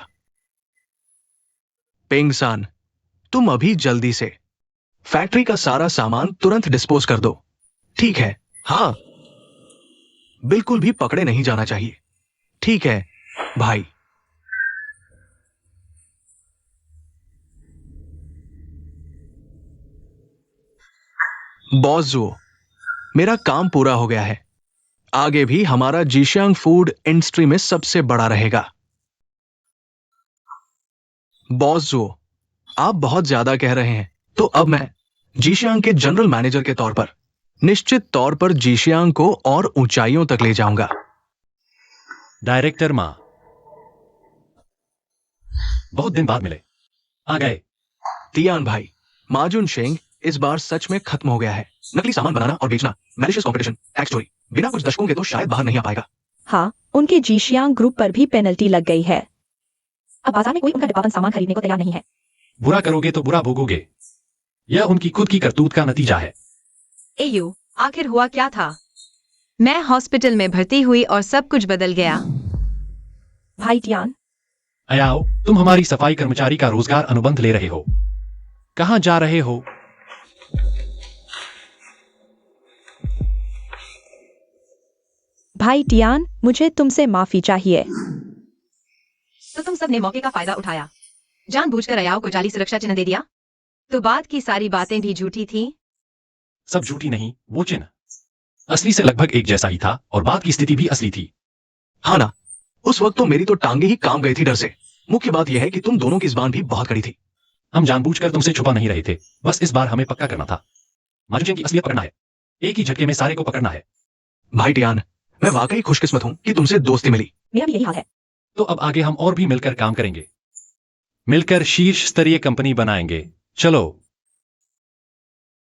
पेंगसान, तुम अभी जल्दी से फैक्ट्री का सारा सामान तुरंत डिस्पोज कर दो। ठीक है? हाँ, बिल्कुल भी पकड़े नहीं जाना चाहिए। ठीक है भाई। बॉस जो, मेरा काम पूरा हो गया है। आगे भी हमारा जीशियांग फूड इंडस्ट्री में सबसे बड़ा रहेगा। बॉस जो, आप बहुत ज्यादा कह रहे हैं, तो अब मैं जीशियांग के जनरल मैनेजर के तौर पर निश्चित तौर पर जीशियांग को और ऊंचाइयों तक ले जाऊंगा। डायरेक्टर माँ, बहुत दिन बाद मिले, आ गए। तियान भाई, माजुन शेंग इस बार सच में खत्म हो गया है। नकली सामान बनाना और बेचना, मैलिशियस कॉम्पिटिशन, टैक्स चोरी, बिना कुछ दशकों के तो शायद बाहर नहीं आ पाएगा। हाँ, उनके जीशियांग ग्रुप पर भी पेनल्टी लग गई है। अब बाजार में कोई उनका डिब्बाबंद सामान खरीदने को तैयार नहीं है। बुरा करोगे तो बुरा भोगोगे। यह उनकी खुद की करतूत का नतीजा है। एयू, आखिर हुआ क्या था? मैं हॉस्पिटल में भर्ती हुई और सब कुछ बदल गया। भाई तियान, आयाओ, तुम हमारी सफाई कर्मचारी का रोजगार अनुबंध ले रहे हो। कहां जा रहे हो? भाई तियान, मुझे तुमसे माफी चाहिए। तो तुम सब ने मौके का फायदा उठाया, जानबूझकर अयाओ को जाली सुरक्षा चिन्ह दे दिया। तो बाद की सारी बातें भी झूठी थी। सब झूठी नहीं, वो चिन्ह असली से लगभग एक जैसा ही था और बात की स्थिति भी असली थी। हाँ ना, उस वक्त तो मेरी तो टांगे ही काम गई थी डर से। मुख्य बात यह है कि तुम दोनों की जुबान भी बहुत कड़ी थी। हम जानबूझकर तुमसे छुपा नहीं रहे थे, बस इस बार हमें पक्का करना था। माजुजियन की असलियत पकड़ना है, एक ही झटके में सारे को पकड़ना है। भाई टियान, मैं वाकई खुशकिस्मत हूं कि तुमसे दोस्ती मिली। मेरा भी यही हाल है। तो अब आगे हम और भी मिलकर काम करेंगे, मिलकर शीर्ष स्तरीय कंपनी बनाएंगे। चलो